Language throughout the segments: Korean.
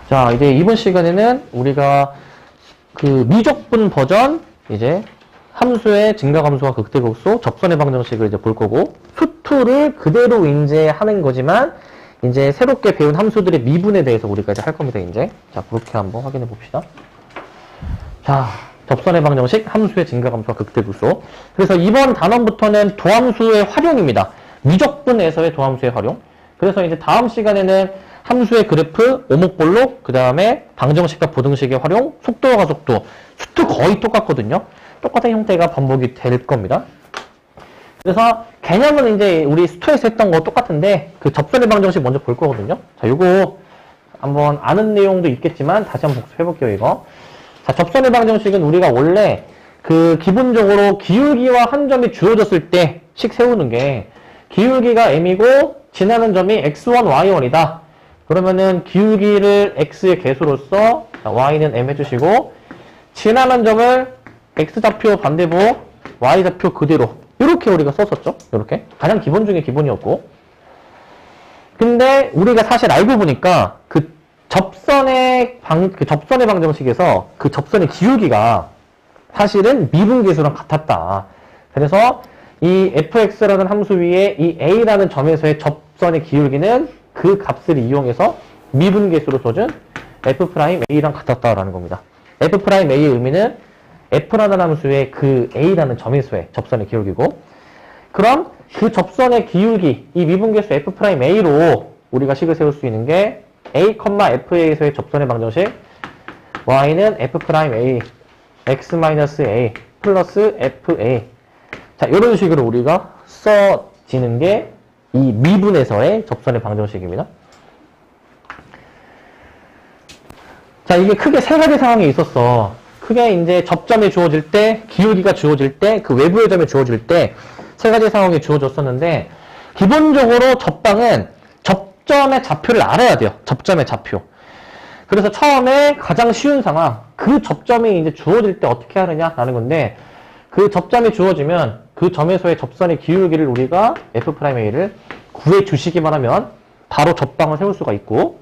자, 이제 이번 시간에는 우리가 그 미적분 버전 이제 함수의 증가함수와 극대극소 접선의 방정식을 이제 볼 거고, 수투를 그대로 이제 하는 거지만 이제 새롭게 배운 함수들의 미분에 대해서 우리가 이제 할 겁니다. 이제 자, 그렇게 한번 확인해 봅시다. 자, 접선의 방정식, 함수의 증가함수와 극대극소. 그래서 이번 단원부터는 도함수의 활용입니다. 미적분에서의 도함수의 활용. 그래서 이제 다음 시간에는 함수의 그래프, 오목볼록, 그 다음에 방정식과 보등식의 활용, 속도와 가속도, 수투 거의 똑같거든요. 똑같은 형태가 반복이 될 겁니다. 그래서 개념은 이제 우리 수투에서 했던 거 똑같은데 그 접선의 방정식 먼저 볼 거거든요. 자, 요거 한번 아는 내용도 있겠지만 다시 한번 복습해 볼게요, 이거. 자, 접선의 방정식은 우리가 원래 그 기본적으로 기울기와 한 점이 주어졌을 때씩 세우는 게, 기울기가 m이고 지나는 점이 x1, y1이다. 그러면은 기울기를 x의 개수로서 y는 m 해주시고, 지나는 점을 x좌표 반대부, y좌표 그대로 이렇게 우리가 썼었죠. 이렇게 가장 기본 중에 기본이었고, 근데 우리가 사실 알고 보니까 그 접선의 방정식에서 그 접선의 기울기가 사실은 미분계수랑 같았다. 그래서 이 fx라는 함수 위에 이 a라는 점에서의 접선의 기울기는 그 값을 이용해서 미분계수로 써준 f'a랑 같았다라는 겁니다. f'a의 의미는 f라는 함수의 그 a라는 점에서의 접선의 기울기고, 그럼 그 접선의 기울기, 이 미분계수 f'a로 우리가 식을 세울 수 있는 게 a, fA에서의 접선의 방정식, y는 f'a, x-a 플러스 fa. 자, 이런 식으로 우리가 써지는 게 이 미분에서의 접선의 방정식입니다. 자, 이게 크게 세 가지 상황이 있었어. 크게 이제 접점이 주어질 때, 기울기가 주어질 때, 그 외부의 점이 주어질 때 세 가지 상황이 주어졌었는데, 기본적으로 접방은 접점의 좌표를 알아야 돼요. 접점의 좌표. 그래서 처음에 가장 쉬운 상황, 그 접점이 이제 주어질 때 어떻게 하느냐라는 건데, 그 접점이 주어지면 그 점에서의 접선의 기울기를 우리가 f'a를 구해 주시기만 하면 바로 접방을 세울 수가 있고,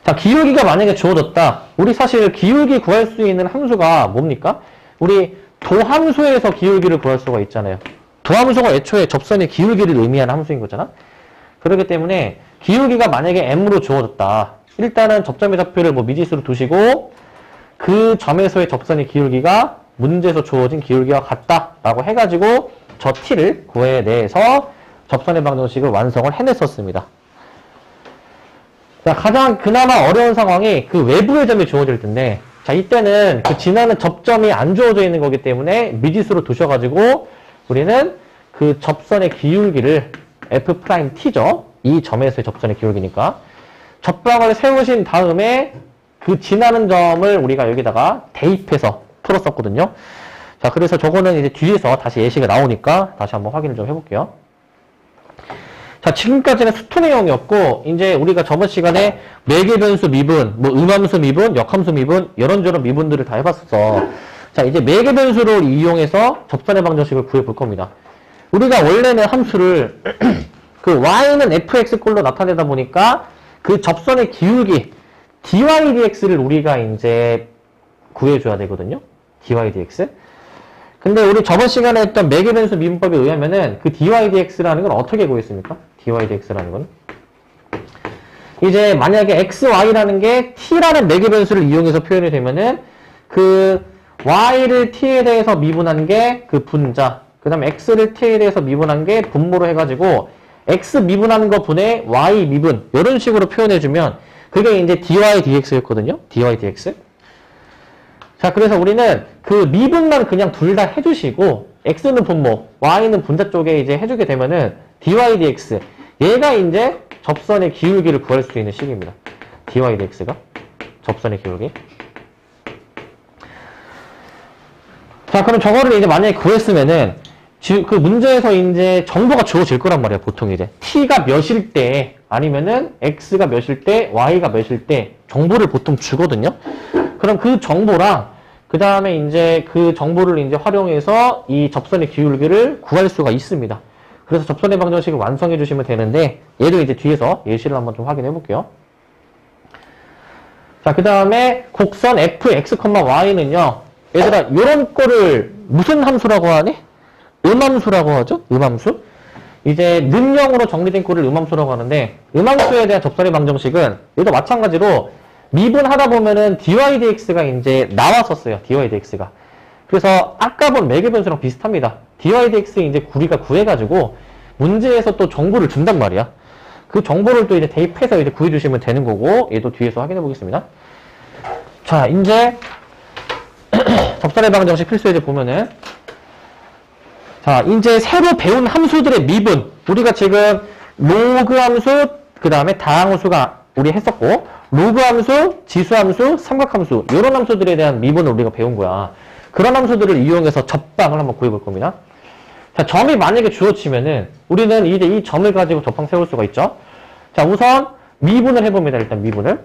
자, 기울기가 만약에 주어졌다. 우리 사실 기울기 구할 수 있는 함수가 뭡니까? 우리 도함수에서 기울기를 구할 수가 있잖아요. 도함수가 애초에 접선의 기울기를 의미하는 함수인 거잖아. 그렇기 때문에 기울기가 만약에 m으로 주어졌다. 일단은 접점의 좌표를 뭐 미지수로 두시고, 그 점에서의 접선의 기울기가 문제에서 주어진 기울기와 같다라고 해가지고 저 t를 구해내서 접선의 방정식을 완성을 해냈었습니다. 자, 가장 그나마 어려운 상황이 그 외부의 점이 주어질 텐데, 자, 이때는 그 지나는 접점이 안 주어져 있는 거기 때문에 미지수로 두셔가지고 우리는 그 접선의 기울기를 f't죠. 이 점에서의 접선의 기울기니까 접방을 세우신 다음에 그 지나는 점을 우리가 여기다가 대입해서 풀었었거든요. 자, 그래서 저거는 이제 뒤에서 다시 예시가 나오니까 다시 한번 확인을 좀 해볼게요. 자, 지금까지는 수투 내용이었고, 이제 우리가 저번 시간에 매개변수 미분, 뭐 음함수 미분, 역함수 미분, 이런저런 미분들을 다 해봤었어. 자, 이제 매개변수를 이용해서 접선의 방정식을 구해볼 겁니다. 우리가 원래는 함수를 그 y는 fx꼴로 나타내다 보니까 그 접선의 기울기 dy dx를 우리가 이제 구해줘야 되거든요. dy dx. 근데 우리 저번 시간에 했던 매개변수 미분법에 의하면은 그 dy dx라는 건 어떻게 구했습니까? dy dx라는 건 이제 만약에 x, y라는 게 t라는 매개변수를 이용해서 표현이 되면은 그 y를 t에 대해서 미분한 게 그 분자, 그 다음에 x를 t에 대해서 미분한 게 분모로 해가지고 x 미분하는 거 분의 y 미분, 이런 식으로 표현해주면 그게 이제 dy dx였거든요. dy dx. 자, 그래서 우리는 그 미분만 그냥 둘 다 해주시고 x는 분모, y는 분자 쪽에 이제 해주게 되면은 dy dx, 얘가 이제 접선의 기울기를 구할 수 있는 식입니다. dy dx가 접선의 기울기. 자, 그럼 저거를 이제 만약에 구했으면은 그 문제에서 이제 정보가 주어질 거란 말이야. 보통 이제 t가 몇일 때, 아니면은 x가 몇일 때, y가 몇일 때 정보를 보통 주거든요. 그럼 그 정보랑 그 다음에 이제 그 정보를 이제 활용해서 이 접선의 기울기를 구할 수가 있습니다. 그래서 접선의 방정식을 완성해 주시면 되는데 얘도 이제 뒤에서 예시를 한번 좀 확인해 볼게요. 자, 그 다음에 곡선 fx, y는요. 얘들아, 요런 거를 무슨 함수라고 하니? 음함수라고 하죠? 음함수. 이제 능형으로 정리된 꼴을 음함수라고 하는데 음함수에 대한 접선의 방정식은 얘도 마찬가지로 미분하다 보면은 dy dx가 이제 나왔었어요. dy dx가. 그래서 아까 본 매개변수랑 비슷합니다. dy dx 이제 우리가 구해가지고 문제에서 또 정보를 준단 말이야. 그 정보를 또 이제 대입해서 이제 구해주시면 되는 거고 얘도 뒤에서 확인해 보겠습니다. 자, 이제 접선의 방정식 필수예제 보면은 자, 이제 새로 배운 함수들의 미분. 우리가 지금 로그 함수, 그 다음에 다항수가 우리 했었고, 로그 함수, 지수 함수, 삼각 함수, 이런 함수들에 대한 미분을 우리가 배운 거야. 그런 함수들을 이용해서 접방을 한번 구해볼 겁니다. 자, 점이 만약에 주어지면은 우리는 이제 이 점을 가지고 접방 세울 수가 있죠. 자, 우선 미분을 해봅니다. 일단 미분을.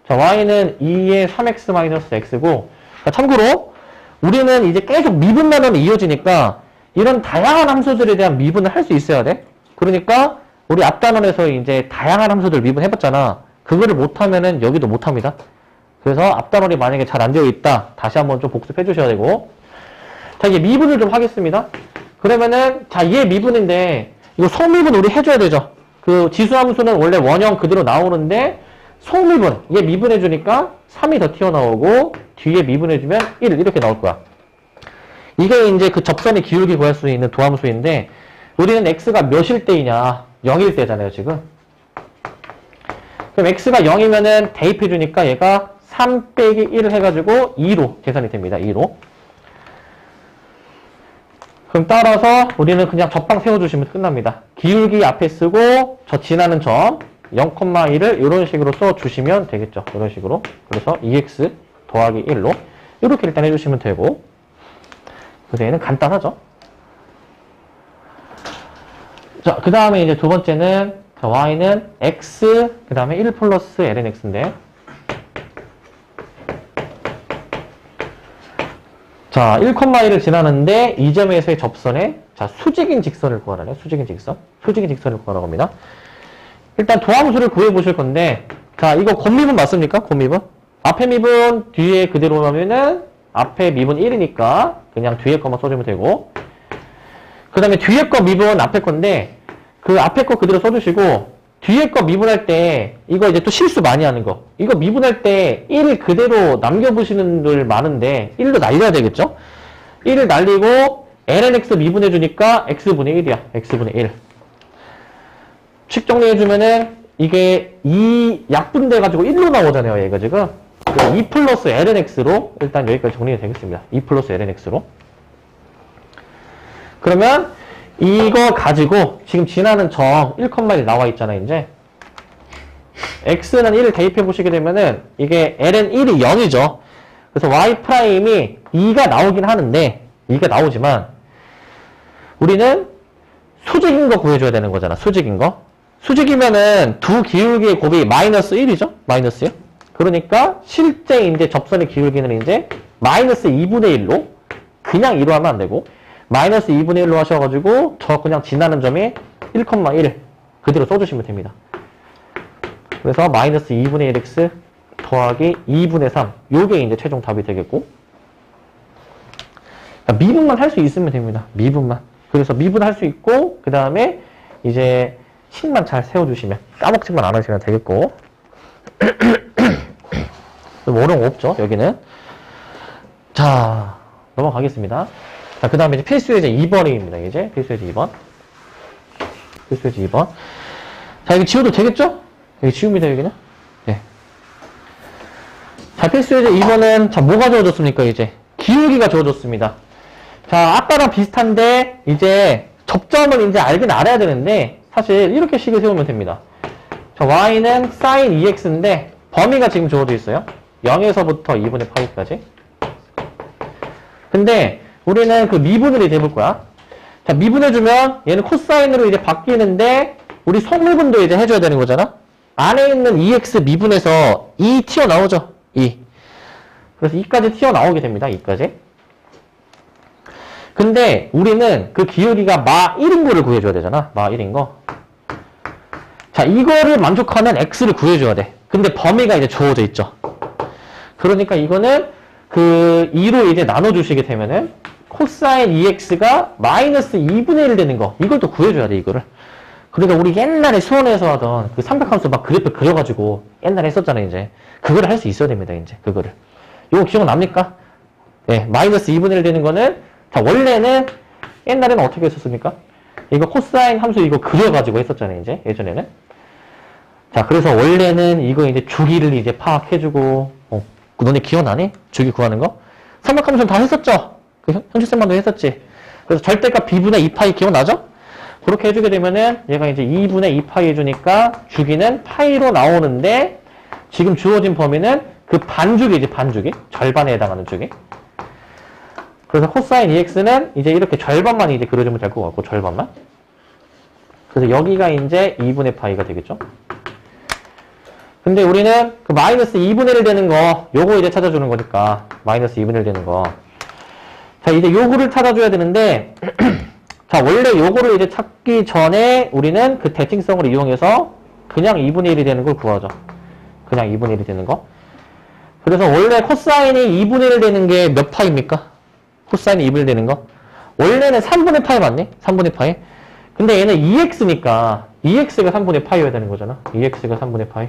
자, y는 2의 3x-x고, 자, 참고로 우리는 이제 계속 미분만 하면 이어지니까 이런 다양한 함수들에 대한 미분을 할 수 있어야 돼. 그러니까 우리 앞 단원에서 이제 다양한 함수들 미분해봤잖아. 그거를 못하면은 여기도 못합니다. 그래서 앞 단원이 만약에 잘 안 되어 있다. 다시 한번 좀 복습해 주셔야 되고. 자, 이제 미분을 좀 하겠습니다. 그러면은 자, 얘 미분인데 이거 속미분 우리 해줘야 되죠. 그 지수함수는 원래 원형 그대로 나오는데 속미분, 얘 미분해주니까 3이 더 튀어나오고 뒤에 미분해주면 1 이렇게 나올 거야. 이게 이제 그 접선의 기울기 구할 수 있는 도함수인데 우리는 x가 몇일 때이냐? 0일 때잖아요, 지금. 그럼 x가 0이면은 대입해주니까 얘가 3 빼기 1을 해가지고 2로 계산이 됩니다. 2로. 그럼 따라서 우리는 그냥 접방 세워주시면 끝납니다. 기울기 앞에 쓰고 저 지나는 점 0,1을 이런 식으로 써주시면 되겠죠. 이런 식으로. 그래서 2x 더하기 1로 이렇게 일단 해주시면 되고 그래서 얘는 간단하죠. 자, 그 다음에 이제 두 번째는 자, y는 x 그 다음에 1 플러스 ln x인데 자, 1,1을 지나는데 이 점에서의 접선에 자, 수직인 직선을 구하라네. 수직인 직선. 수직인 직선을 구하라고 합니다. 일단 도함수를 구해보실 건데 자, 이거 곱미분 맞습니까? 곱미분. 앞에 미분 뒤에 그대로 하면은 앞에 미분 1이니까 그냥 뒤에 거만 써주면 되고 그 다음에 뒤에 거 미분 앞에 건데 그 앞에 거 그대로 써주시고 뒤에 거 미분할 때 이거 이제 또 실수 많이 하는 거 이거 미분할 때 1 그대로 남겨보시는 분들 많은데 1로 날려야 되겠죠? 1을 날리고 ln x 미분해주니까 x분의 1이야. x분의 1 식 정리해주면은 이게 2 약분돼가지고 1로 나오잖아요. 얘가 지금 2 플러스 ln x로 일단 여기까지 정리가 되겠습니다. 2 플러스 ln x로 그러면 이거 가지고 지금 지나는 점 1,1 나와 있잖아요. 이제 x는 1을 대입해 보시게 되면은 이게 ln 1이 0이죠. 그래서 y 프라임이 2가 나오긴 하는데 2가 나오지만 우리는 수직인 거 구해줘야 되는 거잖아. 수직인 거. 수직이면은 두 기울기의 곱이 마이너스 1이죠. 마이너스요. 그러니까 실제 이제 접선의 기울기는 이제 마이너스 2분의 1로 그냥 2로 하면 안 되고 마이너스 2분의 1로 하셔가지고 저 그냥 지나는 점이 1,1 그대로 써주시면 됩니다. 그래서 마이너스 2분의 1x 더하기 2분의 3 요게 이제 최종 답이 되겠고 미분만 할 수 있으면 됩니다. 미분만. 그래서 미분할 수 있고 그 다음에 이제 식만 잘 세워주시면 까먹지만 안 하시면 되겠고 어려운 거 없죠 여기는. 자, 넘어가겠습니다. 자, 그 다음에 이제 필수예제 2번입니다. 이제 필수예제 2번. 필수예제 2번. 자, 여기 지워도 되겠죠? 여기 지웁니다, 여기는. 네. 자, 필수예제 2번은, 자, 뭐가 주어졌습니까, 이제? 기울기가 주어졌습니다. 자, 아까랑 비슷한데, 이제, 접점을 이제 알긴 알아야 되는데, 사실 이렇게 식을 세우면 됩니다. 자, y는 sin 2x인데, 범위가 지금 주어져 있어요. 0에서부터 2분의 파이까지. 근데, 우리는 그 미분을 이제 해볼 거야. 자, 미분해주면 얘는 코사인으로 이제 바뀌는데 우리 속미분도 이제 해줘야 되는 거잖아. 안에 있는 2x 미분해서 2 튀어나오죠. 2. 그래서 2까지 튀어나오게 됩니다. 2까지. 근데 우리는 그 기울기가 마 1인 거를 구해줘야 되잖아. 마 1인 거. 자, 이거를 만족하는 x를 구해줘야 돼. 근데 범위가 이제 주어져 있죠. 그러니까 이거는 그 2로 이제 나눠주시게 되면은 코사인 2x가 마이너스 2분의 1 되는 거. 이걸 또 구해줘야 돼, 이거를. 그러니까 우리 옛날에 수원에서 하던 그 삼각함수 막 그래프 그려가지고 옛날에 했었잖아요, 이제. 그거를 할 수 있어야 됩니다, 이제. 그거를. 이거 기억납니까? 네, 마이너스 2분의 1 되는 거는, 자, 원래는 옛날에는 어떻게 했었습니까? 이거 코사인 함수 이거 그려가지고 했었잖아요, 이제. 예전에는. 자, 그래서 원래는 이거 이제 주기를 이제 파악해주고, 너네 기억나니? 주기 구하는 거? 삼각함수는 다 했었죠? 그 현실생만도 했었지. 그래서 절대값 b분의 2파이 기억나죠? 그렇게 해주게 되면은 얘가 이제 2분의 2파이 해주니까 주기는 파이로 나오는데 지금 주어진 범위는 그 반주기지, 반주기. 절반에 해당하는 주기. 그래서 코사인 2x는 이제 이렇게 절반만 이제 그려주면 될 것 같고, 절반만. 그래서 여기가 이제 2분의 파이가 되겠죠? 근데 우리는 그 마이너스 2분의 1 되는 거, 요거 이제 찾아주는 거니까, 마이너스 2분의 1 되는 거. 자, 이제 요거를 찾아줘야 되는데, 자, 원래 요거를 이제 찾기 전에 우리는 그 대칭성을 이용해서 그냥 2분의 1이 되는 걸 구하죠. 그냥 2분의 1이 되는 거. 그래서 원래 코사인이 2분의 1 되는 게 몇 파입니까? 코사인이 2분의 1 되는 거? 원래는 3분의 파이 맞니? 3분의 파이. 근데 얘는 2x니까 2x가 3분의 파이여야 되는 거잖아. 2x가 3분의 파이.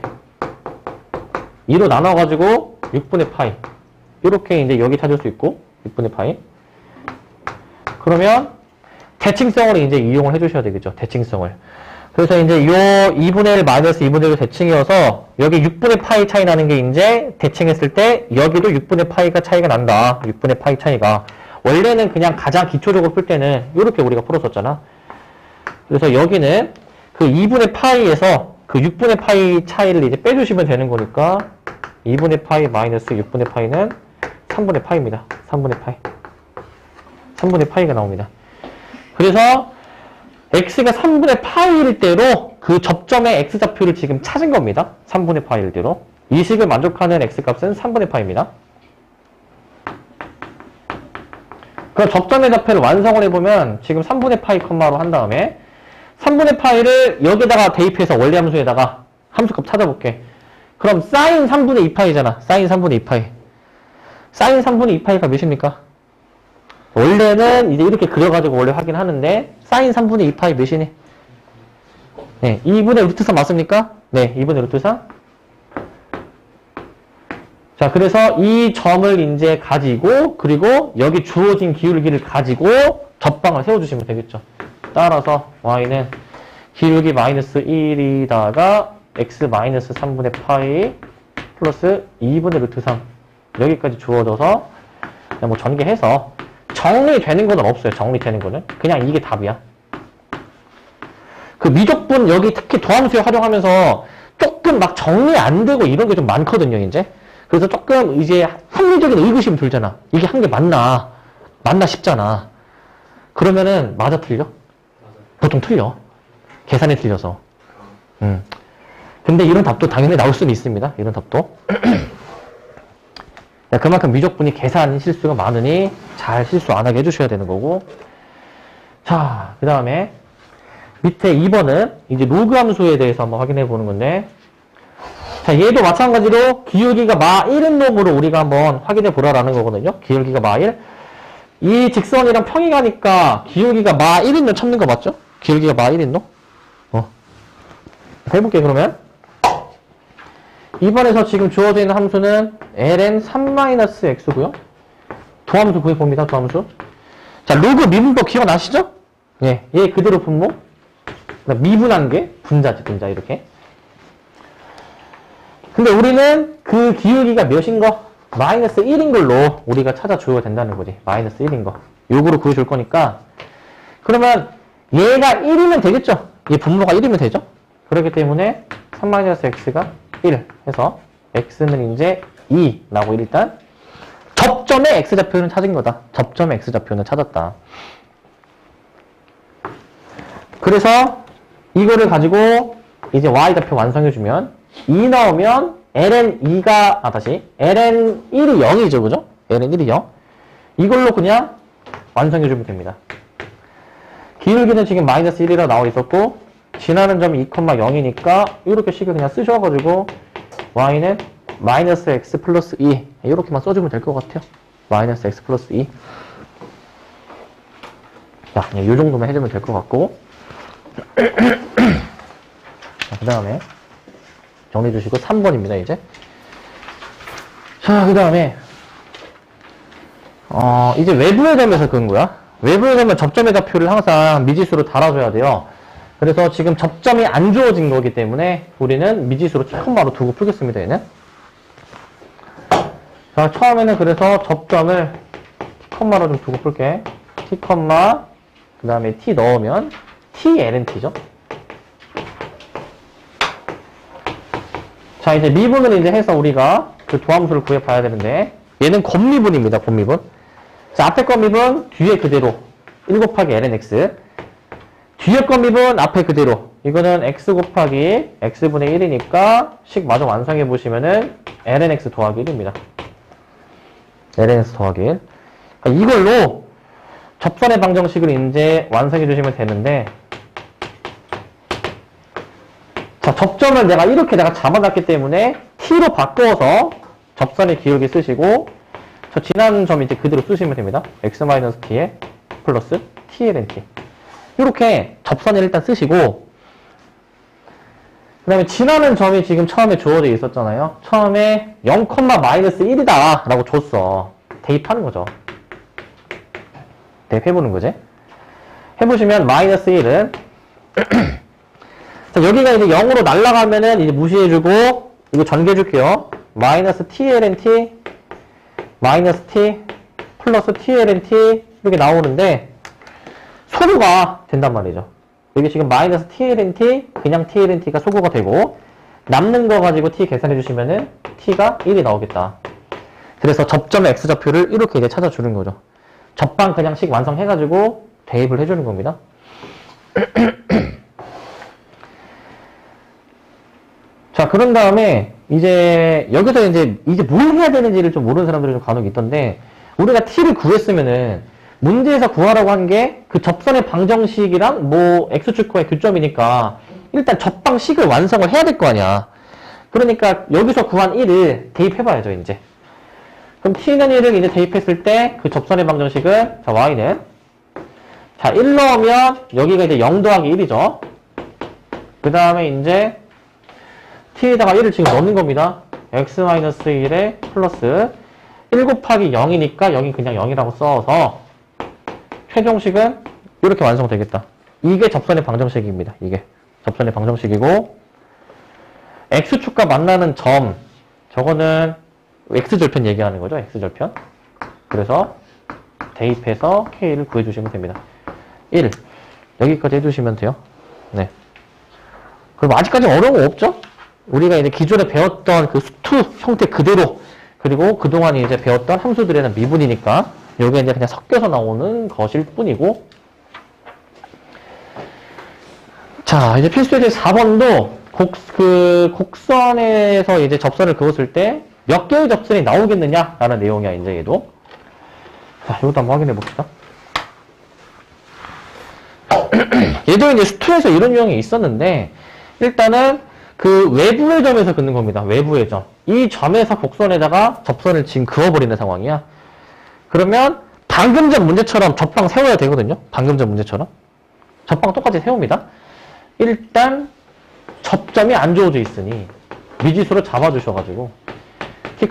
2로 나눠가지고 6분의 파이. 이렇게 이제 여기 찾을 수 있고 6분의 파이. 그러면 대칭성을 이제 이용을 해주셔야 되겠죠. 대칭성을. 그래서 이제 요 2분의 1 마이너스 2분의 1로 대칭이어서 여기 6분의 파이 차이 나는 게 이제 대칭했을 때 여기도 6분의 파이가 차이가 난다. 6분의 파이 차이가. 원래는 그냥 가장 기초적으로 풀 때는 이렇게 우리가 풀었었잖아. 그래서 여기는 그 2분의 파이에서 그 6분의 파이 차이를 이제 빼주시면 되는 거니까 2분의 파이 마이너스 6분의 파이는 3분의 파이입니다. 3분의 파이. 3분의 파이가 나옵니다. 그래서 x가 3분의 파이일 때로 그 접점의 x좌표를 지금 찾은 겁니다. 3분의 파이일 때로. 이 식을 만족하는 x값은 3분의 파이입니다. 그럼 접점의 좌표를 완성을 해보면 지금 3분의 파이 컴마로 한 다음에 3분의 파이를 여기다가 대입해서 원리 함수에다가 함수값 찾아볼게. 그럼 사인 3분의 2파이잖아. 사인 3분의 2파이. 사인 3분의 2파이가 몇입니까? 원래는 이제 이렇게 그려가지고 원래 확인하는데 사인 3분의 2파이 몇이니? 네, 2분의 루트 3 맞습니까? 네, 2분의 루트 3. 자, 그래서 이 점을 이제 가지고 그리고 여기 주어진 기울기를 가지고 접방을 세워주시면 되겠죠. 따라서 y는 기울기 마이너스 1이다가 x 마이너스 3분의 파이 플러스 2분의 루트 3 여기까지 주어져서 그냥 뭐 전개해서 정리되는 거는 없어요. 정리되는 거는. 그냥 이게 답이야. 그 미적분 여기 특히 도함수에 활용하면서 조금 막 정리 안 되고 이런 게 좀 많거든요, 이제. 그래서 조금 이제 합리적인 의구심 들잖아. 이게 한 게 맞나? 맞나 싶잖아. 그러면은 맞아 틀려? 보통 틀려. 계산이 틀려서. 근데 이런 답도 당연히 나올 수는 있습니다. 이런 답도. 그만큼 미적분이 계산 실수가 많으니 잘 실수 안 하게 해주셔야 되는 거고. 자, 그 다음에 밑에 2번은 이제 로그 함수에 대해서 한번 확인해 보는 건데, 자, 얘도 마찬가지로 기울기가 마 1인 놈으로 우리가 한번 확인해 보라라는 거거든요. 기울기가 마 1. 이 직선이랑 평이 가니까 기울기가 마 1인 놈 찾는 거 맞죠? 기울기가 마 1인 놈? 해볼게, 그러면. 2번에서 지금 주어져 있는 함수는 ln 3-x고요. 도함수 구해봅니다. 도함수. 자, 로그 미분법 기억나시죠? 예, 얘 그대로 분모. 미분한 게 분자지, 분자 이렇게. 근데 우리는 그 기울기가 몇인 거? 마이너스 1인 걸로 우리가 찾아줘야 된다는 거지. 마이너스 1인 거. 요거로 구해줄 거니까. 그러면 얘가 1이면 되겠죠? 얘 분모가 1이면 되죠? 그렇기 때문에 3-x가 1 해서 x는 이제 2 라고 일단 접점의 x좌표는 찾은 거다. 접점의 x좌표는 찾았다. 그래서 이거를 가지고 이제 y좌표 완성해주면 2 나오면 ln 2가 다시 ln 1이 0이죠, 그죠? ln 1이 0. 이걸로 그냥 완성해주면 됩니다. 기울기는 지금 마이너스 1이라 나와 있었고 지나는 점이 2,0이니까 이렇게 식을 그냥 쓰셔가지고 y는 마이너스 x 플러스 2 이렇게만 써주면 될 것 같아요. 마이너스 x 플러스 2. 자, 그냥 이 정도만 해주면 될 것 같고 자, 그 다음에 정리해 주시고 3번입니다 이제. 자, 그 다음에 이제 외부의 점에서 그은 거야. 외부의 점은 접점의 좌표를 항상 미지수로 달아줘야 돼요. 그래서 지금 접점이 안 주어진 거기 때문에 우리는 미지수로 T콤마로 두고 풀겠습니다, 얘는. 자, 처음에는 그래서 접점을 T콤마로 좀 두고 풀게. T콤마, 그 다음에 T 넣으면 TLNT죠. 자, 이제 미분을 이제 해서 우리가 그 도함수를 구해봐야 되는데, 얘는 곱미분입니다, 곱미분. 자, 앞에 거 미분, 뒤에 그대로. 1 곱하기 lnx. 뒤에 거 미분, 앞에 그대로. 이거는 x 곱하기 x분의 1이니까, 식 마저 완성해 보시면은, lnx 더하기 1입니다. lnx 더하기 1. 그러니까 이걸로 접선의 방정식을 이제 완성해 주시면 되는데, 자, 접점을 이렇게 내가 잡아놨기 때문에, t로 바꿔서 접선의 기울기 쓰시고, 저 지난 점 이제 그대로 쓰시면 됩니다. x-t에 플러스 tlnt. 이렇게 접선을 일단 쓰시고, 그 다음에 지나는 점이 지금 처음에 주어져 있었잖아요. 처음에 0,-1이다 라고 줬어. 대입하는 거죠. 대입해보는 거지. 해보시면 마이너스 1은 자, 여기가 이제 0으로 날아가면은 이제 무시해주고, 이거 전개해줄게요. 마이너스 tlnt 마이너스 t 플러스 tlnt 이렇게 나오는데 소구가 된단 말이죠. 여기 지금 마이너스 tlnt 그냥 tlnt가 소구가 되고 남는 거 가지고 t 계산해 주시면은 t가 1이 나오겠다. 그래서 접점의 x좌표를 이렇게 이제 찾아주는 거죠. 접방 그냥 식 완성해가지고 대입을 해주는 겁니다. 자, 그런 다음에 이제 여기서 이제 뭘 해야 되는지를 좀 모르는 사람들이 좀 간혹 있던데, 우리가 t를 구했으면은 문제에서 구하라고 한 게 그 접선의 방정식이랑 뭐 x축과의 교점이니까 일단 접방식을 완성을 해야 될 거 아니야. 그러니까 여기서 구한 1을 대입해봐야죠, 이제. 그럼 t는 1을 이제 대입했을 때 그 접선의 방정식은, 자, y는, 자, 1 넣으면 여기가 이제 0 더하기 1이죠. 그 다음에 이제 t에다가 1을 지금 넣는 겁니다. x-1에 플러스 1 곱하기 0이니까 0이 그냥 0이라고 써서 최종식은 이렇게 완성되겠다. 이게 접선의 방정식입니다. 이게 접선의 방정식이고, x축과 만나는 점, 저거는 x절편 얘기하는 거죠. x절편. 그래서 대입해서 k를 구해주시면 됩니다. 1 여기까지 해주시면 돼요. 네. 그럼 아직까지 어려운 거 없죠? 우리가 이제 기존에 배웠던 그 수투 형태 그대로, 그리고 그동안 이제 배웠던 함수들에는 미분이니까 여기에 이제 그냥 섞여서 나오는 것일 뿐이고. 자, 이제 필수예제 4번도 곡선에서 이제 접선을 그었을 때 몇 개의 접선이 나오겠느냐라는 내용이야, 이제 얘도. 자, 이것도 한번 확인해 봅시다. 얘도 이제 수투에서 이런 유형이 있었는데, 일단은 그 외부의 점에서 긋는 겁니다. 외부의 점. 이 점에서 곡선에다가 접선을 지금 그어버리는 상황이야. 그러면 방금 전 문제처럼 접방 세워야 되거든요. 방금 전 문제처럼. 접방 똑같이 세웁니다. 일단 접점이 안 주어져 있으니 미지수로 잡아주셔가지고 t,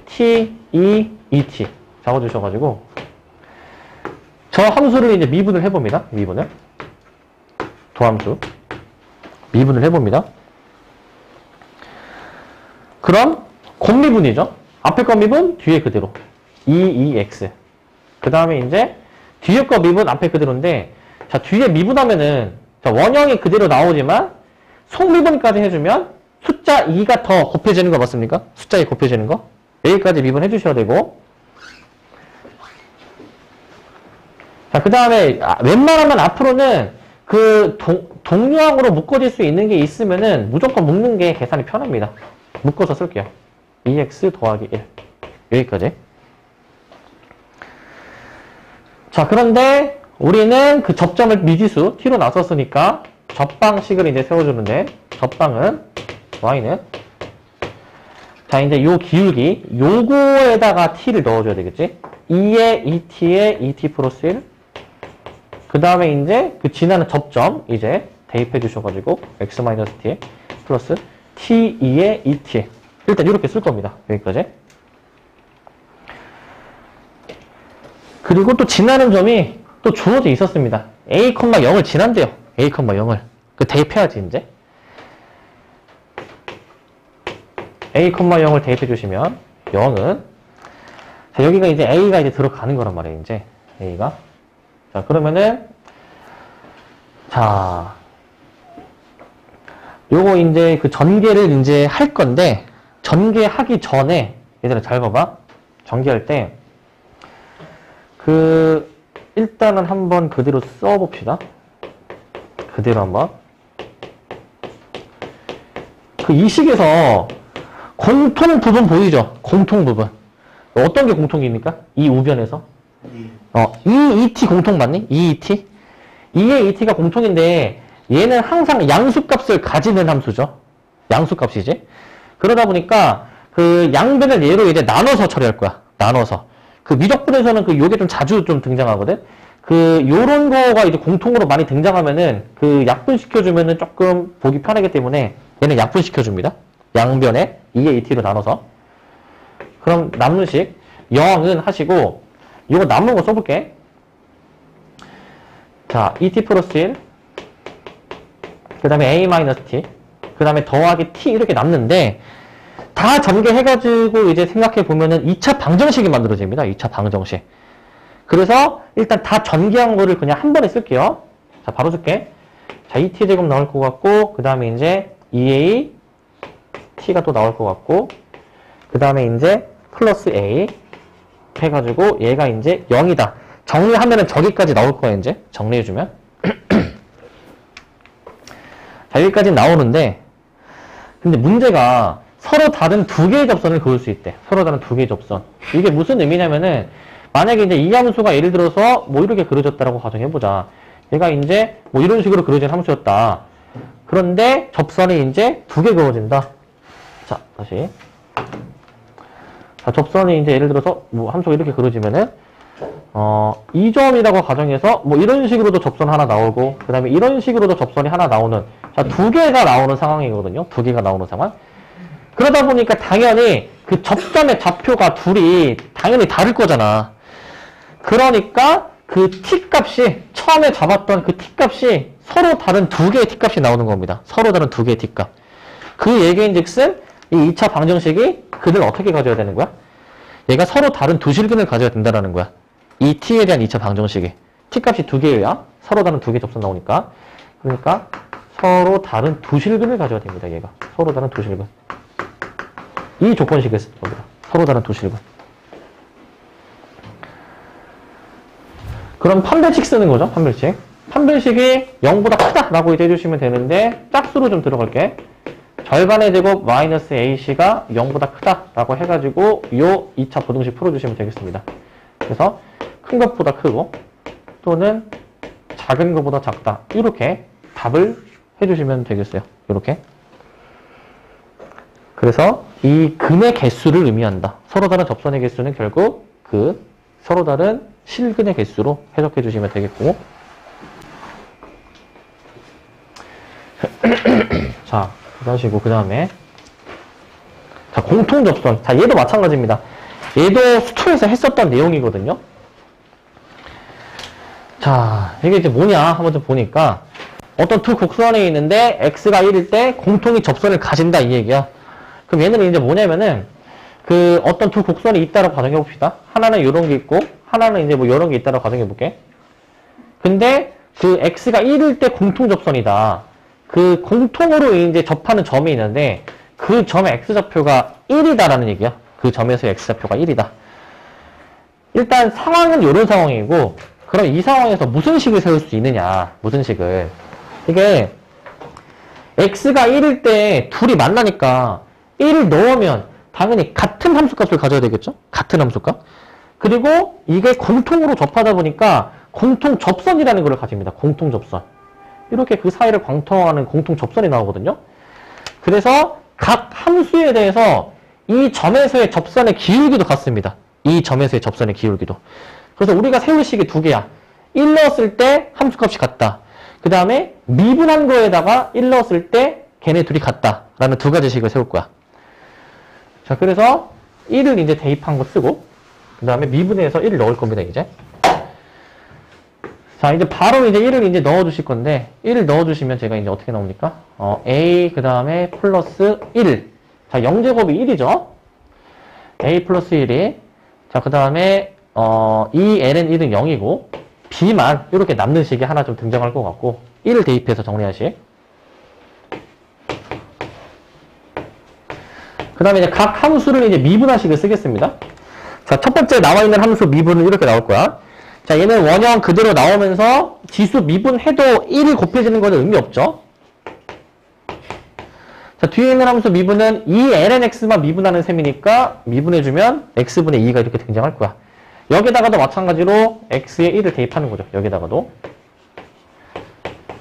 t, e, et 잡아주셔가지고 저 함수를 이제 미분을 해봅니다. 미분을. 도함수. 미분을 해봅니다. 그럼 곱미분이죠. 앞에 거 미분, 뒤에 그대로. 2x. 그 다음에 이제 뒤에 거 미분, 앞에 그대로인데, 자, 뒤에 미분하면은, 자, 원형이 그대로 나오지만 속미분까지 해주면 숫자 2가 더 곱해지는 거 맞습니까? 숫자 2 곱해지는 거. 여기까지 미분해 주셔야 되고. 자, 그 다음에 웬만하면 앞으로는 그 동류항으로 묶어질 수 있는 게 있으면은 무조건 묶는 게 계산이 편합니다. 묶어서 쓸게요. 2x 더하기 1. 여기까지. 자, 그런데 우리는 그 접점을 미지수 t로 놨었으니까 접방식을 이제 세워주는데, 접방은 y는, 자, 이제 요 기울기, 요거에다가 t를 넣어줘야 되겠지? 2에 2t에 2t 플러스 1. 그 다음에 이제 그 지나는 접점 이제 대입해 주셔가지고 x-t 플러스 t2에 2t. 일단 이렇게 쓸 겁니다. 여기까지. 그리고 또 지나는 점이 또 주어져 있었습니다. a, 0을 지난대요. a, 0을. 그 대입해야지 이제. a, 0을 대입해 주시면 0은, 자, 여기가 이제 a가 이제 들어가는 거란 말이에요. 이제 a가. 자, 그러면은, 자, 요거 이제 그 전개를 이제 할 건데, 전개하기 전에, 얘들아 잘 봐봐. 전개할 때, 일단은 한번 그대로 써봅시다. 그대로 한번. 이 식에서 공통 부분 보이죠? 공통 부분. 어떤 게 공통입니까? 이 우변에서. EET 공통 맞니? EET? 2의 ET가 공통인데 얘는 항상 양수값을 가지는 함수죠. 양수값이지. 그러다 보니까 그 양변을 얘로 이제 나눠서 처리할 거야. 나눠서. 그 미적분에서는 요게 좀 자주 좀 등장하거든. 요런 거가 이제 공통으로 많이 등장하면은 약분시켜주면은 조금 보기 편하기 때문에 얘는 약분시켜줍니다. 양변에 2의 ET로 나눠서. 그럼 남는 식 0은 하시고 이거 남은 거 써볼게. 자, ET 플러스 1, 그 다음에 A-T, 그 다음에 더하기 T 이렇게 남는데 다 전개해가지고 이제 생각해보면은 2차 방정식이 만들어집니다. 2차 방정식. 그래서 일단 다 전개한 거를 그냥 한 번에 쓸게요. 자, 바로 쓸게. 자, 2T제곱 나올 것 같고, 그 다음에 이제 2A, T가 또 나올 것 같고, 그 다음에 이제 플러스 A 해가지고 얘가 이제 0이다. 정리하면은 저기까지 나올 거야, 이제. 정리해주면. 자, 여기까지 나오는데, 근데 문제가 서로 다른 두 개의 접선을 그을 수 있대. 서로 다른 두 개의 접선. 이게 무슨 의미냐면은, 만약에 이제 이 함수가 예를 들어서 뭐 이렇게 그려졌다라고 가정해보자. 얘가 이제 뭐 이런 식으로 그려진 함수였다. 그런데 접선이 이제 두 개 그어진다. 자, 다시. 자, 접선이 이제 예를 들어서 뭐 함수가 이렇게 그려지면은, 2점이라고 가정해서 뭐 이런 식으로도 접선 하나 나오고, 그 다음에 이런 식으로도 접선이 하나 나오는, 자, 두 개가 나오는 상황이거든요. 두 개가 나오는 상황. 그러다 보니까 당연히 그 접점의 좌표가 둘이 당연히 다를 거잖아. 그러니까 그 t값이, 처음에 잡았던 그 t값이 서로 다른 두 개의 t값이 나오는 겁니다. 서로 다른 두 개의 t값. 그 얘기인즉슨 이 2차 방정식이 그들 어떻게 가져야 되는 거야? 얘가 서로 다른 두 실근을 가져야 된다는 거야. 이 t에 대한 2차 방정식이. t값이 두 개여야 서로 다른 두 개 접선 나오니까. 그러니까 서로 다른 두 실근을 가져야 됩니다. 얘가. 서로 다른 두 실근. 이 조건식을 쓰는 겁니다. 서로 다른 두 실근. 그럼 판별식 쓰는 거죠. 판별식. 판별식이 0보다 크다라고 이제 해주시면 되는데 짝수로 좀 들어갈게. 절반의 제곱 마이너스 AC가 0보다 크다라고 해가지고 요 2차 부등식 풀어주시면 되겠습니다. 그래서 큰 것보다 크고 또는 작은 것보다 작다. 이렇게 답을 해주시면 되겠어요. 이렇게. 그래서 이 근의 개수를 의미한다. 서로 다른 접선의 개수는 결국 그 서로 다른 실근의 개수로 해석해 주시면 되겠고. 자, 이런 식으로 그 다음에 자, 공통 접선. 자, 얘도 마찬가지입니다. 얘도 수투에서 했었던 내용이거든요. 자, 이게 이제 뭐냐 한번 좀 보니까 어떤 두 곡선이 있는데 x가 1일 때 공통이 접선을 가진다 이 얘기야. 그럼 얘는 이제 뭐냐면은 그 어떤 두 곡선이 있다라고 가정해 봅시다. 하나는 이런 게 있고 하나는 이제 뭐 이런 게 있다라고 가정해 볼게. 근데 그 x가 1일 때 공통 접선이다. 그 공통으로 이제 접하는 점이 있는데 그 점의 x좌표가 1이다라는 얘기야. 그 점에서의 x좌표가 1이다. 일단 상황은 이런 상황이고 그럼 이 상황에서 무슨 식을 세울 수 있느냐. 무슨 식을. 이게 x가 1일 때 둘이 만나니까 1을 넣으면 당연히 같은 함수값을 가져야 되겠죠? 같은 함수값. 그리고 이게 공통으로 접하다 보니까 공통 접선이라는 걸 가집니다. 공통 접선. 이렇게 그 사이를 관통하는 공통 접선이 나오거든요. 그래서 각 함수에 대해서 이 점에서의 접선의 기울기도 같습니다. 이 점에서의 접선의 기울기도. 그래서 우리가 세울 식이 두 개야. 1 넣었을 때 함수값이 같다. 그 다음에 미분한 거에다가 1 넣었을 때 걔네 둘이 같다. 라는 두 가지 식을 세울 거야. 자, 그래서 1을 이제 대입한 거 쓰고, 그 다음에 미분해서 1을 넣을 겁니다, 이제. 자, 이제 바로 이제 1을 이제 넣어주실 건데, 1을 넣어주시면 제가 이제 어떻게 나옵니까? A, 그 다음에 플러스 1. 자, 0제곱이 1이죠? A 플러스 1이. 자, 그 다음에, 이 L은 1은 0이고, B만 이렇게 남는 식이 하나 좀 등장할 것 같고, 1을 대입해서 정리하시. 그 다음에 이제 각 함수를 이제 미분하식을 쓰겠습니다. 자, 첫 번째 나와 있는 함수 미분은 이렇게 나올 거야. 자, 얘는 원형 그대로 나오면서 지수 미분해도 1이 곱해지는 거는 의미 없죠. 자, 뒤에 있는 함수 미분은 2lnx만 미분하는 셈이니까 미분해주면 x분의 2가 이렇게 등장할 거야. 여기다가도 마찬가지로 x에 1을 대입하는 거죠. 여기다가도.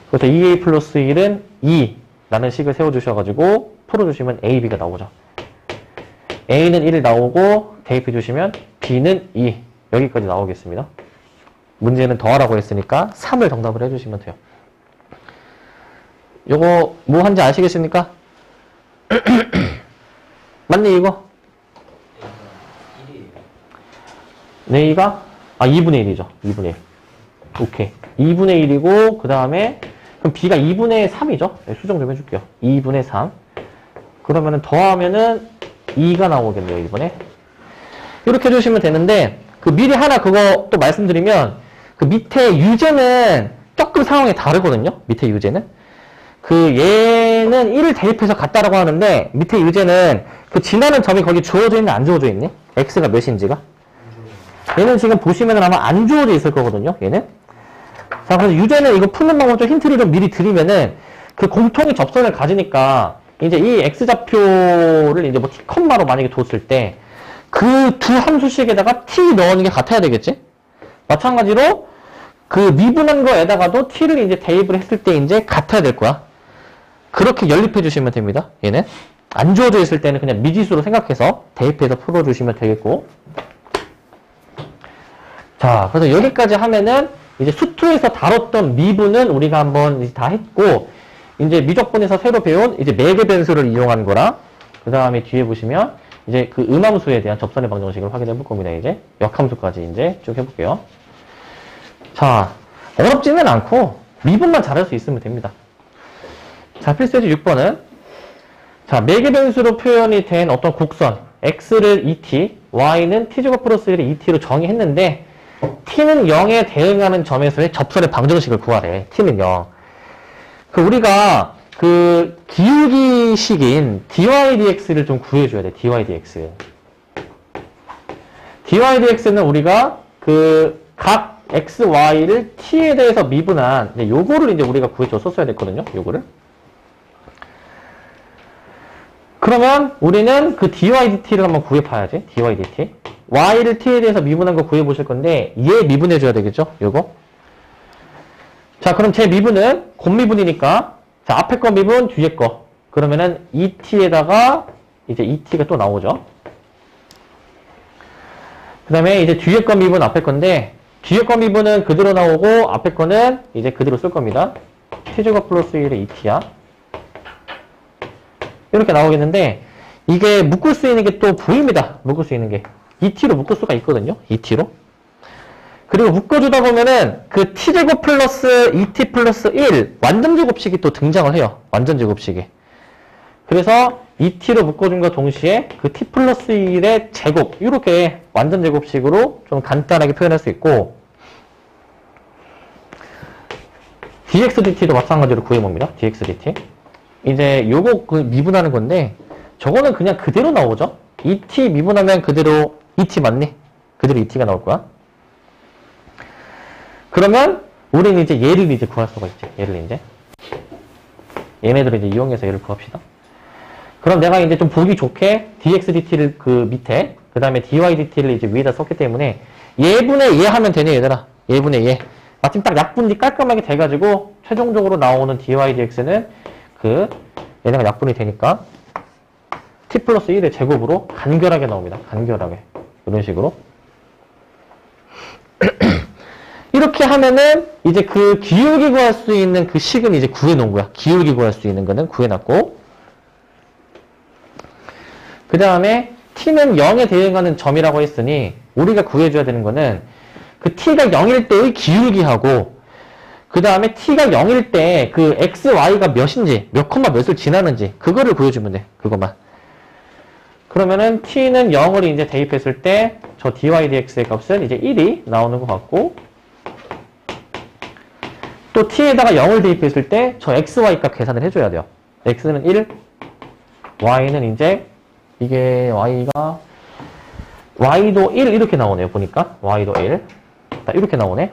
그래서 2a 플러스 1은 2라는 식을 세워주셔가지고 풀어주시면 a, b가 나오죠. a는 1 나오고 대입해주시면 b는 2. 여기까지 나오겠습니다. 문제는 더하라고 했으니까 3을 정답을 해주시면 돼요. 요거 뭐 한지 아시겠습니까? 맞니 이거? 네, 이가? 2분의 1이죠. 2분의 1. 오케이. 2분의 1이고 그 다음에 그럼 b가 2분의 3이죠. 네, 수정 좀 해줄게요. 2분의 3. 그러면은 더하면은 2가 나오겠네요. 이번에. 이렇게 해주시면 되는데 그 미리 하나 그거 또 말씀드리면 그 밑에 유제는 조금 상황이 다르거든요. 밑에 유제는. 그 얘는 1을 대입해서 같다라고 하는데 밑에 유제는 그 지나는 점이 거기 주어져 있니 안 주어져 있니? x가 몇인지가? 얘는 지금 보시면 아마 안 주어져 있을 거거든요. 얘는. 자, 그래서 유제는 이거 푸는 방법 좀 힌트를 좀 미리 드리면은 그 공통의 접선을 가지니까 이제 이 x좌표를 이제 뭐 t, 로 만약에 뒀을 때 그 두 함수식에다가 t 넣는 게 같아야 되겠지? 마찬가지로 그 미분한 거에다가도 t를 이제 대입을 했을 때 이제 같아야 될 거야. 그렇게 연립해 주시면 됩니다. 얘는. 안 주어져 있을 때는 그냥 미지수로 생각해서 대입해서 풀어주시면 되겠고. 자, 그래서 여기까지 하면은 이제 수투에서 다뤘던 미분은 우리가 한번 이제 다 했고, 이제 미적분에서 새로 배운 이제 매개 변수를 이용한 거랑, 그 다음에 뒤에 보시면 이제 그 음함수에 대한 접선의 방정식을 확인해 볼 겁니다. 이제 역함수까지 이제 쭉 해볼게요. 자, 어렵지는 않고 미분만 잘할 수 있으면 됩니다. 자, 필수예제 6번은 자, 매개 변수로 표현이 된 어떤 곡선 x를 2t, y는 t제곱 플러스 1을 2t로 정의했는데 t는 0에 대응하는 점에서의 접선의 방정식을 구하래. t는 0. 그 우리가 그 기울기식인 dy dx를 좀 구해줘야 돼. dy dx. dy dx는 우리가 그 각 x, y를 t에 대해서 미분한 요거를 이제 우리가 구해줬었어야 됐거든요. 요거를. 그러면 우리는 그 dy dt를 한번 구해봐야지. dy dt. y를 t에 대해서 미분한 거 구해보실 건데 얘 미분해줘야 되겠죠? 요거. 자, 그럼 제 미분은 곱미분이니까 자, 앞에 거 미분, 뒤에 거. 그러면은 2t에다가 이제 2t가 또 나오죠. 그 다음에 이제 뒤에 거 미분, 앞에 건데 뒤에 거 미분은 그대로 나오고 앞에 거는 이제 그대로 쓸 겁니다. t제곱 플러스 1의 2t야. 이렇게 나오겠는데 이게 묶을 수 있는 게 또 보입니다. 묶을 수 있는 게. 2t로 묶을 수가 있거든요. 2t로. 그리고 묶어주다 보면은 그 t제곱 플러스 2t 플러스 1 완전제곱식이 또 등장을 해요. 완전제곱식이. 그래서 2t로 묶어준과 동시에 그 t 플러스 1의 제곱 이렇게 완전제곱식으로 좀 간단하게 표현할 수 있고 dx dt도 마찬가지로 구해봅니다. dx dt. 이제 요거 그 미분하는 건데 저거는 그냥 그대로 나오죠. 2t 미분하면 그대로 2t 맞니? 그대로 2t가 나올 거야. 그러면 우리는 이제 얘를 이제 구할 수가 있지. 얘를 이제 얘네들을 이제 이용해서 얘를 구합시다. 그럼 내가 이제 좀 보기 좋게 dx dt를 그 밑에 그 다음에 dy dt를 이제 위에다 썼기 때문에 예분의 예 하면 되네, 얘들아. 예분의 예. 마침 딱 약분이 깔끔하게 돼가지고 최종적으로 나오는 dy dx는 얘네가 약분이 되니까 t 플러스 1의 제곱으로 간결하게 나옵니다. 간결하게. 이런 식으로. 이렇게 하면은 이제 그 기울기 구할 수 있는 그 식은 이제 구해놓은 거야. 기울기 구할 수 있는 거는 구해놨고. 그 다음에 t는 0에 대응하는 점이라고 했으니 우리가 구해줘야 되는 거는 그 t가 0일 때의 기울기하고 그 다음에 t가 0일 때 그 x, y가 몇인지 몇 콤마 몇을 지나는지 그거를 구해주면 돼. 그것만. 그러면은 t는 0을 이제 대입했을 때 저 dy dx의 값은 이제 1이 나오는 것 같고 또 t에다가 0을 대입했을 때 저 x, y 값 계산을 해줘야 돼요. x는 1, y는 이제 이게 y도 1 이렇게 나오네요. 보니까 y도 1 이렇게 나오네.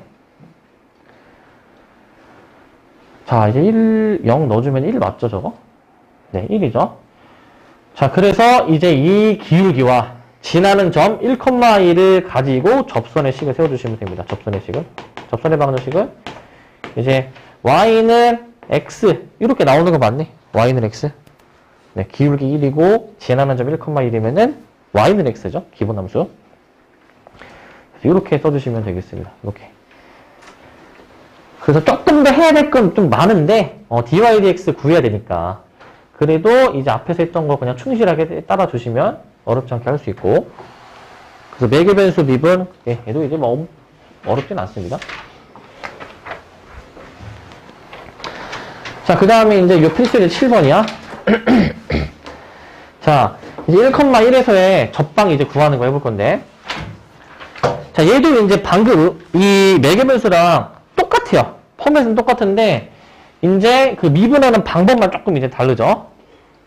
자, 이제 0 넣어주면 1 맞죠, 저거? 네, 1이죠. 자, 그래서 이제 이 기울기와 지나는 점 1,1을 가지고 접선의 식을 세워주시면 됩니다. 접선의 식을. 접선의 방정식은 이제 y는 x 이렇게 나오는 거 맞네. y는 x. 네, 기울기 1이고 지나는 점 1,1이면은 y는 x죠. 기본함수. 이렇게 써주시면 되겠습니다. 이렇게. 그래서 조금 더 해야 될 건 좀 많은데 dy dx 구해야 되니까 그래도 이제 앞에서 했던 거 그냥 충실하게 따라주시면 어렵지 않게 할 수 있고 그래서 매개 변수 미분 얘도 이제 뭐 어렵진 않습니다. 자, 그 다음에 이제 요 필수제 7번이야. 자, 이제 1,1에서의 접방 이제 구하는 거 해볼 건데 자, 얘도 이제 방금 이 매개 변수랑 똑같아요. 포맷은 똑같은데 이제 그 미분하는 방법만 조금 이제 다르죠.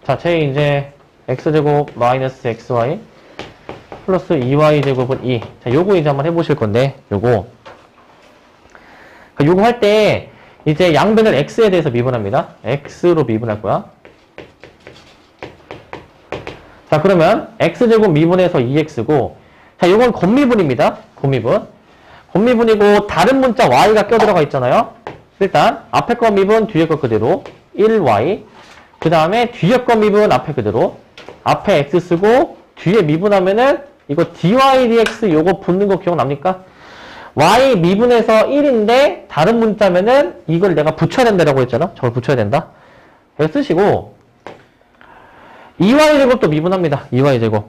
자, 제 이제 x제곱 마이너스 xy 플러스 2y제곱은 2. 자, 요거 이제 한번 해보실 건데 요거 할 때 이제 양변을 x에 대해서 미분합니다. x로 미분할 거야. 자, 그러면 x제곱 미분해서 2x고 자, 요건 곱미분입니다. 곱미분이고 다른 문자 y가 껴들어가 있잖아요. 일단 앞에 거 미분 뒤에 거 그대로 1y 그 다음에 뒤에 거 미분 앞에 그대로 앞에 x 쓰고 뒤에 미분하면은 이거 dy dx 요거 붙는 거 기억납니까? y 미분해서 1인데 다른 문자면은 이걸 내가 붙여야 된다라고 했잖아. 저걸 붙여야 된다. 이거 쓰시고 2y제곱도 미분합니다. 2y제곱.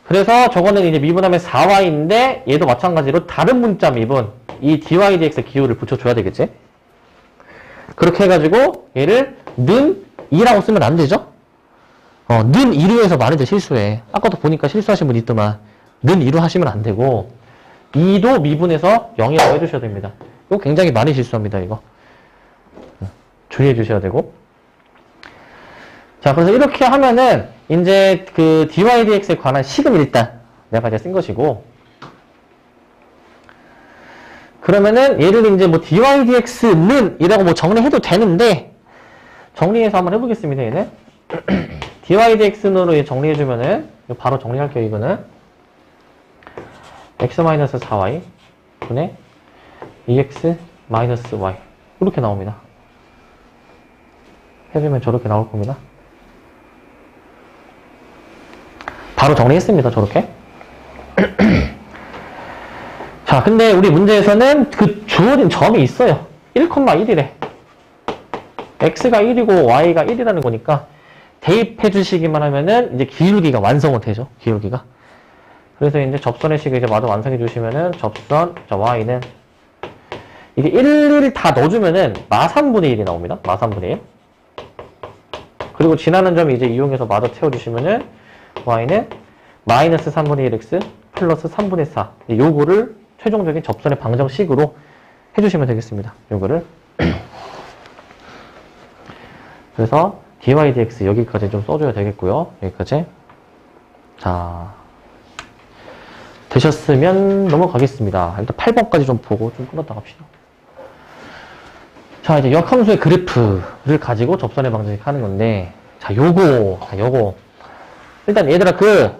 그래서 저거는 이제 미분하면 4y인데 얘도 마찬가지로 다른 문자 미분 이 dy dx 기호를 붙여줘야 되겠지. 그렇게 해가지고 얘를 는 2라고 쓰면 안 되죠. 는 2로 해서 많이들 실수해. 아까도 보니까 실수하신 분 있더만 는 2로 하시면 안 되고 2도 미분해서 0이라고 해주셔야 됩니다. 이거 굉장히 많이 실수합니다. 이거 주의해 주셔야 되고 자, 그래서 이렇게 하면은 이제 그 dy dx에 관한 식은 일단 내가 이제 쓴 것이고 그러면은 얘를 이제 뭐 dy dx는 이라고 뭐 정리해도 되는데 정리해서 한번 해보겠습니다. 얘는 dy dx로 정리해주면은 바로 정리할게요. 이거는 x-4y 분의 2x 마이너스 y 이렇게 나옵니다. 해주면 저렇게 나올 겁니다. 바로 정리했습니다. 저렇게. 자, 근데 우리 문제에서는 그 주어진 점이 있어요. 1,1이래. x가 1이고 y가 1이라는 거니까 대입해 주시기만 하면은 이제 기울기가 완성은 되죠. 기울기가. 그래서 이제 접선의 식을 이제 마저 완성해 주시면은 접선, 자, y는 이게 1을 다 넣어주면은 마3분의 1이 나옵니다. 마3분의 1. 그리고 지나는 점 이제 이용해서 마저 채워주시면은 y는 마이너스 3분의 1x 플러스 3분의 4. 요거를 최종적인 접선의 방정식으로 해주시면 되겠습니다. 요거를. 그래서 dy dx 여기까지 좀 써줘야 되겠고요. 여기까지. 자, 되셨으면 넘어가겠습니다. 일단 8번까지 좀 보고 좀 끊었다 갑시다. 자, 이제 역함수의 그래프를 가지고 접선의 방정식 하는 건데 자, 요거 일단 얘들아 그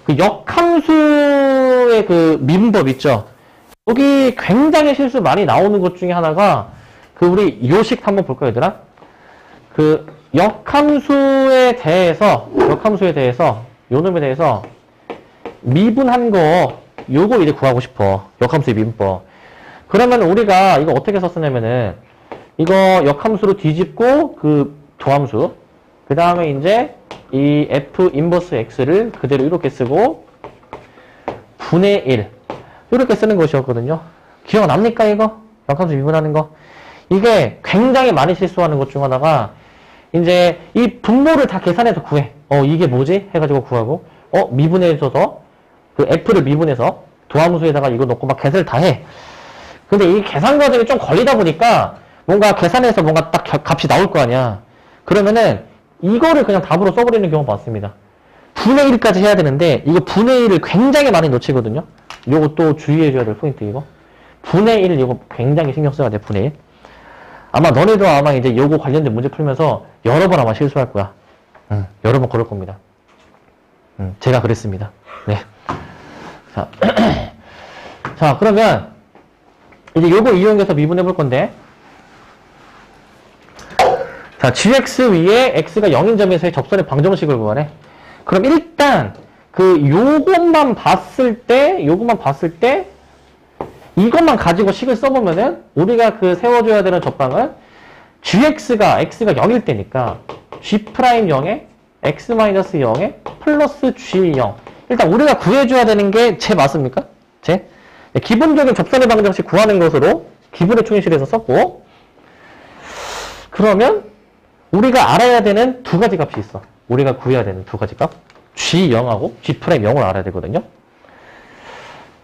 그 역함수의 그 미분법 있죠? 여기 굉장히 실수 많이 나오는 것 중에 하나가 그 우리 요식 한번 볼까요, 얘들아? 그 역함수에 대해서 요 놈에 대해서 미분한 거 요거 이제 구하고 싶어. 역함수의 미분법. 그러면 우리가 이거 어떻게 썼었냐면은 이거 역함수로 뒤집고 그 도함수 그 다음에 이제 이 f 인버스 x를 그대로 이렇게 쓰고 분의 1 이렇게 쓰는 것이었거든요. 기억납니까 이거? 역함수 미분하는 거. 이게 굉장히 많이 실수하는 것 중 하나가 이제 이 분모를 다 계산해서 구해. 이게 뭐지? 해가지고 구하고 미분해줘서 그 f를 미분해서 도함수에다가 이거 넣고 막 계산을 다 해. 근데 이 계산 과정이 좀 걸리다 보니까 뭔가 계산해서 뭔가 딱 값이 나올 거 아니야. 그러면은 이거를 그냥 답으로 써버리는 경우가 많습니다. 분의 1까지 해야 되는데 이거 분의 1을 굉장히 많이 놓치거든요. 요거 또 주의해줘야 될 포인트 이거. 분의 1 이거 굉장히 신경 써야 돼. 분의 1. 아마 너네도 아마 이제 요거 관련된 문제 풀면서 여러 번 아마 실수할 거야. 여러 번 그럴 겁니다. 제가 그랬습니다. 네. 자, 자 그러면 이제 요거 이용해서 미분해 볼 건데 자, gx 위에 x가 0인 점에서의 접선의 방정식을 구하래. 그럼 일단 요것만 봤을 때 이것만 가지고 식을 써보면은 우리가 세워줘야 되는 접방은 x가 0일 때니까 g'0에 x-0에 플러스 g0. 일단 우리가 구해줘야 되는 게 제 맞습니까? 제? 기본적인 접선의 방정식 구하는 것으로 기본의 총실에서 썼고 그러면 우리가 알아야 되는 두 가지 값이 있어. 우리가 구해야 되는 두 가지 값. G0하고 G'0을 알아야 되거든요.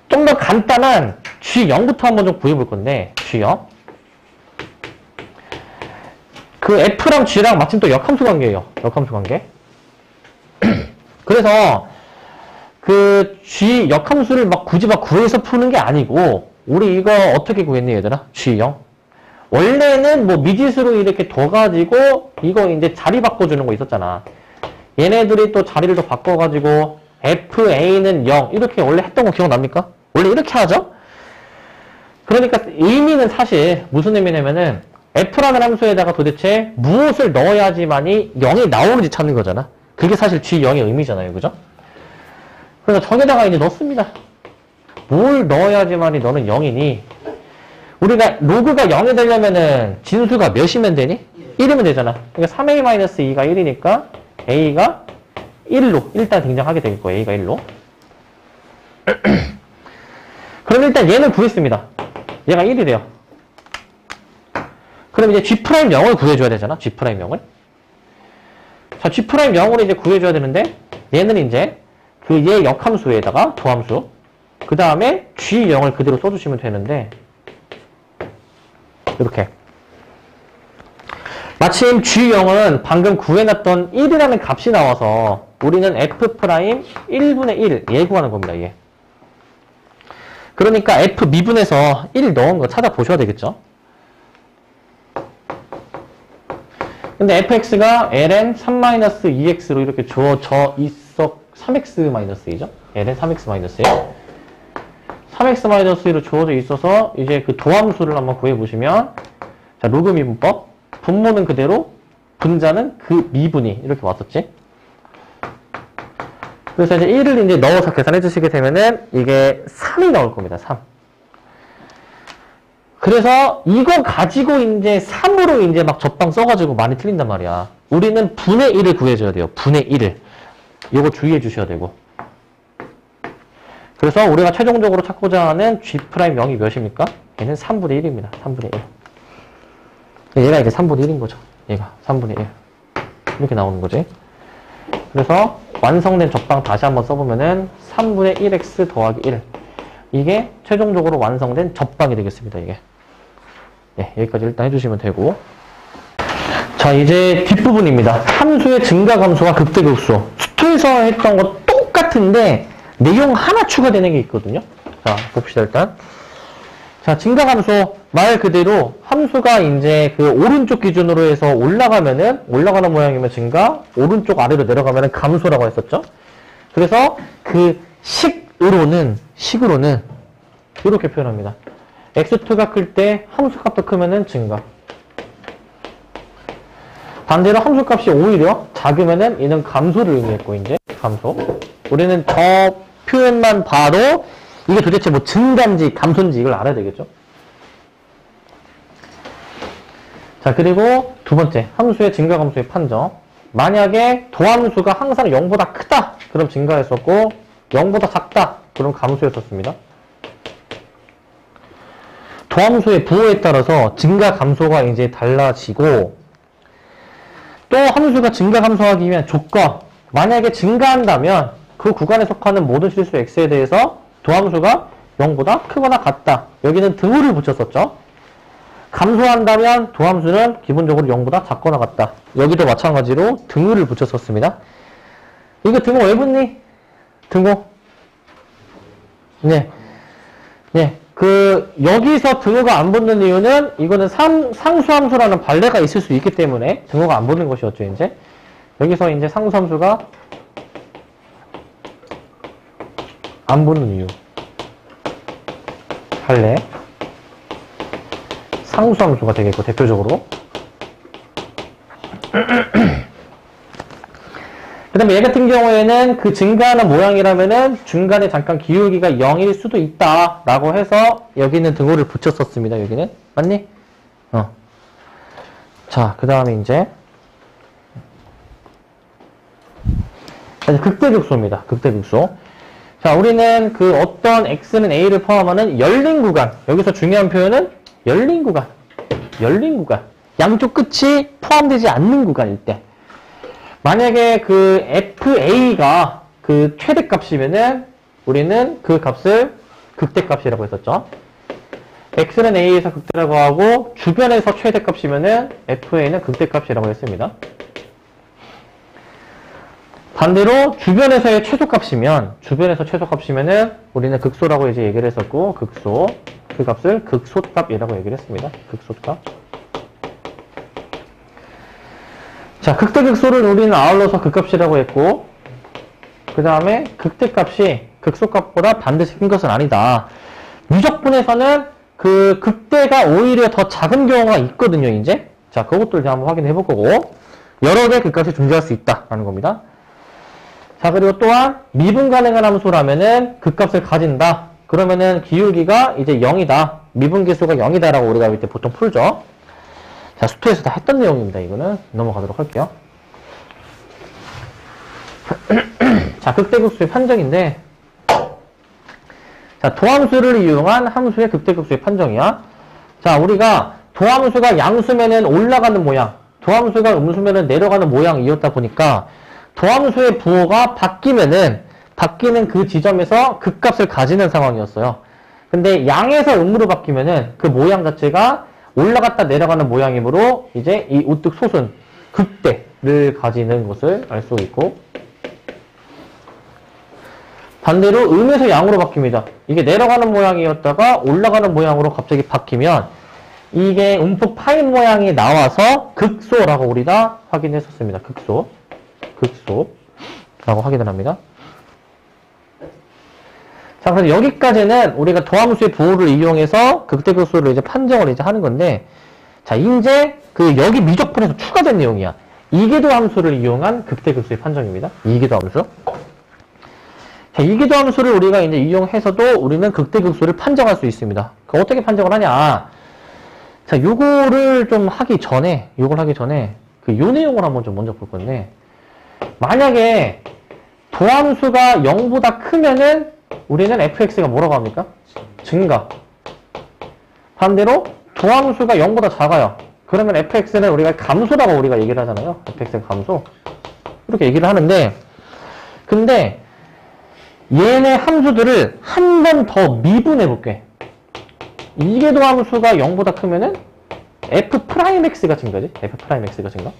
좀 더 간단한 G0부터 한번 좀 구해볼 건데, G0. 그 F랑 G랑 마침 또 역함수 관계예요. 역함수 관계. 그래서 그 G 역함수를 막 굳이 막 구해서 푸는 게 아니고, 우리 이거 어떻게 구했니, 얘들아? G0. 원래는 뭐 미지수로 이렇게 둬가지고 이거 이제 자리 바꿔주는 거 있었잖아. 얘네들이 또 자리를 더 바꿔가지고 FA는 0 이렇게 원래 했던 거 기억납니까? 원래 이렇게 하죠? 그러니까 의미는 사실 무슨 의미냐면은 F라는 함수에다가 도대체 무엇을 넣어야지만이 0이 나오는지 찾는 거잖아. 그게 사실 G0의 의미잖아요. 그죠? 그래서 저기다가 이제 넣습니다. 뭘 넣어야지만이 너는 0이니? 우리가 로그가 0이 되려면은 진수가 몇이면 되니? 1이면 되잖아. 그러니까 3a-2가 1이니까 a가 1로 일단 등장하게 될 거예요. a가 1로. 그럼 일단 얘는 구했습니다. 얘가 1이 돼요. 그럼 이제 G'0을 구해줘야 되잖아. G'0을. 자, G'0으로 이제 구해줘야 되는데 얘는 이제 얘 역함수에다가 도함수 그 다음에 G0을 그대로 써주시면 되는데 이렇게 마침 G0은 방금 구해놨던 1이라는 값이 나와서 우리는 F'1분의 1 얘 구하는 겁니다. 얘. 그러니까 F 미분해서 1 넣은 거 찾아보셔야 되겠죠. 근데 fx가 ln 3-2x로 이렇게 주어져 있어 3x-2죠. ln 3x-2 3x-2로 주어져 있어서 이제 그 도함수를 한번 구해보시면 자 로그 미분법 분모는 그대로 분자는 그 미분이 이렇게 왔었지. 그래서 이제 1을 이제 넣어서 계산해 주시게 되면은 이게 3이 나올 겁니다. 3. 그래서 이거 가지고 이제 3으로 이제 막 접방 써가지고 많이 틀린단 말이야. 우리는 분의 1을 구해줘야 돼요. 분의 1을. 이거 주의해 주셔야 되고. 그래서 우리가 최종적으로 찾고자 하는 G'0이 몇입니까? 얘는 3분의 1입니다. 3분의 1. 얘가 이제 3분의 1인 거죠. 얘가 3분의 1. 이렇게 나오는 거지. 그래서 완성된 접방 다시 한번 써보면은 3분의 1x 더하기 1. 이게 최종적으로 완성된 접방이 되겠습니다. 이게. 예, 여기까지 일단 해주시면 되고. 자, 이제 뒷부분입니다. 함수의 증가함수와 극대극소. 수투에서 했던 거 똑같은데 내용 하나 추가되는 게 있거든요. 자, 봅시다, 일단. 자, 증가함수 말 그대로 함수가 이제 그 오른쪽 기준으로 해서 올라가는 모양이면 증가, 오른쪽 아래로 내려가면은 감소라고 했었죠. 그래서 그 식으로는 이렇게 표현합니다. x2가 클 때 함수값도 크면은 증가. 반대로 함수값이 오히려 작으면은 이는 감소를 의미했고, 이제 감소. 우리는 저 표현만 봐도 이게 도대체 뭐 증가인지 감소인지 이걸 알아야 되겠죠. 자, 그리고 두 번째, 함수의 증가 감소의 판정. 만약에 도함수가 항상 0보다 크다, 그럼 증가했었고 0보다 작다, 그럼 감소했었습니다. 도함수의 부호에 따라서 증가 감소가 이제 달라지고, 또 함수가 증가 감소하기 위한 조건, 만약에 증가한다면 그 구간에 속하는 모든 실수 x에 대해서 도함수가 0보다 크거나 같다. 여기는 등호를 붙였었죠. 감소한다면 도함수는 기본적으로 0보다 작거나 같다. 여기도 마찬가지로 등호를 붙였었습니다. 이거 등호 왜 붙니? 등호. 네. 여기서 등호가 안 붙는 이유는 이거는 상수함수라는 발레가 있을 수 있기 때문에 등호가 안 붙는 것이었죠, 이제. 여기서 이제 상수함수가 안 붙는 이유. 발레. 상수함수가 되겠고, 대표적으로. 그 다음에 얘 같은 경우에는 그 증가하는 모양이라면은 중간에 잠깐 기울기가 0일 수도 있다 라고 해서 여기는 등호를 붙였었습니다. 여기는. 맞니? 자, 그 다음에 이제 극대극소입니다. 극대극소. 자, 우리는 그 어떤 x는 a를 포함하는 열린 구간. 여기서 중요한 표현은 열린 구간. 양쪽 끝이 포함되지 않는 구간일 때. 만약에 그 FA가 그 최대값이면은 우리는 그 값을 극대값이라고 했었죠. X는 A에서 극대라고 하고 주변에서 최대값이면은 FA는 극대값이라고 했습니다. 반대로 주변에서의 최소값이면은 우리는 극소라고 이제 얘기를 했었고, 극소. 그 값을 극소값이라고 얘기를 했습니다. 극소값. 자, 극대극소를 우리는 아울러서 극값이라고 했고, 그 다음에 극대값이 극소값보다 반드시 큰 것은 아니다. 미적분에서는 그 극대가 오히려 더 작은 경우가 있거든요, 이제. 자, 그것들 이제 한번 확인해 볼 거고, 여러 개의 극값이 존재할 수 있다라는 겁니다. 자, 그리고 또한 미분 가능한 함수라면은 극값을 가진다. 그러면은 기울기가 이제 0이다. 미분계수가 0이다라고 우리가 이때 보통 풀죠. 자, 수투에서 다 했던 내용입니다. 이거는 넘어가도록 할게요. 자, 극대극소의 판정인데, 자, 도함수를 이용한 함수의 극대극소의 판정이야. 자, 우리가 도함수가 양수면은 올라가는 모양, 도함수가 음수면은 내려가는 모양이었다 보니까 도함수의 부호가 바뀌는 그 지점에서 극값을 가지는 상황이었어요. 근데 양에서 음으로 바뀌면은 그 모양 자체가 올라갔다 내려가는 모양이므로 이제 이 우뚝 솟은 극대를 가지는 것을 알 수 있고, 반대로 음에서 양으로 바뀝니다. 이게 내려가는 모양이었다가 올라가는 모양으로 갑자기 바뀌면 이게 음폭 파인 모양이 나와서 극소라고 우리가 확인했었습니다. 극소라고 확인을 합니다. 자, 그래서 여기까지는 우리가 도함수의 부호를 이용해서 극대극소를 이제 판정을 이제 하는 건데, 자, 이제 그 여기 미적분에서 추가된 내용이야. 이계도 함수를 이용한 극대극소의 판정입니다. 이계도 함수. 자, 이계도 함수를 우리가 이제 이용해서도 우리는 극대극소를 판정할 수 있습니다. 그 어떻게 판정을 하냐? 자, 요거를 좀 하기 전에, 그 요 내용을 한번 좀 먼저 볼 건데, 만약에 도함수가 0보다 크면은 우리는 fx가 뭐라고 합니까? 증가. 반대로 도함수가 0보다 작아요. 그러면 fx는 우리가 감소라고 우리가 얘기를 하잖아요. fx가 감소. 이렇게 얘기를 하는데, 근데 얘네 함수들을 한 번 더 미분해 볼게. 이계도 함수가 0보다 크면은 f'x가 증가지? f'x가 증가.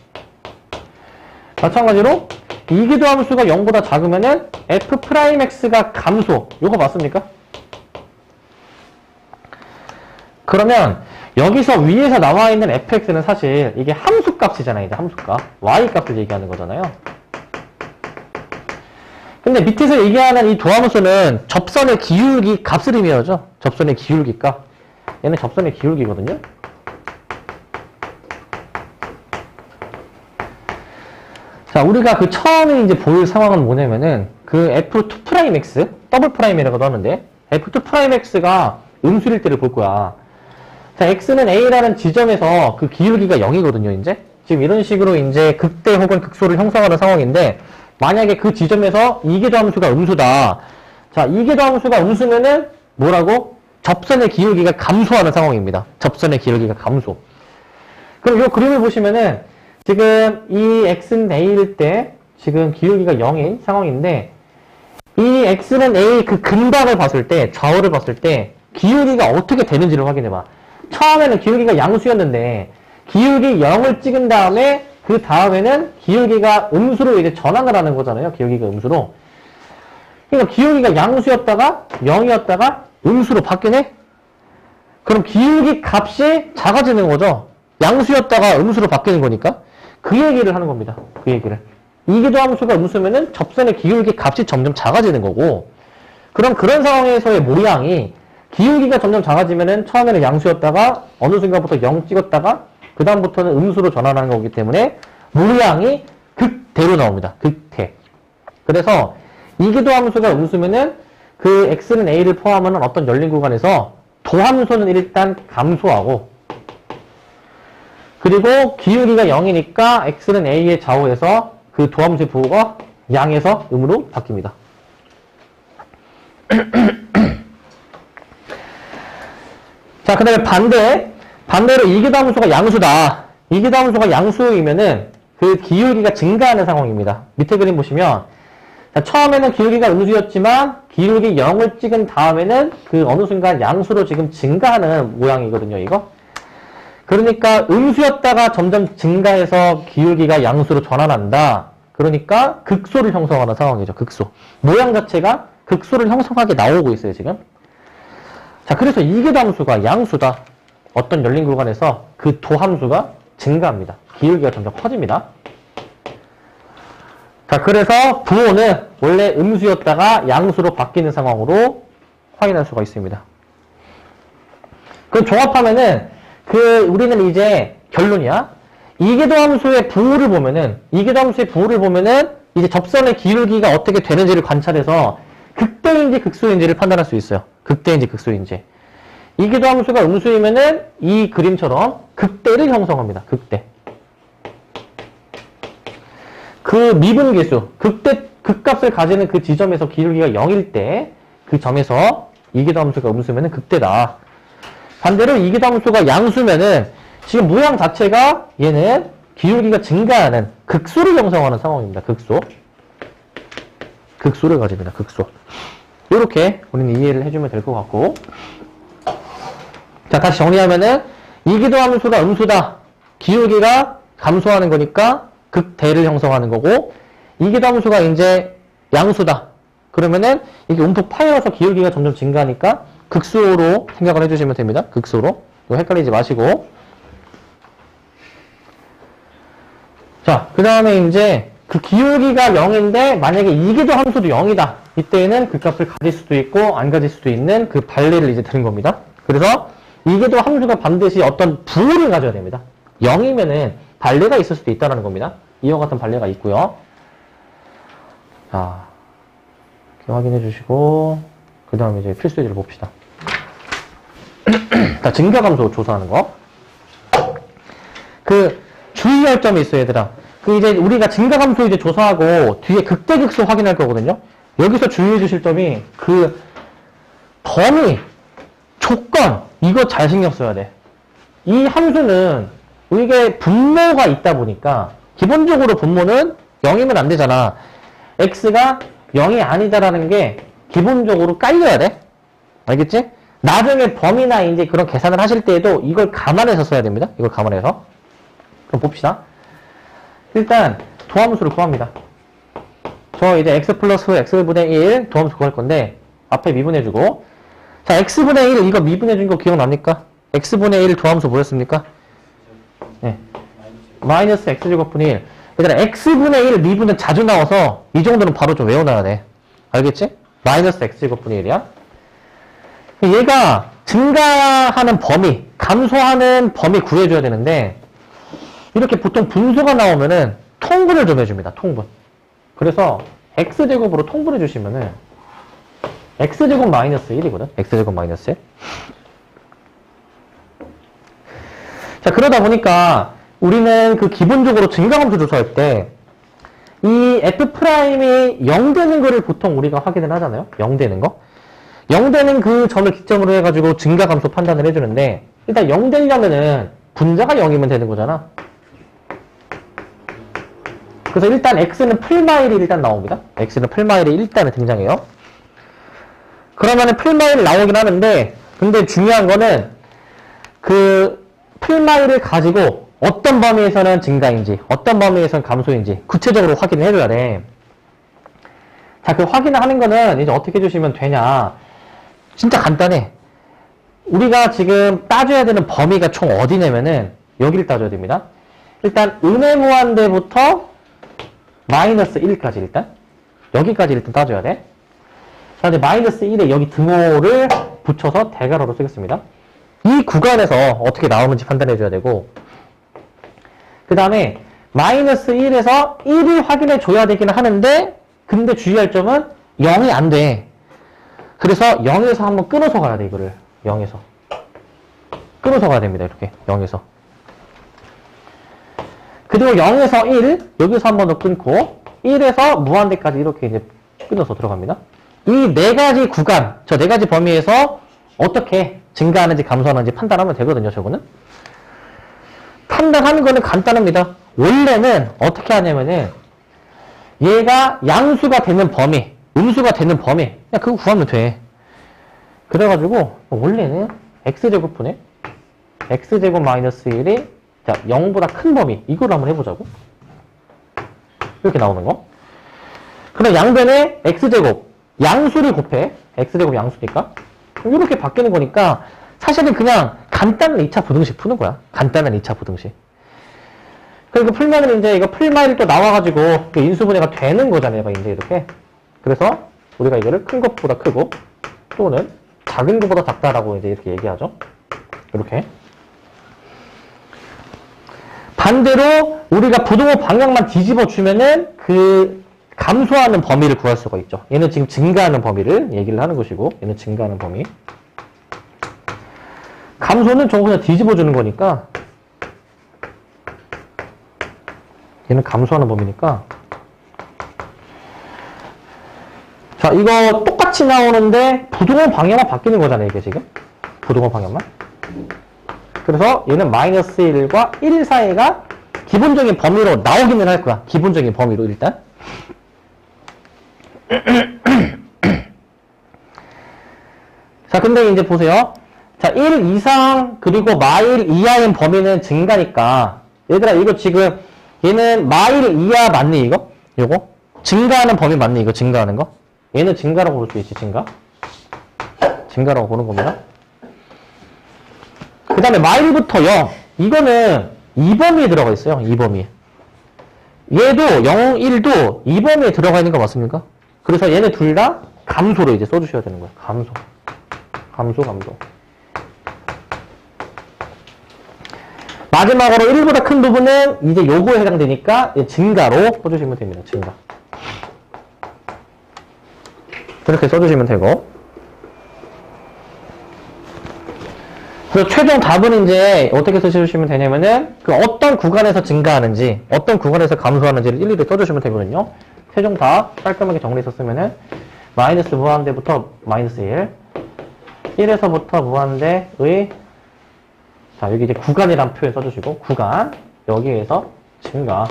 마찬가지로 이계도 함수가 0보다 작으면은 f'x가 감소. 요거 맞습니까? 그러면 여기서 위에서 나와 있는 fx는 사실 이게 함수값이잖아요. 이제 함수값. y값을 얘기하는 거잖아요. 근데 밑에서 얘기하는 이 도함수는 접선의 기울기 값을 의미하죠. 접선의 기울기 값. 얘는 접선의 기울기거든요. 자, 우리가 그 처음에 이제 볼 상황은 뭐냐면은 그 F2'X, 더블 프라임이라고도 하는데 F2'X가 음수일 때를 볼 거야. 자, X는 A라는 지점에서 그 기울기가 0이거든요, 이제. 지금 이런 식으로 이제 극대 혹은 극소를 형성하는 상황인데 만약에 그 지점에서 이계도 함수가 음수다. 자, 이계도 함수가 음수면은 뭐라고? 접선의 기울기가 감소하는 상황입니다. 접선의 기울기가 감소. 그럼 이 그림을 보시면은 지금 이 x는 a일 때 지금 기울기가 0인 상황인데 이 x는 a 그 근각을 봤을 때 좌우를 봤을 때 기울기가 어떻게 되는지를 확인해봐. 처음에는 기울기가 양수였는데 기울기 0을 찍은 다음에 그 다음에는 기울기가 음수로 이제 전환을 하는 거잖아요. 기울기가 음수로. 그러니까 기울기가 양수였다가 0이었다가 음수로 바뀌네? 그럼 기울기 값이 작아지는 거죠. 양수였다가 음수로 바뀌는 거니까. 그 얘기를 하는 겁니다. 그 얘기를. 이계도 함수가 음수면은 접선의 기울기 값이 점점 작아지는 거고, 그럼 그런 상황에서의 모양이 기울기가 점점 작아지면은 처음에는 양수였다가 어느 순간부터 0 찍었다가 그 다음부터는 음수로 전환하는 거기 때문에 모양이 극대로 나옵니다. 극대. 그래서 이계도 함수가 음수면은 그 x는 a를 포함하는 어떤 열린 구간에서 도함수는 일단 감소하고, 그리고 기울기가 0이니까 x는 a의 좌우에서 그 도함수의 부호가 양에서 음으로 바뀝니다. 자, 그 다음에 반대로 이계도 함수가 양수다. 이계도 함수가 양수이면은 그 기울기가 증가하는 상황입니다. 밑에 그림 보시면 자, 처음에는 기울기가 음수였지만 기울기 0을 찍은 다음에는 그 어느 순간 양수로 지금 증가하는 모양이거든요, 이거. 그러니까 음수였다가 점점 증가해서 기울기가 양수로 전환한다. 그러니까 극소를 형성하는 상황이죠. 극소. 모양 자체가 극소를 형성하게 나오고 있어요, 지금. 자, 그래서 이계도 함수가 양수다. 어떤 열린 구간에서 그 도함수가 증가합니다. 기울기가 점점 커집니다. 자, 그래서 부호는 원래 음수였다가 양수로 바뀌는 상황으로 확인할 수가 있습니다. 그럼 종합하면은 우리는 이제 결론이야. 이계도 함수의 부호를 보면은 이제 접선의 기울기가 어떻게 되는지를 관찰해서 극대인지 극소인지를 판단할 수 있어요. 극대인지 극소인지. 이계도 함수가 음수이면은 이 그림처럼 극대를 형성합니다. 극대. 그 미분계수, 극값을 가지는 그 지점에서 기울기가 0일 때 그 점에서 이계도 함수가 음수면은 극대다. 반대로 이계도 함수가 양수면은 지금 모양 자체가 얘는 기울기가 증가하는 극소를 형성하는 상황입니다. 극소. 극소를 가집니다. 극소. 이렇게 우리는 이해를 해주면 될 것 같고. 자, 다시 정리하면은 이계도 함수가 음수다. 기울기가 감소하는 거니까 극대를 형성하는 거고, 이계도 함수가 이제 양수다. 그러면은 이게 움푹 파여서 기울기가 점점 증가하니까 극소로 생각을 해주시면 됩니다. 극소로. 이거 헷갈리지 마시고. 자, 그 다음에 이제 그 기울기가 0인데 만약에 이계도 함수도 0이다. 이때에는 그 값을 가질 수도 있고 안 가질 수도 있는 그 반례를 이제 드는 겁니다. 그래서 이계도 함수가 반드시 어떤 부호를 가져야 됩니다. 0이면은 반례가 있을 수도 있다는 겁니다. 이와 같은 반례가 있고요. 자, 이렇게 확인해 주시고 그 다음에 이제 필수 예제를 봅시다. 자, 증가감소 조사하는 거. 주의할 점이 있어요, 얘들아. 이제 우리가 증가감소 이제 조사하고 뒤에 극대극소 확인할 거거든요. 여기서 주의해 주실 점이 범위, 조건, 이거 잘 신경 써야 돼. 이 함수는 이게 분모가 있다 보니까 기본적으로 분모는 0이면 안 되잖아. x가 0이 아니다라는 게 기본적으로 깔려야 돼. 알겠지? 나중에 범위나 이제 그런 계산을 하실 때에도 이걸 감안해서 써야 됩니다. 이걸 감안해서. 그럼 봅시다. 일단 도함수를 구합니다. 저 이제 x 플러스 x분의 1 도함수 구할 건데 앞에 미분해주고, 자, x분의 1 이거 미분해준 거 기억납니까? x분의 1 도함수 뭐였습니까? 네. 마이너스 x제곱분의 1. 얘들아, x분의 1 미분은 자주 나와서 이 정도는 바로 좀 외워놔야 돼. 알겠지? 마이너스 x제곱분의 1이야. 얘가 증가하는 범위, 감소하는 범위 구해줘야 되는데 이렇게 보통 분수가 나오면은 통분을 좀 해줍니다. 통분. 그래서 x제곱으로 통분해 주시면은 x제곱 마이너스 1이거든. x제곱 마이너스 1. 자, 그러다 보니까 우리는 그 기본적으로 증가함수 조사할 때 이 f'이 0 되는 거를 보통 우리가 확인을 하잖아요. 0 되는 거. 0 되는 그 점을 기점으로 해가지고 증가감소 판단을 해주는데 일단 0 되려면은 분자가 0이면 되는 거잖아. 그래서 일단 x는 풀마일이 일단 나옵니다. x는 풀마일이 일단은 등장해요. 그러면은 풀마일이 나오긴 하는데 근데 중요한 거는 그 풀마일을 가지고 어떤 범위에서는 증가인지 어떤 범위에서는 감소인지 구체적으로 확인을 해줘야 돼. 자, 그 확인을 하는 거는 이제 어떻게 해주시면 되냐. 진짜 간단해. 우리가 지금 따져야 되는 범위가 총 어디냐면은 여기를 따져야 됩니다. 일단 음의 무한대부터 마이너스 1까지 일단 여기까지 일단 따져야 돼. 자, 이제 마이너스 1에 여기 등호를 붙여서 대괄호로 쓰겠습니다. 이 구간에서 어떻게 나오는지 판단해 줘야 되고 그 다음에 마이너스 1에서 1을 확인해 줘야 되긴 하는데 근데 주의할 점은 0이 안 돼. 그래서 0에서 한번 끊어서 가야 돼. 이거를 0에서 끊어서 가야 됩니다. 이렇게 0에서 그리고 0에서 1 여기서 한번 더 끊고 1에서 무한대까지 이렇게 이제 끊어서 들어갑니다. 이 네 가지 구간, 저 네 가지 범위에서 어떻게 증가하는지 감소하는지 판단하면 되거든요. 저거는 판단하는 거는 간단합니다. 원래는 어떻게 하냐면은 얘가 양수가 되는 범위, 음수가 되는 범위 그냥 그거 구하면 돼. 그래가지고 원래는 x제곱분의 x제곱 마이너스 1이 자 0보다 큰 범위 이걸 한번 해보자고. 이렇게 나오는 거. 그럼 양변에 x제곱 양수를 곱해. x제곱 양수니까 이렇게 바뀌는 거니까 사실은 그냥 간단한 2차 부등식 푸는 거야. 간단한 2차 부등식. 그리고 풀면은 이제 이거 풀마일이 또 나와가지고 인수분해가 되는 거잖아요. 이제 이렇게. 그래서 우리가 이거를 큰 것보다 크고 또는 작은 것보다 작다라고 이제 이렇게 얘기하죠. 이렇게. 반대로 우리가 부등호 방향만 뒤집어 주면은 그 감소하는 범위를 구할 수가 있죠. 얘는 지금 증가하는 범위를 얘기를 하는 것이고 얘는 증가하는 범위. 감소는 저거 그냥 뒤집어 주는 거니까 얘는 감소하는 범위니까 자 이거 똑같이 나오는데 부등호 방향만 바뀌는 거잖아요. 이게 지금 부등호 방향만. 그래서 얘는 마이너스 1과 1 사이가 기본적인 범위로 나오기는 할 거야. 기본적인 범위로 일단. 자, 근데 이제 보세요. 자, 1 이상 그리고 마일 이하인 범위는 증가니까 얘들아 이거 지금 얘는 마일 이하 맞니 이거? 요거? 증가하는 범위 맞니 이거 증가하는 거? 얘는 증가라고 볼 수 있지 증가? 증가라고 보는 겁니다. 그 다음에 마일부터 0 이거는 2범위에 들어가 있어요. 2범위에. 얘도 0, 1도 2범위에 들어가 있는 거 맞습니까? 그래서 얘네 둘 다 감소로 이제 써주셔야 되는 거예요. 감소. 감소, 감소. 마지막으로 1보다 큰 부분은 이제 요거에 해당되니까 증가로 써주시면 됩니다. 증가. 이렇게 써주시면 되고. 그래서 최종 답은 이제 어떻게 써주시면 되냐면은 그 어떤 구간에서 증가하는지 어떤 구간에서 감소하는지를 일일이 써주시면 되거든요. 최종 답 깔끔하게 정리해서 쓰면은 마이너스 무한대부터 마이너스 1 1에서부터 무한대의 자 여기 이제 구간이란 표현 써주시고 구간 여기에서 증가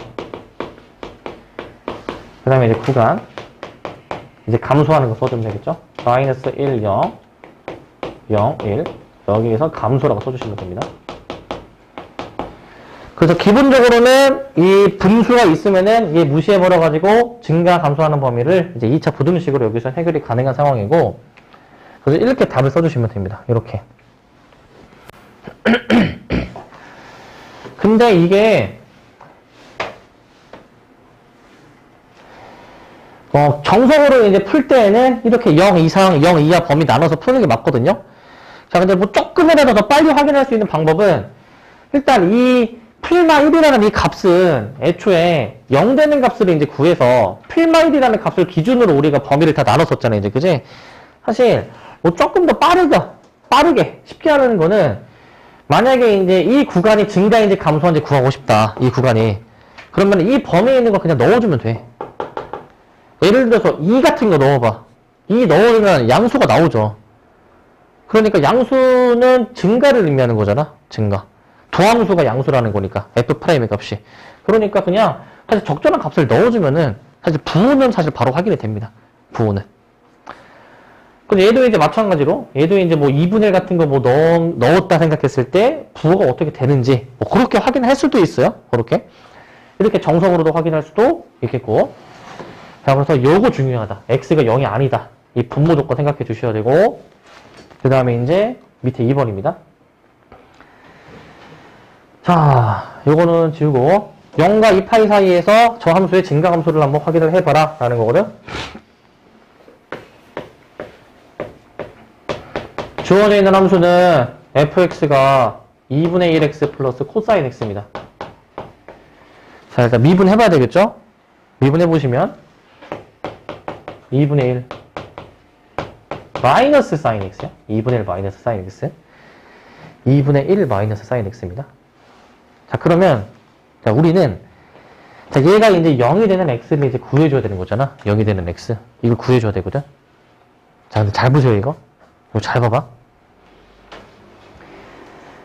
그 다음에 이제 구간 이제 감소하는 거 써주면 되겠죠. 마이너스 1, 0 0, 1 여기에서 감소라고 써주시면 됩니다. 그래서 기본적으로는 이 분수가 있으면은 얘 무시해버려가지고 증가, 감소하는 범위를 이제 2차 부등식으로 여기서 해결이 가능한 상황이고, 그래서 이렇게 답을 써주시면 됩니다. 이렇게. 근데 이게 정석으로 이제 풀 때에는 이렇게 0 이상, 0 이하 범위 나눠서 푸는 게 맞거든요. 자, 근데 뭐 조금이라도 더 빨리 확인할 수 있는 방법은 일단 이 필마 1이라는 이 값은 애초에 0 되는 값을 이제 구해서 필마 1이라는 값을 기준으로 우리가 범위를 다 나눴었잖아요. 이제, 그지? 사실, 뭐 조금 더 빠르게, 쉽게 하는 거는 만약에 이제 이 구간이 증가인지 감소한지 구하고 싶다. 이 구간이. 그러면 이 범위에 있는 거 그냥 넣어주면 돼. 예를 들어서 2 같은 거 넣어봐. 2 넣으면 양수가 나오죠. 그러니까 양수는 증가를 의미하는 거잖아. 증가. 도함수가 양수라는 거니까. F'의 값이. 그러니까 그냥 사실 적절한 값을 넣어주면은 사실 부호는 사실 바로 확인이 됩니다. 부호는. 근데 얘도 이제 마찬가지로 얘도 이제 뭐 2분의 1 같은 거 뭐 넣었다 생각했을 때 부호가 어떻게 되는지 뭐 그렇게 확인할 수도 있어요. 그렇게. 이렇게 정석으로도 확인할 수도 있겠고. 자, 그래서 요거 중요하다. x가 0이 아니다. 이 분모 조건 생각해 주셔야 되고, 그 다음에 이제 밑에 2번입니다. 자, 요거는 지우고 0과 2파이 사이에서 저 함수의 증가 함수를 한번 확인을 해봐라 라는 거거든. 주어져 있는 함수는 fx가 2분의 1x 플러스 코사인 x입니다. 자, 일단 미분 해봐야 되겠죠? 미분해보시면 2분의 1 마이너스 사인 x요. 2분의 1 마이너스 사인 x. 2분의 1 마이너스 사인 x입니다. 자, 그러면, 자, 우리는, 자, 얘가 이제 0이 되는 x를 이제 구해줘야 되는 거잖아. 0이 되는 x. 이걸 구해줘야 되거든. 자, 근데 잘 보세요, 이거. 이거 잘 봐봐.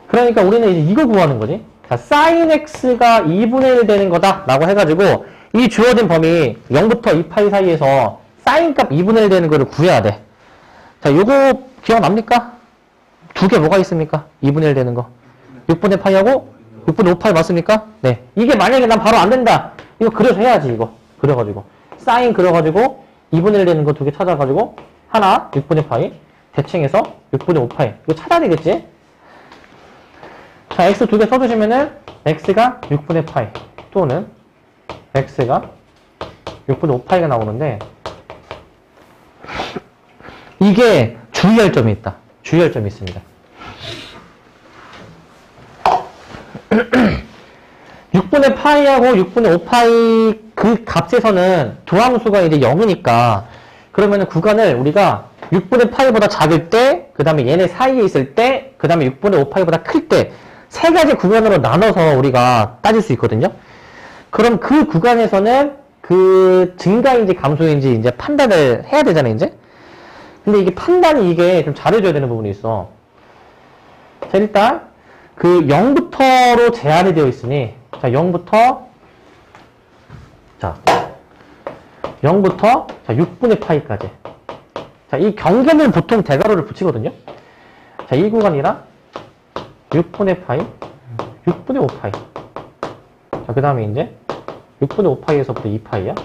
그러니까 우리는 이제 이거 구하는 거지. 자, 사인 x가 2분의 1 되는 거다. 라고 해가지고, 이 주어진 범위 0부터 2파이 사이에서 사인값 2분의 1 되는 거를 구해야 돼. 자, 요거 기억납니까? 두 개 뭐가 있습니까? 2분의 1 되는 거. 6분의 파이하고 6분의 5파이 맞습니까? 네. 이게 만약에 난 바로 안 된다. 이거 그려서 해야지, 이거. 그려가지고. 사인 그려가지고 2분의 1 되는 거 두 개 찾아가지고 하나 6분의 파이 대칭해서 6분의 5파이. 이거 찾아야 되겠지? 자, x 두 개 써주시면은 x가 6분의 파이 또는 x가 6분의 5파이가 나오는데 이게 주의할 점이 있다. 주의할 점이 있습니다. 6분의 파이하고 6분의 5파이 그 값에서는 도함수가 이제 0이니까 그러면은 구간을 우리가 6분의 파이보다 작을 때, 그 다음에 얘네 사이에 있을 때, 그 다음에 6분의 5파이보다 클 때 세 가지 구간으로 나눠서 우리가 따질 수 있거든요. 그럼 그 구간에서는 그 증가인지 감소인지 이제 판단을 해야 되잖아요, 이제. 근데 이게 판단이 이게 좀 잘해줘야 되는 부분이 있어. 자, 일단 그 0부터로 제한이 되어 있으니, 자, 0부터, 자, 0부터, 자, 6분의 파이까지. 자, 이 경계는 보통 대괄호를 붙이거든요. 자, 이 구간이랑 6분의 파이, 6분의 5파이. 자, 그 다음에 이제 6분의 5파이에서부터 2파이야.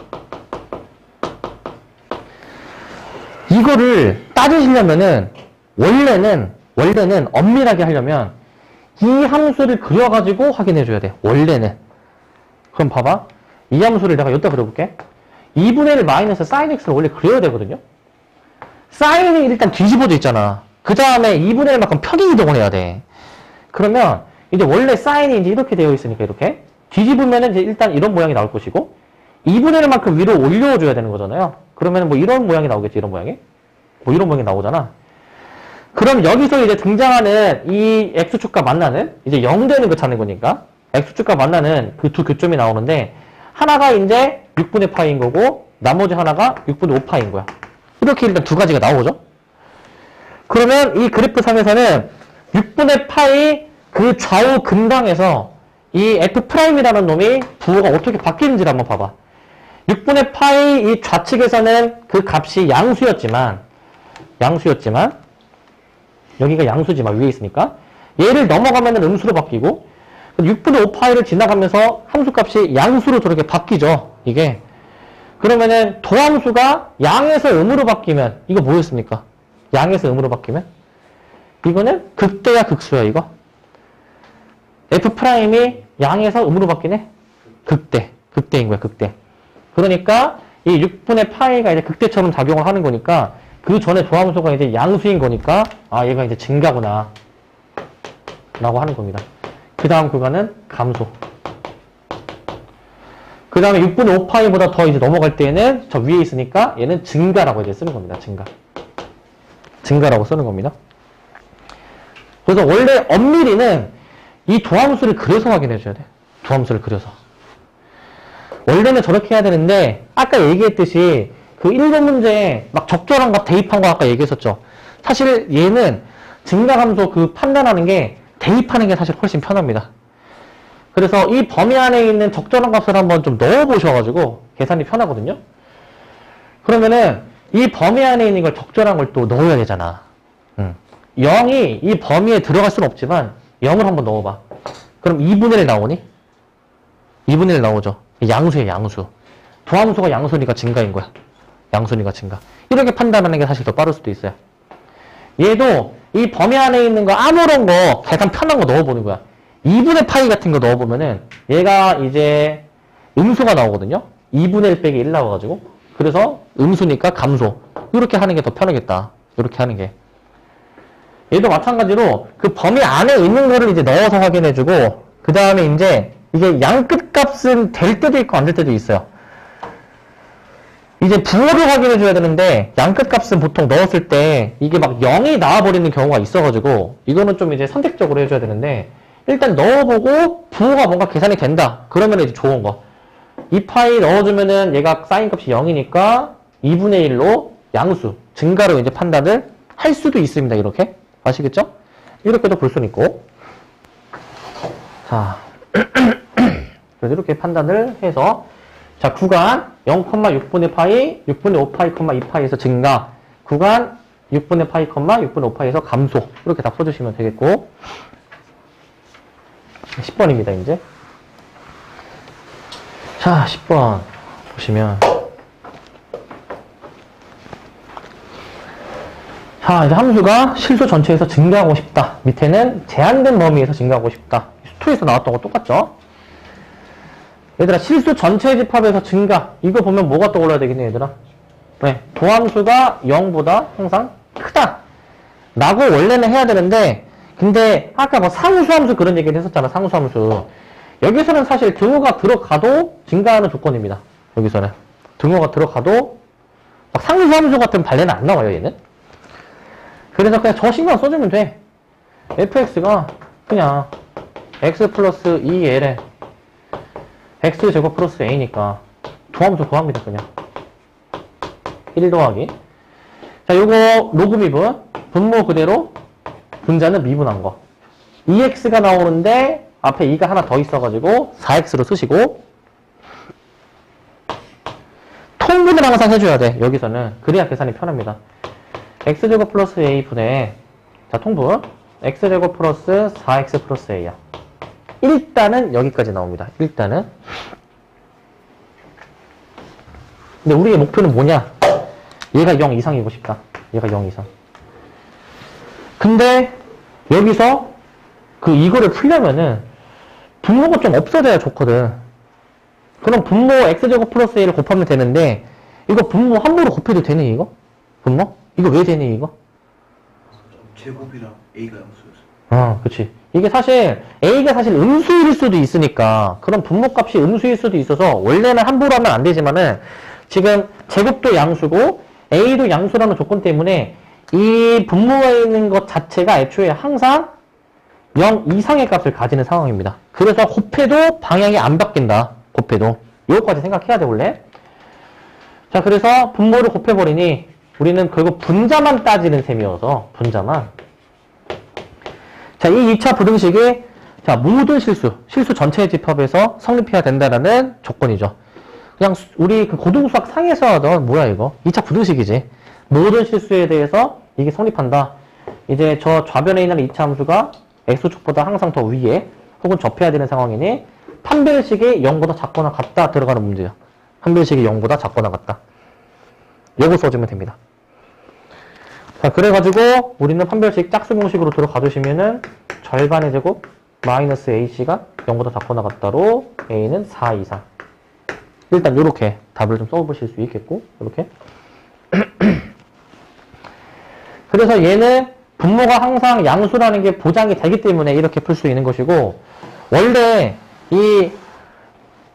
이거를 따지시려면은, 원래는 엄밀하게 하려면 이 함수를 그려가지고 확인해줘야 돼. 원래는. 그럼 봐봐. 이 함수를 내가 여기다 그려볼게. 2분의 1 마이너스 사인 x를 원래 그려야 되거든요. 사인이 일단 뒤집어져 있잖아. 그 다음에 2분의 1만큼 편의 이동을 해야 돼. 그러면 이제 원래 사인이 이제 이렇게 되어 있으니까 이렇게 뒤집으면은 이제 일단 이런 모양이 나올 것이고 2분의 1만큼 위로 올려줘야 되는 거잖아요. 그러면 뭐 이런 모양이 나오겠지. 이런 모양이. 뭐 이런 모양이 나오잖아. 그럼 여기서 이제 등장하는 이 x축과 만나는 이제 0 되는 거 찾는 거니까 x축과 만나는 그 두 교점이 나오는데 하나가 이제 6분의 파이인 거고 나머지 하나가 6분의 5파이인 거야. 이렇게 일단 두 가지가 나오죠. 그러면 이 그래프 상에서는 6분의 파이 그 좌우 근방에서 이 F'이라는 놈이 부호가 어떻게 바뀌는지를 한번 봐봐. 6분의 파이 이 좌측에서는 그 값이 양수였지만 여기가 양수지만 위에 있으니까 얘를 넘어가면 음수로 바뀌고 6분의 5파이를 지나가면서 함수값이 양수로 저렇게 바뀌죠. 이게. 그러면은 도함수가 양에서 음으로 바뀌면 이거 뭐였습니까? 양에서 음으로 바뀌면? 이거는 극대야 극수야 이거? F'이 양에서 음으로 바뀌네? 극대인 거야 극대. 그러니까 이 6분의 파이가 이제 극대처럼 작용을 하는 거니까 그 전에 도함수가 이제 양수인 거니까 아 얘가 이제 증가구나 라고 하는 겁니다. 그 다음 구간은 감소. 그 다음에 6분의 5파이보다 더 이제 넘어갈 때에는 저 위에 있으니까 얘는 증가라고 이제 쓰는 겁니다. 증가라고 쓰는 겁니다. 그래서 원래 엄밀히는 이 도함수를 그려서 확인해 줘야 돼. 도함수를 그려서. 원래는 저렇게 해야 되는데 아까 얘기했듯이 그 1번 문제에 막 적절한 값 대입한 거 아까 얘기했었죠. 사실 얘는 증가함수 그 판단하는 게 대입하는 게 사실 훨씬 편합니다. 그래서 이 범위 안에 있는 적절한 값을 한번 좀 넣어 보셔가지고 계산이 편하거든요. 그러면은 이 범위 안에 있는 걸 적절한 걸 또 넣어야 되잖아. 0이 이 범위에 들어갈 수는 없지만 0을 한번 넣어봐. 그럼 2분의 1 나오니? 2분의 1 나오죠. 양수예요, 양수. 도함수가 양수니까 증가인 거야. 양수니까 증가. 이렇게 판단하는 게 사실 더 빠를 수도 있어요. 얘도 이 범위 안에 있는 거 아무런 거 계산 편한 거 넣어보는 거야. 2분의 파이 같은 거 넣어보면은 얘가 이제 음수가 나오거든요. 2분의 1 빼기 1 나와가지고. 그래서 음수니까 감소. 이렇게 하는 게 더 편하겠다. 이렇게 하는 게. 얘도 마찬가지로 그 범위 안에 있는 거를 이제 넣어서 확인해주고, 그 다음에 이제 이게 양 끝값은 될 때도 있고 안 될 때도 있어요. 이제 부호를 확인해줘야 되는데 양 끝값은 보통 넣었을 때 이게 막 0이 나와버리는 경우가 있어가지고 이거는 좀 이제 선택적으로 해줘야 되는데 일단 넣어보고 부호가 뭔가 계산이 된다. 그러면 이제 좋은 거. 2파이 넣어주면은 얘가 사인 값이 0이니까 2분의 1로 양수, 증가로 이제 판단을 할 수도 있습니다. 이렇게. 아시겠죠? 이렇게도 볼 수는 있고. 자. 그래서 이렇게 판단을 해서 자, 구간 0,6분의 파이, 6분의 5파이, 2파이에서 증가. 구간 6분의 파이, 6분의 5파이에서 감소. 이렇게 다 써주시면 되겠고. 10번입니다, 이제. 자, 10번 보시면. 자, 이제 함수가 실수 전체에서 증가하고 싶다. 밑에는 제한된 범위에서 증가하고 싶다. 수투에서 나왔던 거 똑같죠? 얘들아, 실수 전체 집합에서 증가. 이거 보면 뭐가 떠올라야 되겠네, 얘들아? 네, 도함수가 0보다 항상 크다. 라고 원래는 해야 되는데, 근데 아까 뭐 상수함수 그런 얘기를 했었잖아, 상수함수. 여기서는 사실 등호가 들어가도 증가하는 조건입니다. 여기서는. 등호가 들어가도 막 상수함수 같은 발레는 안 나와요, 얘는. 그래서 그냥 저 식만 써주면 돼. fx가 그냥 x 플러스 2l에 x제곱 플러스 a니까 도함수 구합니다, 그냥. 1 더하기. 자, 요거 로그 미분. 분모 그대로 분자는 미분한 거. 2x가 나오는데 앞에 2가 하나 더 있어가지고 4x로 쓰시고 통분을 항상 해줘야 돼, 여기서는. 그래야 계산이 편합니다. x제곱 플러스 a분의 자, 통분 x제곱 플러스 4x 플러스 a야. 일단은 여기까지 나옵니다. 일단은. 근데 우리의 목표는 뭐냐? 얘가 0 이상이고 싶다. 얘가 0 이상. 근데 여기서 이거를 풀려면은 분모가 좀 없어져야 좋거든. 그럼 분모 x제곱 플러스 a를 곱하면 되는데 이거 분모 함부로 곱해도 되니, 이거? 분모? 이거 왜 되니, 이거? 제곱이랑 a가 양수였어. 그치. 이게 사실 a가 사실 음수일 수도 있으니까 그런 분모값이 음수일 수도 있어서 원래는 함부로 하면 안 되지만은 지금 제곱도 양수고 a도 양수라는 조건 때문에 이 분모에 있는 것 자체가 애초에 항상 0 이상의 값을 가지는 상황입니다. 그래서 곱해도 방향이 안 바뀐다. 곱해도. 이거까지 생각해야 돼, 원래. 자, 그래서 분모를 곱해버리니 우리는 결국 분자만 따지는 셈이어서 분자만. 자, 이 2차 부등식이 자, 모든 실수 전체의 집합에서 성립해야 된다는 조건이죠. 그냥 우리 그 고등수학 상에서 하던 뭐야 이거? 2차 부등식이지. 모든 실수에 대해서 이게 성립한다. 이제 저 좌변에 있는 2차 함수가 x축보다 항상 더 위에 혹은 접해야 되는 상황이니 판별식이 0보다 작거나 같다 들어가는 문제야. 판별식이 0보다 작거나 같다. 요거 써주면 됩니다. 자, 그래가지고 우리는 판별식 짝수 공식으로 들어가 주시면은 절반의 제곱 마이너스 ac가 0보다 작거나 같다로 a는 4 이상. 일단 요렇게 답을 좀 써보실 수 있겠고, 요렇게. 그래서 얘는 분모가 항상 양수라는 게 보장이 되기 때문에 이렇게 풀 수 있는 것이고, 원래 이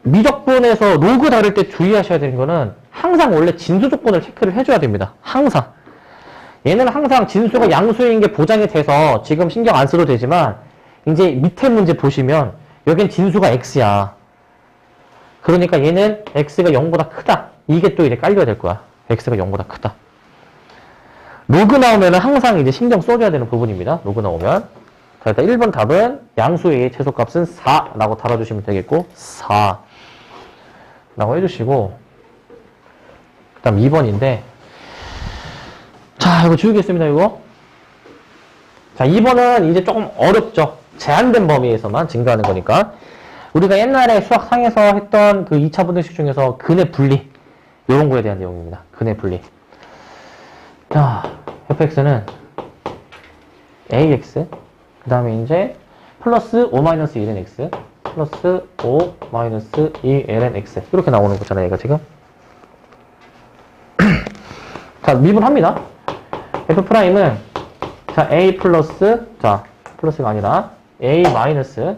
미적분에서 로그 다룰 때 주의하셔야 되는 거는 항상 원래 진수 조건을 체크를 해줘야 됩니다. 항상. 얘는 항상 진수가 양수인 게 보장이 돼서 지금 신경 안 써도 되지만, 이제 밑에 문제 보시면 여긴 진수가 x야. 그러니까 얘는 x가 0보다 크다. 이게 또 이제 깔려야 될 거야. x가 0보다 크다. 로그 나오면 항상 이제 신경 써줘야 되는 부분입니다. 로그 나오면. 자, 일단 1번 답은 양수의 최소값은 4라고 달아주시면 되겠고, 4라고 해주시고, 그 다음 2번인데, 자, 이거 지우겠습니다, 이거. 자, 2번은 이제 조금 어렵죠. 제한된 범위에서만 증가하는 거니까. 우리가 옛날에 수학 상에서 했던 그 2차 분등식 중에서 근의 분리, 요런 거에 대한 내용입니다. 근의 분리. 자, fx는 ax, 그 다음에 이제 플러스 5-1은 x, 플러스 5-2ln x. 이렇게 나오는 거잖아요, 얘가 지금. 자, 미분합니다. f'은, 자, a 플러스, 자, 플러스가 아니라, a 마이너스,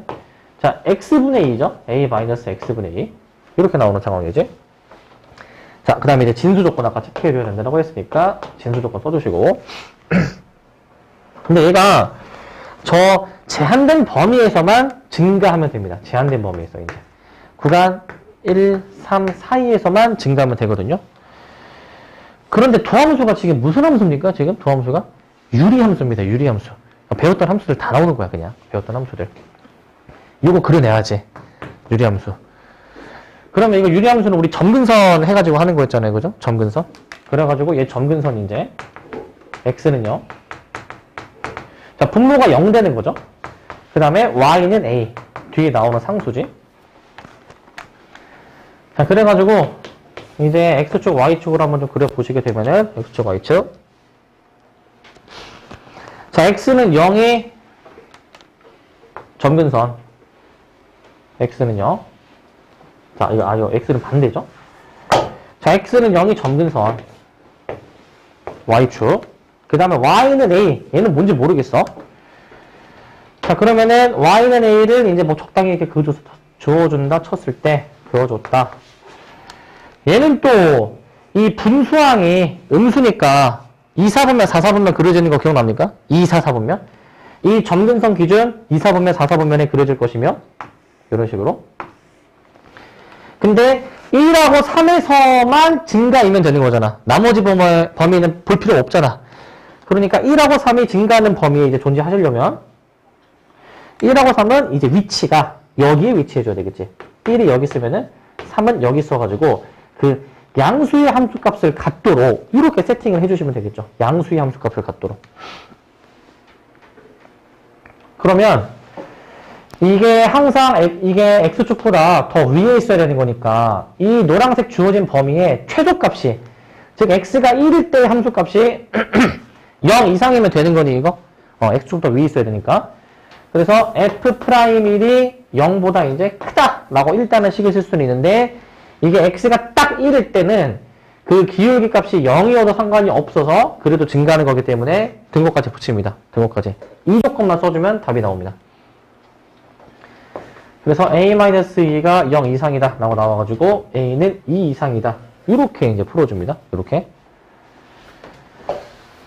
자, x분의 2죠? a 마이너스 x분의 2. 이렇게 나오는 상황이지. 자, 그 다음에 이제 진수 조건 아까 체크해줘야 된다고 했으니까, 진수 조건 써주시고. 근데 얘가, 저 제한된 범위에서만 증가하면 됩니다. 제한된 범위에서 이제. 구간 1, 3 사이에서만 증가하면 되거든요. 그런데 도함수가 지금 무슨 함수입니까? 지금 도함수가? 유리함수입니다. 유리함수. 배웠던 함수들 다 나오는 거야, 그냥. 배웠던 함수들. 이거 그려내야지. 유리함수. 그러면 이거 유리함수는 우리 점근선 해가지고 하는 거였잖아요. 그죠? 점근선. 그래가지고 얘 점근선 이제 x는요. 자, 분모가 0 되는 거죠. 그 다음에 y는 a. 뒤에 나오는 상수지. 자, 그래가지고 이제 x축, y축으로 한번 좀 그려보시게 되면은 x축, y축. 자, x는 0이 점근선. x는요. 자, 이거 x는 반대죠. 자, x는 0이 점근선. y축. 그 다음에 y는 a. 얘는 뭔지 모르겠어. 자, 그러면은 y는 a를 이제 뭐 적당히 이렇게 그어준다 쳤을 때 그어줬다. 얘는 또 이 분수항이 음수니까 2, 4분면, 4, 4분면 그려지는 거 기억납니까? 2, 4, 4분면. 이 점근선 기준 2, 4분면, 4, 4분면에 그려질 것이며 이런 식으로. 근데 1하고 3에서만 증가이면 되는 거잖아. 나머지 범위는 볼 필요 없잖아. 그러니까 1하고 3이 증가하는 범위에 이제 존재하시려면 1하고 3은 이제 위치가 여기에 위치해줘야 되겠지. 1이 여기 있으면은 3은 여기 있어가지고 그 양수의 함수값을 갖도록 이렇게 세팅을 해주시면 되겠죠. 양수의 함수값을 갖도록. 그러면 이게 항상 이게 x축보다 더 위에 있어야 되는 거니까 이 노란색 주어진 범위의 최소값이 즉 x가 1일 때의 함수값이 0 이상이면 되는 거니 이거? x축보다 위에 있어야 되니까. 그래서 f'1이 0보다 이제 크다라고 일단은 식을 쓸 수는 있는데 이게 x가 딱 1일 때는 그 기울기 값이 0이어도 상관이 없어서 그래도 증가하는 거기 때문에 등호까지 붙입니다. 등호까지. 이 조건만 써주면 답이 나옵니다. 그래서 a-2가 0 이상이다 라고 나와가지고 a는 2 이상이다. 이렇게 이제 풀어줍니다. 이렇게.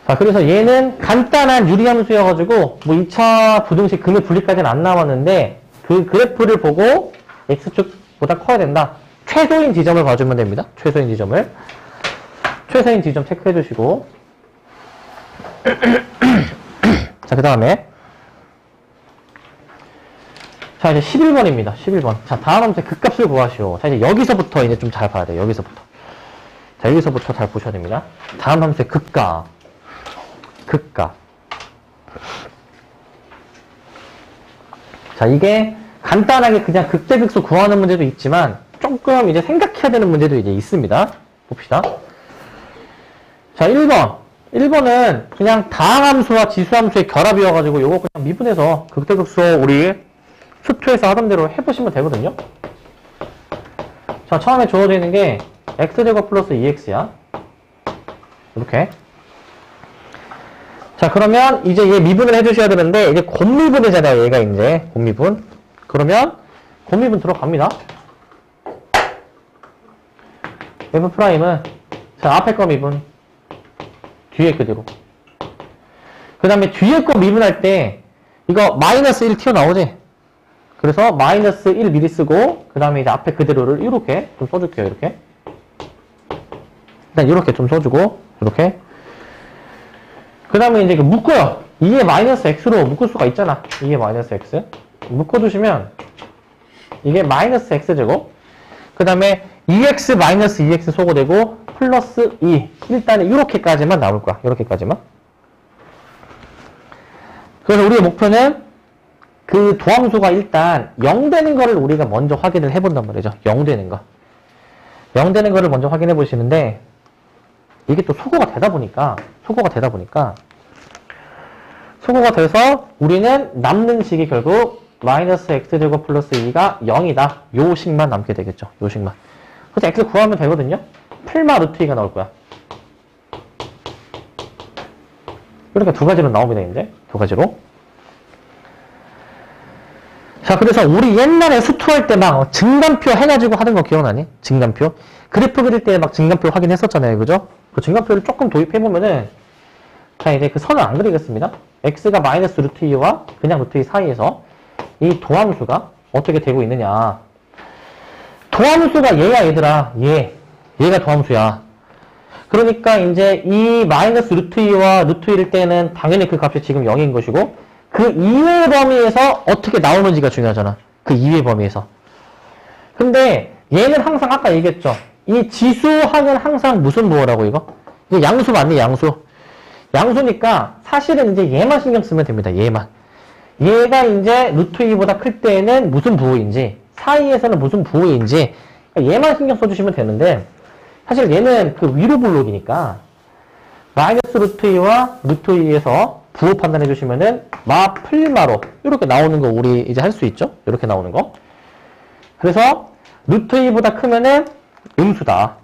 자, 그래서 얘는 간단한 유리함수여가지고 뭐 2차 부등식 근의 분리까지는 안 나왔는데 그 그래프를 보고 x축보다 커야 된다. 최소인 지점을 봐주면 됩니다. 최소인 지점을. 최소인 지점 체크해 주시고. 자, 그 다음에. 자, 이제 11번입니다. 11번. 자, 다음 함수의 극값을 구하시오. 자, 이제 여기서부터 이제 좀 잘 봐야 돼요. 여기서부터. 자, 여기서부터 잘 보셔야 됩니다. 다음 함수의 극값. 극값. 자, 이게 간단하게 그냥 극대극소 구하는 문제도 있지만 조금 이제 생각해야 되는 문제도 이제 있습니다. 봅시다. 자, 1번. 1번은 그냥 다항함수와 지수함수의 결합이어가지고 요거 그냥 미분해서 극대극소 우리 수투에서 하던 대로 해보시면 되거든요. 자, 처음에 주어져 있는 게 x제곱 플러스 2x야. 이렇게. 자, 그러면 이제 얘 미분을 해주셔야 되는데, 이제 곱미분이잖아요, 얘가 이제. 곱미분. 그러면, 곱미분 들어갑니다. F'은, 자, 앞에 거 미분. 뒤에 그대로. 그 다음에 뒤에 거 미분할 때, 이거 마이너스 1 튀어나오지? 그래서 마이너스 1 미리 쓰고, 그 다음에 이제 앞에 그대로를 이렇게 좀 써줄게요, 이렇게. 일단 이렇게 좀 써주고, 이렇게. 그 다음에 이제 묶어요. 2의 마이너스 x로 묶을 수가 있잖아. 2의 마이너스 x. 묶어주시면, 이게 마이너스 x제곱. 그 다음에 2x 마이너스 2x 소거되고, 플러스 2. 일단은 이렇게까지만 나올 거야. 이렇게까지만. 그래서 우리의 목표는 그 도함수가 일단 0 되는 거를 우리가 먼저 확인을 해본단 말이죠. 0 되는 거. 0 되는 거를 먼저 확인해 보시는데, 이게 또 소거가 되다 보니까 소거가 돼서 우리는 남는 식이 결국 마이너스 x제곱 플러스 2가 0이다. 요 식만 남게 되겠죠. 요 식만. 그래서 x 구하면 되거든요. 풀마 루트 2가 나올 거야. 이렇게 두 가지로 나옵니다, 이제. 두 가지로. 자, 그래서 우리 옛날에 수투할 때 막 증간표 해가지고 하는 거 기억나니? 증간표. 그래프 그릴 때 막 증간표 확인했었잖아요, 그죠? 그 증간표를 조금 도입해보면은, 자, 이제 그 선을 안 그리겠습니다. x가 마이너스 루트 2와 그냥 루트 2 사이에서 이 도함수가 어떻게 되고 있느냐. 도함수가 얘야, 얘들아. 얘가 도함수야. 그러니까 이제 이 마이너스 루트 2와 루트 1일 때는 당연히 그 값이 지금 0인 것이고, 그 이외의 범위에서 어떻게 나오는지가 중요하잖아. 그 이외의 범위에서. 근데 얘는 항상 아까 얘기했죠. 이 지수항은 항상 무슨 부호라고 이거? 이게 양수 맞니? 양수. 양수니까 사실은 이제 얘만 신경 쓰면 됩니다. 얘만. 얘가 이제 루트 2보다 클 때에는 무슨 부호인지, 사이에서는 무슨 부호인지 얘만 신경 써주시면 되는데, 사실 얘는 그 위로 블록이니까 마이너스 루트 2와 루트 2에서 부호 판단해 주시면은 풀마로 이렇게 나오는 거 우리 이제 할 수 있죠? 이렇게 나오는 거. 그래서 루트 2보다 크면은 음수다.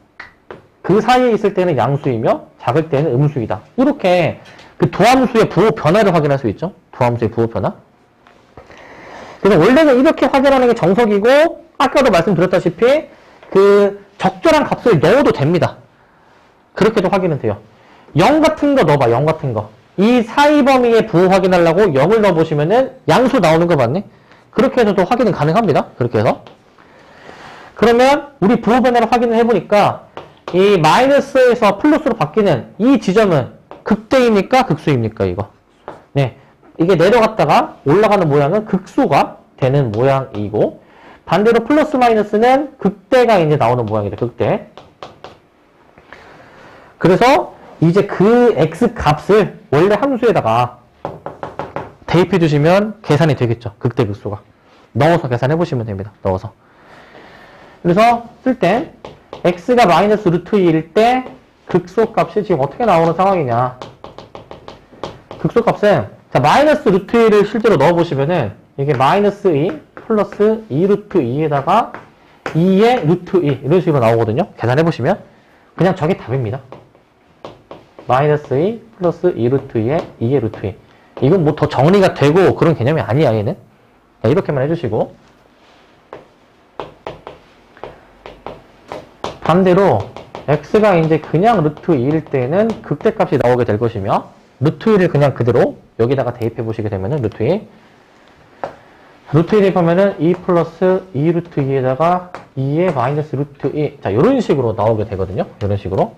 그 사이에 있을 때는 양수이며 작을 때는 음수이다. 이렇게 그 도함수의 부호 변화를 확인할 수 있죠? 도함수의 부호 변화. 그래서 원래는 이렇게 확인하는 게 정석이고, 아까도 말씀드렸다시피 그 적절한 값을 넣어도 됩니다. 그렇게도 확인은 돼요. 0 같은 거 넣어봐, 0 같은 거. 이 사이 범위의 부호 확인하려고 0을 넣어보시면은 양수 나오는 거 맞네? 그렇게 해서도 확인은 가능합니다. 그렇게 해서. 그러면 우리 부호 변화를 확인을 해보니까 이 마이너스에서 플러스로 바뀌는 이 지점은 극대입니까? 극수입니까? 이거. 네. 이게 내려갔다가 올라가는 모양은 극수가 되는 모양이고, 반대로 플러스 마이너스는 극대가 이제 나오는 모양이다. 극대. 그래서 이제 그 x 값을 원래 함수에다가 대입해 주시면 계산이 되겠죠. 극대 극수가. 넣어서 계산해 보시면 됩니다. 넣어서. 그래서 쓸 때 x가 마이너스 루트 2일 때 극소 값이 지금 어떻게 나오는 상황이냐. 극소 값은 자 마이너스 루트 2를 실제로 넣어 보시면은 이게 마이너스 2 플러스 2 루트 2에다가 2의 루트 2 이런 식으로 나오거든요. 계산해 보시면 그냥 저게 답입니다. 마이너스 2 플러스 2 루트 2에 2의 루트 2. 이건 뭐 더 정리가 되고 그런 개념이 아니야, 얘는. 자, 이렇게만 해주시고. 반대로 x가 이제 그냥 루트 2일 때는 극대값이 나오게 될 것이며, 루트 2를 그냥 그대로 여기다가 대입해 보시게 되면은 루트 2. 루트 2 대입하면은 2 플러스 2 루트 2에다가 2의 마이너스 루트 2. 자, 이런 식으로 나오게 되거든요. 이런 식으로.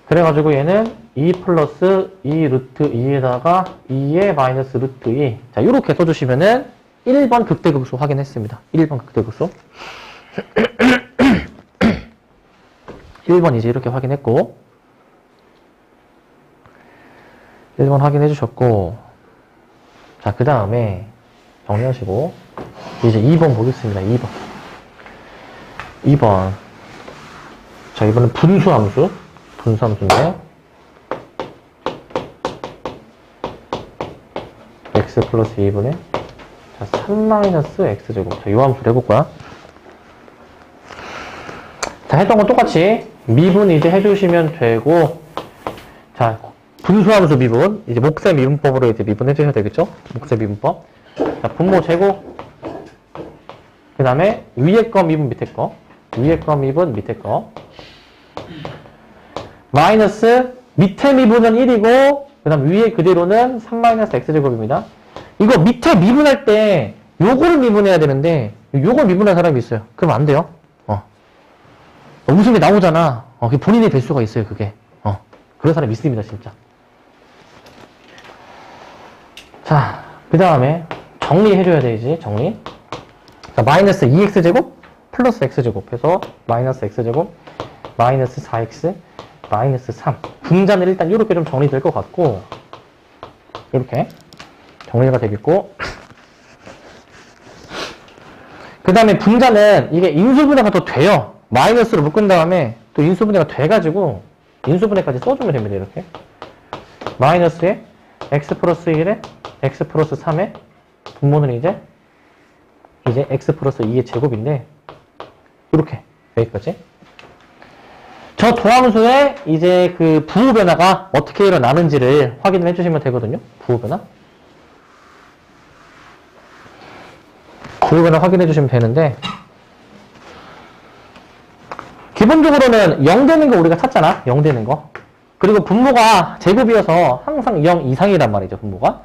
그래가지고 얘는 2 플러스 2 루트 2에다가 2의 마이너스 루트 2. 자, 이렇게 써주시면은 1번 극대극소 확인했습니다. 1번 극대극소. 1번 이제 이렇게 확인했고, 1번 확인해 주셨고, 자, 그 다음에 정리하시고, 이제 2번 보겠습니다. 2번. 2번. 자, 이번엔 분수함수. 분수함수인데, x 플러스 2분의, 자, 3 마이너스 x제곱. 자, 요 함수를 해볼 거야. 자, 했던 건 똑같이 미분 이제 해주시면 되고, 자, 분수함수 미분, 이제 목세 미분법으로 이제 미분해 주셔야 되겠죠? 목세 미분법. 자, 분모 제곱. 그 다음에 위에 거 미분 밑에 거. 위에 거 미분 밑에 거. 마이너스 밑에 미분은 1이고, 그 다음 위에 그대로는 3-x제곱입니다. 이거 밑에 미분할 때 요거를 미분해야 되는데, 요걸 미분할 사람이 있어요. 그럼 안 돼요. 웃음이 나오잖아. 그게 본인이 될 수가 있어요, 그게. 그런 사람 있습니다, 진짜. 자, 그 다음에 정리해줘야 되지, 정리. 자, 마이너스 2x제곱 플러스 x제곱 해서 마이너스 x제곱 마이너스 4x 마이너스 3. 분자는 일단 이렇게 좀 정리될 것 같고, 이렇게 정리가 되겠고, 그 다음에 분자는 이게 인수분해가 더 돼요. 마이너스로 묶은 다음에 또 인수분해가 돼가지고 인수분해까지 써주면 됩니다. 이렇게 마이너스에 x 플러스 1에 x 플러스 3에 분모는 이제 x 플러스 2의 제곱인데, 이렇게 여기까지. 저 도함수의 이제 그 부호 변화가 어떻게 일어나는지를 확인을 해주시면 되거든요. 부호 변화. 부호 변화 확인해 주시면 되는데, 기본적으로는 0 되는 거 우리가 찾잖아. 0 되는 거. 그리고 분모가 제곱이어서 항상 0 이상이란 말이죠. 분모가.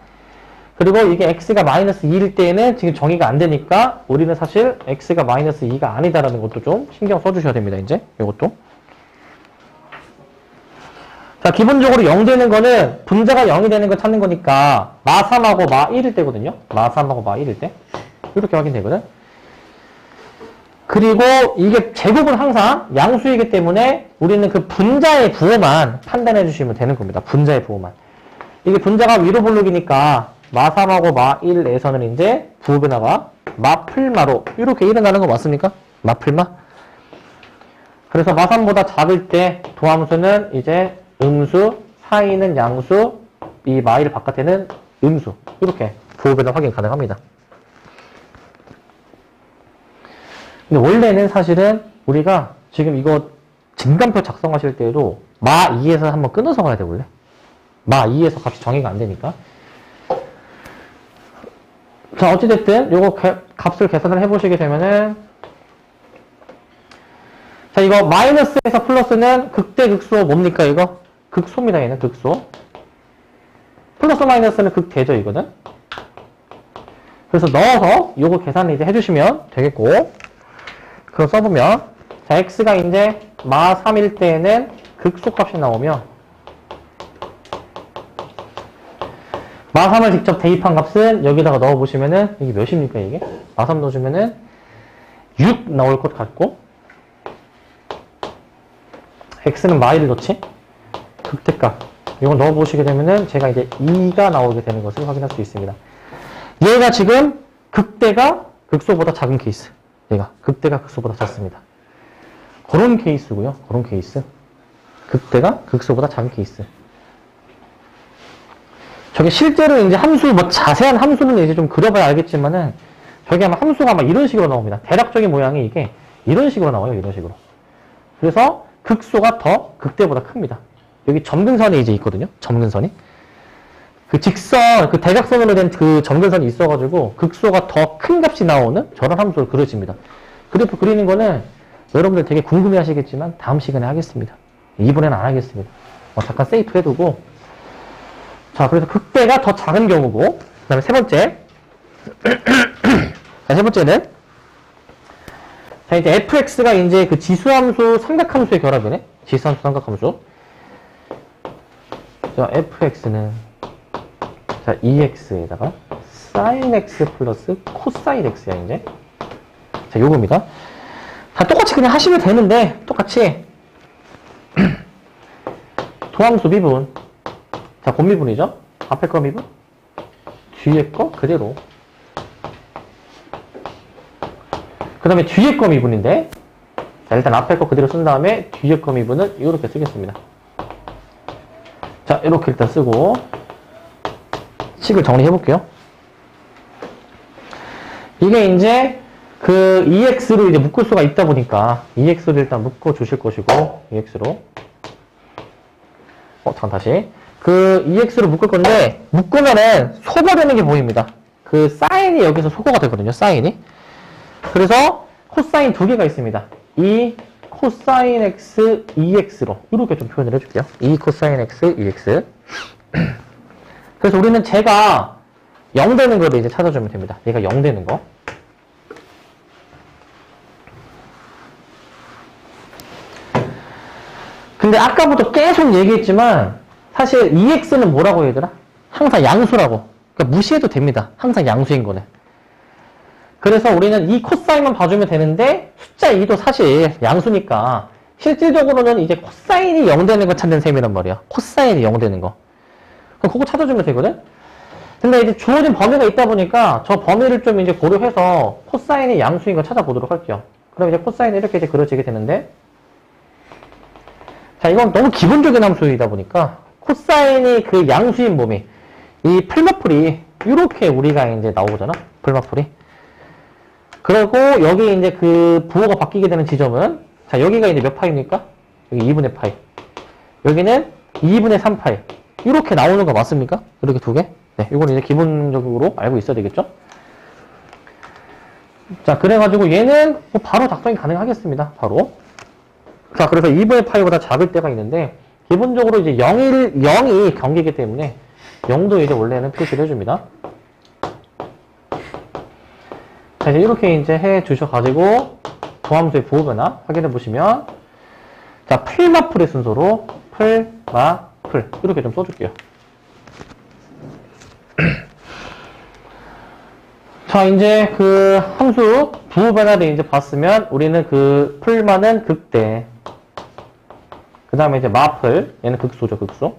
그리고 이게 x가 마이너스 2일 때에는 지금 정의가 안 되니까 우리는 사실 x가 마이너스 2가 아니다라는 것도 좀 신경 써주셔야 됩니다. 이제 이것도. 자, 기본적으로 0 되는 거는 분자가 0이 되는 걸 찾는 거니까 마 3하고 마 1일 때거든요. 마 3하고 마 1일 때. 이렇게 확인되거든. 그리고 이게 제곱은 항상 양수이기 때문에 우리는 그 분자의 부호만 판단해 주시면 되는 겁니다. 분자의 부호만. 이게 분자가 위로 볼록이니까 마 3하고 마 1에서는 이제 부호 변화가 마플마로 이렇게 일어나는 거 맞습니까? 마플마. 그래서 마 3보다 작을 때 도함수는 이제 음수, 사이는 양수, 이 마 1 바깥에는 음수. 이렇게 부호 변화 확인 가능합니다. 근데 원래는 사실은 우리가 지금 이거 증감표 작성하실 때에도 마 2에서 한번 끊어서 가야 돼, 원래. 마 2에서 값이 정의가 안 되니까. 자, 어찌됐든 요거 값을 계산을 해보시게 되면은, 자, 이거 마이너스에서 플러스는 극대 극소 뭡니까, 이거? 극소입니다, 얘는 극소. 플러스 마이너스는 극대죠, 이거는. 그래서 넣어서 요거 계산을 이제 해주시면 되겠고, 그거 써보면, 자, x가 이제 마 3일 때에는 극소값이 나오며, 마 3을 직접 대입한 값은 여기다가 넣어보시면은, 이게 몇입니까, 이게? 마 3 넣어주면은 6 나올 것 같고, x는 마 1을 넣지? 극대값. 이걸 넣어보시게 되면은 제가 이제 2가 나오게 되는 것을 확인할 수 있습니다. 얘가 지금 극대가 극소보다 작은 케이스. 얘가 극대가 극소보다 작습니다. 그런 케이스고요. 그런 케이스. 극대가 극소보다 작은 케이스. 저게 실제로 이제 함수, 뭐 자세한 함수는 이제 좀 그려봐야 알겠지만은, 저게 아마 함수가 아마 이런 식으로 나옵니다. 대략적인 모양이 이게 이런 식으로 나와요. 이런 식으로. 그래서 극소가 더 극대보다 큽니다. 여기 점근선이 이제 있거든요. 점근선이. 그 직선, 그 대각선으로 된 그 점근선이 있어가지고 극소가 더 큰 값이 나오는 저런 함수를 그려집니다. 그래프 그리는 거는 여러분들 되게 궁금해 하시겠지만 다음 시간에 하겠습니다. 이번에는 안 하겠습니다. 잠깐 세이프 해두고. 자, 그래서 극대가 더 작은 경우고, 그 다음에 세 번째. 자, 세 번째는, 자, 이제 fx가 이제 그 지수함수, 삼각함수의 결합이네? 지수함수, 삼각함수. 자, fx는, 자, 2x에다가, sin x 플러스 코사인 x야, 이제. 자, 요겁니다. 다 똑같이 그냥 하시면 되는데, 똑같이. 도함수 미분. 자, 곱미분이죠? 앞에 거 미분, 뒤에 거 그대로. 그 다음에 뒤에 거 미분인데, 자, 일단 앞에 거 그대로 쓴 다음에 뒤에 거 미분은 이렇게 쓰겠습니다. 자, 이렇게 일단 쓰고, 식을 정리해 볼게요. 이게 이제 그 EX로 이제 묶을 수가 있다 보니까 EX로 일단 묶어 주실 것이고 EX로 잠깐 다시 그 EX로 묶을 건데 묶으면은 소거되는 게 보입니다. 그 사인이 여기서 소거가 되거든요. 사인이. 그래서 코사인 두 개가 있습니다. 이 코사인 X EX로 이렇게 좀 표현을 해줄게요. 이 코사인 X EX. 그래서 우리는 제가 0 되는 거를 이제 찾아주면 됩니다. 얘가 0 되는 거. 근데 아까부터 계속 얘기했지만 사실 EX는 뭐라고 해야 되나? 항상 양수라고. 그러니까 무시해도 됩니다. 항상 양수인 거는. 그래서 우리는 이 코사인만 봐주면 되는데 숫자 2도 사실 양수니까 실질적으로는 이제 코사인이 0 되는 거 찾는 셈이란 말이야. 코사인이 0 되는 거. 그럼 그거 찾아주면 되거든? 근데 이제 주어진 범위가 있다 보니까 저 범위를 좀 이제 고려해서 코사인이 양수인 거 찾아보도록 할게요. 그럼 이제 코사인이 이렇게 이제 그려지게 되는데 자, 이건 너무 기본적인 함수이다 보니까 코사인이 그 양수인 범위 이 풀마풀이 이렇게 우리가 이제 나오잖아. 풀마풀이. 그리고 여기 이제 그 부호가 바뀌게 되는 지점은 자, 여기가 이제 몇 파입니까? 여기 2분의 파이. 여기는 2분의 3파이. 이렇게 나오는 거 맞습니까? 이렇게 두 개? 네, 이건 이제 기본적으로 알고 있어야 되겠죠? 자, 그래가지고 얘는 뭐 바로 작성이 가능하겠습니다. 바로. 자, 그래서 2분의 파이보다 작을 때가 있는데, 기본적으로 이제 0이 경계이기 때문에, 0도 이제 원래는 표시를 해줍니다. 자, 이제 이렇게 이제 해 주셔가지고, 도함수의 부호 변화 확인해 보시면, 자, 풀마풀의 순서로, 풀마풀. 이렇게 좀 써줄게요. 자, 이제 그 함수 부호 변화를 이제 봤으면, 우리는 그 풀마는 극대, 그 다음에 이제 마플, 얘는 극소죠, 극소.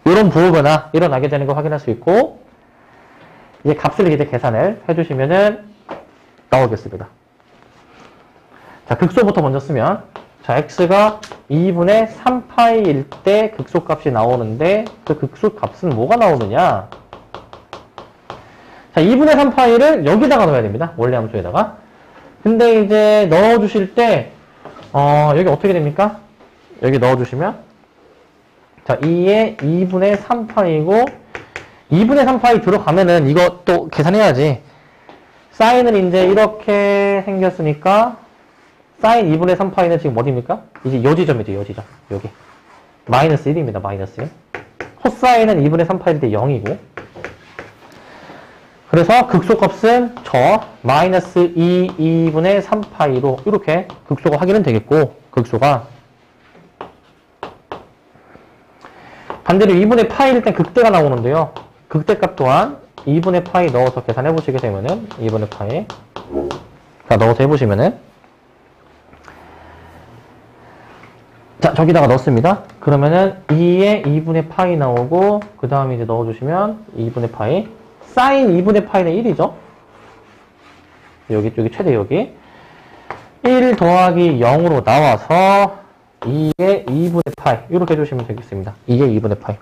이런 부호 변화 일어나게 되는 거 확인할 수 있고, 이제 값을 이제 계산을 해주시면은 나오겠습니다. 자, 극소부터 먼저 쓰면, 자, x가 2분의 3파이일 때 극소 값이 나오는데, 그 극소 값은 뭐가 나오느냐? 자, 2분의 3파이를 여기다가 넣어야 됩니다. 원래 함수에다가. 근데 이제 넣어주실 때, 여기 어떻게 됩니까? 여기 넣어주시면, 자, 2에 2분의 3파이고, 2분의 3파이 들어가면은 이거 또 계산해야지. 사인은 이제 이렇게 생겼으니까, 사인 2분의 3파이는 지금 어디입니까? 이제 요 지점이죠, 요 지점. 여기. 마이너스 1입니다, 마이너스 1. 코사인은 2분의 3파일 때 0이고. 그래서 극소값은 저 마이너스 2분의 3파이로 이렇게 극소가 확인은 되겠고, 극소가. 반대로 2분의 파이일 땐 극대가 나오는데요. 극대값 또한 2분의 파이 넣어서 계산해 보시게 되면은 2분의 파이 자, 넣어서 해보시면은 자, 저기다가 넣습니다. 그러면은 2에 2분의 파이 나오고 그 다음에 이제 넣어주시면 2분의 파이 사인 2분의 파이는 1이죠. 여기 최대 여기 1 더하기 0으로 나와서 2의 2분의 파이 이렇게 해주시면 되겠습니다. 2의 2분의 파이.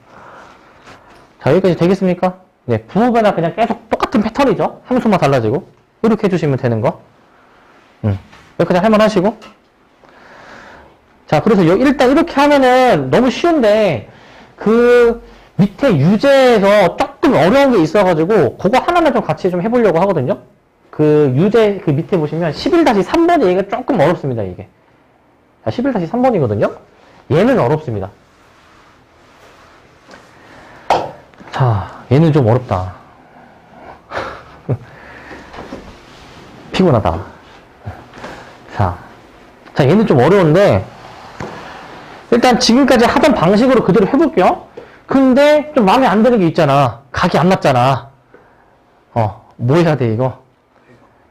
자, 여기까지 되겠습니까? 네, 부호 변화 그냥 계속 똑같은 패턴이죠. 함수만 달라지고 이렇게 해주시면 되는 거. 여기까지 할만하시고. 자, 그래서 일단 이렇게 하면은 너무 쉬운데 그 밑에 유제에서 조금 어려운 게 있어가지고 그거 하나만 좀 같이 좀 해보려고 하거든요. 그 유제 그 밑에 보시면 11-3번이 얘가 조금 어렵습니다. 이게 11-3번이거든요. 얘는 어렵습니다. 자, 얘는 좀 어렵다. 피곤하다. 자, 얘는 좀 어려운데 일단 지금까지 하던 방식으로 그대로 해볼게요. 근데 좀 마음에 안 드는 게 있잖아. 각이 안 맞잖아. 뭐 해야 돼 이거?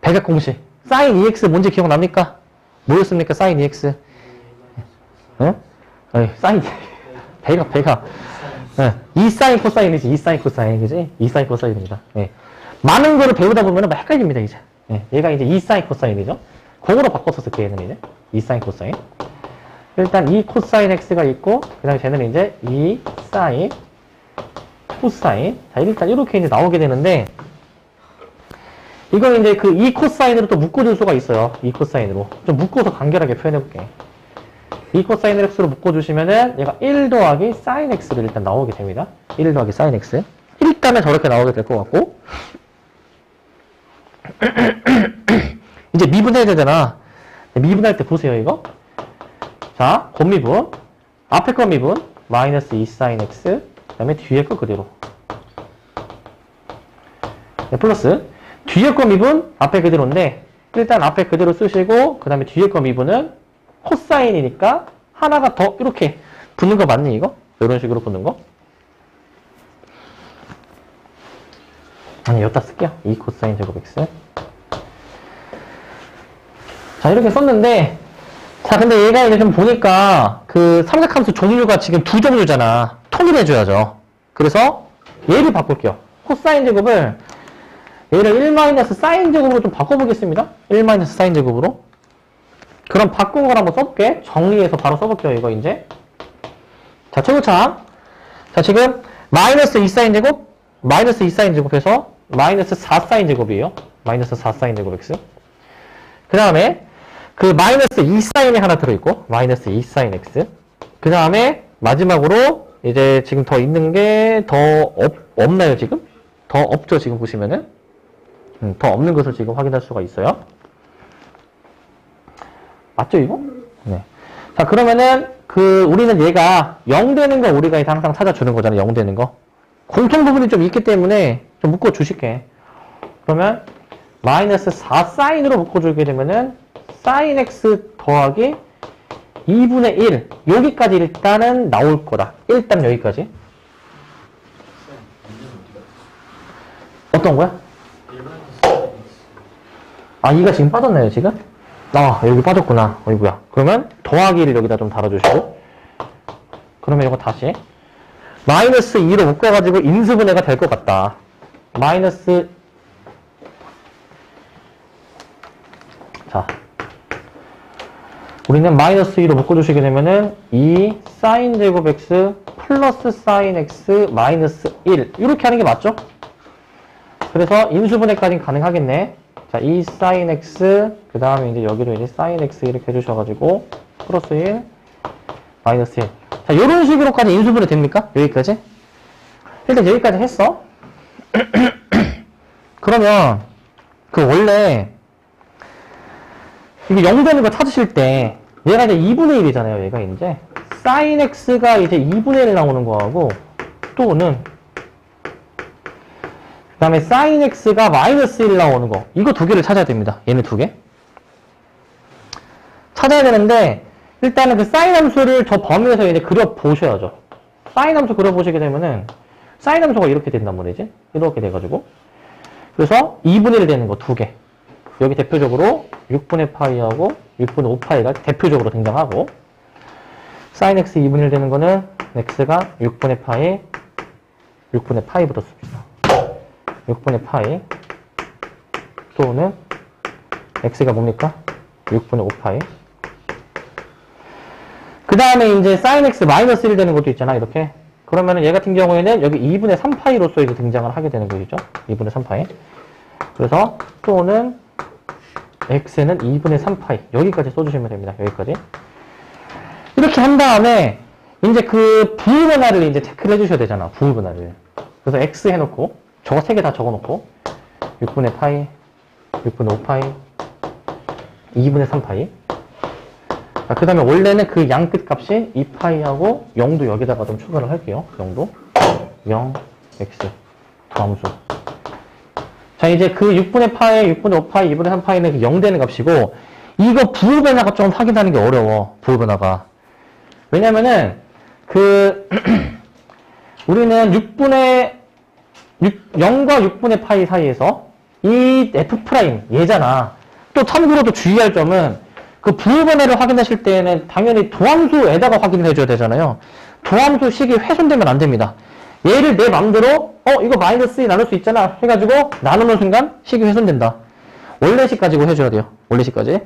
백악 공식. 사인 EX 뭔지 기억납니까? 뭐였습니까? 사인 EX. 응? 사인 백악. 이 사인 코사인이지. 이 사인 코사인, 그지? 이 사인 코사인입니다. 예. 많은 거를 배우다 보면 막 헷갈립니다, 이제. 예. 얘가 이제 이 사인 코사인이죠. 그거로 바꿔서 쓸게요, 얘는 이제. 이 사인 코사인. 일단 이 코사인 x가 있고, 그 다음에 쟤는 이제 이 사인 코사인. 자, 일단 이렇게 이제 나오게 되는데, 이건 이제 그 이 코사인으로 또 묶어줄 수가 있어요. 이 코사인으로. 좀 묶어서 간결하게 표현해볼게. 이 코사인 x로 묶어주시면은 얘가 1 더하기 사인 x로 일단 나오게 됩니다. 1 더하기 사인 x. 일단은 저렇게 나오게 될 것 같고. 이제 미분해야 되잖아. 미분할 때 보세요, 이거. 자, 곱미분. 앞에 거 미분. 마이너스 2 사인 x. 그 다음에 뒤에 거 그대로. 네, 플러스. 뒤에 거 미분. 앞에 그대로인데, 일단 앞에 그대로 쓰시고, 그 다음에 뒤에 거 미분은 코사인이니까 하나가 더 이렇게 붙는 거 맞니, 이거? 이런 식으로 붙는 거. 아니, 여기다 쓸게요. 2 코사인 제곱 x. 자, 이렇게 썼는데, 자, 근데 얘가 이제 좀 보니까, 그 삼각함수 종류가 지금 두 종류잖아. 통일해줘야죠. 그래서 얘를 바꿀게요. 코사인 제곱을, 얘를 1 사인 제곱으로 좀 바꿔보겠습니다. 1 사인 제곱으로. 그럼 바꾼 걸 한번 써볼게. 정리해서 바로 써볼게요, 이거 이제. 자, 최고창. 자, 지금, 마이너스 2 사인 제곱, 마이너스 2 사인 제곱해서, 마이너스 4 사인 제곱이에요. 마이너스 4 사인 제곱 x. 그 다음에, 그 마이너스 2 사인이 하나 들어있고, 마이너스 2 사인 x. 그 다음에, 마지막으로, 이제 지금 더 있는 게 더 없나요, 지금? 더 없죠, 지금 보시면은? 더 없는 것을 지금 확인할 수가 있어요. 맞죠, 이거? 네. 자, 그러면은, 우리는 얘가 0 되는 거 우리가 항상 찾아주는 거잖아요, 0 되는 거. 공통 부분이 좀 있기 때문에 좀 묶어주실게. 그러면, 마이너스 4 사인으로 묶어주게 되면은, 사인 x 더하기 2분의 1. 여기까지 일단은 나올 거다. 일단 여기까지. 어떤 거야? 아, 2가 지금 빠졌나요, 지금? 아, 여기 빠졌구나. 어이구야. 그러면 더하기를 여기다 좀 달아주시고. 그러면 이거 다시. 마이너스 2로 묶어가지고 인수분해가 될 것 같다. 마이너스. 자. 우리는 마이너스 2로 묶어주시게 되면은 2 사인 제곱 x 플러스 사인 x 마이너스 1. 이렇게 하는 게 맞죠? 그래서 인수분해까지는 가능하겠네. 자, 2 사인 x, 그 다음에 이제 여기로 이제 사인 x 이렇게 해주셔가지고, 플러스 1, 마이너스 1. 자, 요런 식으로까지 인수분해 됩니까? 여기까지? 일단 여기까지 했어. 그러면, 원래, 이게 0 되는 거 찾으실 때, 얘가 이제 2분의 1이잖아요, 얘가 이제. 사인 x가 이제 2분의 1 나오는 거하고, 또는, 그 다음에 사인 x가 마이너스 1 나오는 거. 이거 두 개를 찾아야 됩니다. 얘네 두 개. 찾아야 되는데, 일단은 그 사인 함수를 저 범위에서 이제 그려보셔야죠. 사인 함수 그려보시게 되면은, 사인 함수가 이렇게 된단 말이지. 이렇게 돼가지고. 그래서 2분의 1 되는 거 두 개. 여기 대표적으로 6분의 파이하고 6분의 5파이가 대표적으로 등장하고, 사인 x 2분의 1 되는 거는 x가 6분의 파이 붙었습니다. 6분의 파이 또는 x가 뭡니까? 6분의 5파이. 그 다음에 이제 sin x 마이너스 1 되는 것도 있잖아, 이렇게. 그러면은 얘 같은 경우에는 여기 2분의 3파이로서 이제 등장을 하게 되는 것이죠. 2분의 3파이. 그래서 또는 x는 2분의 3파이. 여기까지 써주시면 됩니다. 여기까지. 이렇게 한 다음에 이제 그 부분하를 이제 체크를 해주셔야 되잖아. 부분하를. 그래서 x 해놓고 저거 세 개 다 적어놓고 6분의 파이, 6분의 5파이, 2분의 3파이. 그 다음에 원래는 그 양 끝 값이 2파이하고 0도 여기다가 좀 추가를 할게요. 0도. 0, x. 함수. 자, 이제 그 6분의 파이, 6분의 5파이, 2분의 3파이는 0 되는 값이고, 이거 부호 변화가 좀 확인하는 게 어려워. 부호 변화가. 왜냐면은, 우리는 0과 6분의 파이 사이에서 이 f' 얘잖아. 또 참고로 주의할 점은 그 부호 변화를 확인하실 때에는 당연히 도함수에다가 확인을 해줘야 되잖아요. 도함수 식이 훼손되면 안 됩니다. 얘를 내 맘대로 이거 마이너스 2 나눌 수 있잖아 해가지고 나누는 순간 식이 훼손된다. 원래식 가지고 해줘야 돼요. 원래식까지.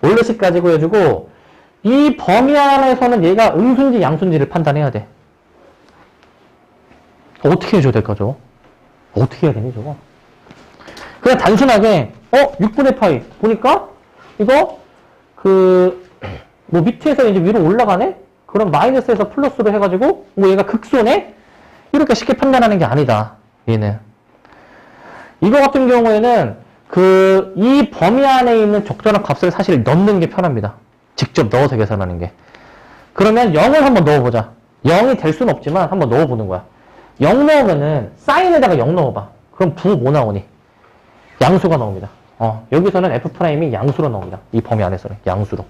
원래식 가지고 해주고 이 범위 안에서는 얘가 음수인지 양수인지를 판단해야 돼. 어떻게 해줘야 될까, 저거? 어떻게 해야 되니, 저거? 그냥 단순하게 6분의 파이 보니까 이거 뭐 밑에서 이제 위로 올라가네? 그럼 마이너스에서 플러스로 해가지고 뭐 얘가 극소네? 이렇게 쉽게 판단하는 게 아니다. 얘는. 이거 같은 경우에는 이 범위 안에 있는 적절한 값을 사실 넣는 게 편합니다. 직접 넣어서 계산하는 게. 그러면 0을 한번 넣어보자. 0이 될 수는 없지만 한번 넣어보는 거야. 0 넣으면은 사인에다가 0 넣어봐. 그럼 부 뭐 나오니? 양수가 나옵니다. 여기서는 F'이 양수로 나옵니다. 이 범위 안에서는 양수로.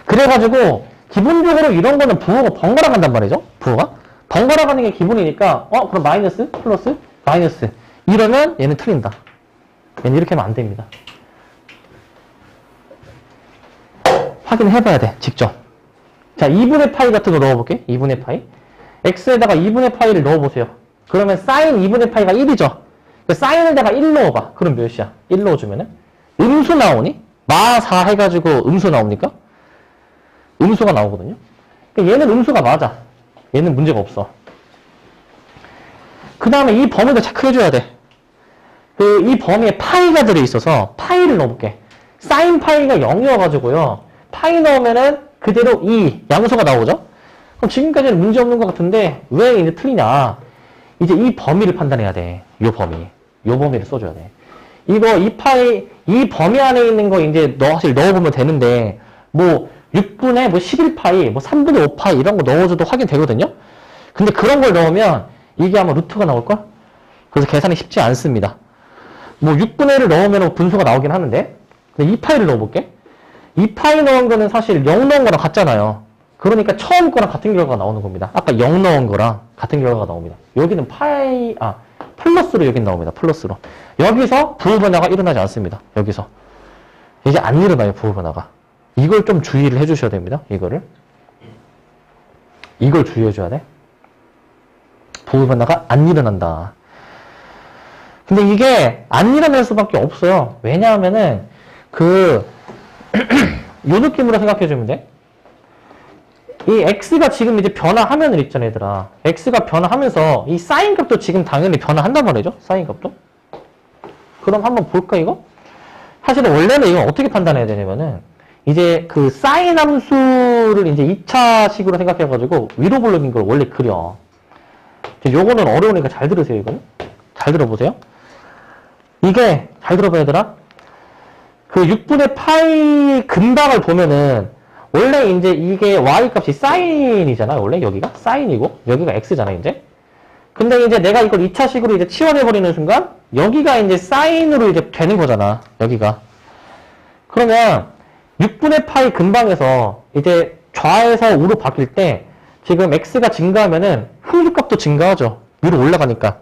그래가지고 기본적으로 이런 거는 부호가 번갈아 간단 말이죠. 부호가. 번갈아 가는 게 기본이니까 그럼 마이너스, 플러스, 마이너스. 이러면 얘는 틀린다. 얘는 이렇게 하면 안 됩니다. 확인해봐야 돼. 직접. 자, 2분의 파이 같은 거 넣어볼게. 2분의 파이. x에다가 2분의 파이를 넣어보세요. 그러면 사인 2분의 파이가 1이죠. 사인에다가 1 넣어봐. 그럼 몇이야? 1 넣어주면은? 음수 나오니? 마 4 해가지고 음수 나옵니까? 음수가 나오거든요. 얘는 음수가 맞아. 얘는 문제가 없어. 그 다음에 이 범위도 체크해줘야 돼. 이 범위에 파이가 들어있어서 파이를 넣어볼게. 사인 파이가 0이어가지고요. 파이 넣으면은 그대로 2 양수가 나오죠? 그럼 지금까지는 문제 없는 것 같은데 왜 이제 틀리냐? 이제 이 범위를 판단해야 돼. 요 범위. 요 범위를 써줘야 돼. 이 범위 안에 있는 거 이제 사실 넣어보면 되는데, 뭐, 6분의 뭐 11파이, 뭐 3분의 5파이 이런 거 넣어줘도 확인되거든요? 근데 그런 걸 넣으면 이게 아마 루트가 나올걸? 그래서 계산이 쉽지 않습니다. 뭐 6분의 1을 넣으면 분수가 나오긴 하는데, 근데 2파이를 넣어볼게. 2파이 넣은 거는 사실 0 넣은 거랑 같잖아요. 그러니까 처음 거랑 같은 결과가 나오는 겁니다. 아까 0 넣은 거랑 같은 결과가 나옵니다. 여기는 플러스로 여긴 나옵니다. 플러스로. 여기서 부호 변화가 일어나지 않습니다. 여기서. 이게 안 일어나요, 부호 변화가. 이걸 좀 주의를 해주셔야 됩니다. 이걸 주의해줘야 돼. 부호 변화가 안 일어난다. 근데 이게 안 일어날 수밖에 없어요. 왜냐하면은 요 느낌으로 생각해주면 돼. 이 x가 지금 이제 변화하면은 있잖아, 얘들아. x가 변화하면서 이 사인 값도 지금 당연히 변화한단 말이죠. 사인 값도. 그럼 한번 볼까, 이거? 사실은 원래는 이거 어떻게 판단해야 되냐면은 이제 사인 함수를 이제 2차식으로 생각해가지고 위로 블록인 걸 원래 그려. 요거는 어려우니까 잘 들으세요, 이거는. 잘 들어보세요. 이게, 잘 들어봐야 되나? 6분의 파이 근방을 보면은 원래 이제 이게 y 값이 사인이잖아요. 원래 여기가 사인이고 여기가 x잖아 이제. 근데 이제 내가 이걸 2차식으로 이제 치환해버리는 순간 여기가 이제 사인으로 이제 되는 거잖아. 여기가. 그러면 6분의 파이 근방에서 이제 좌에서 우로 바뀔 때 지금 x가 증가하면은 함수값도 증가하죠. 위로 올라가니까.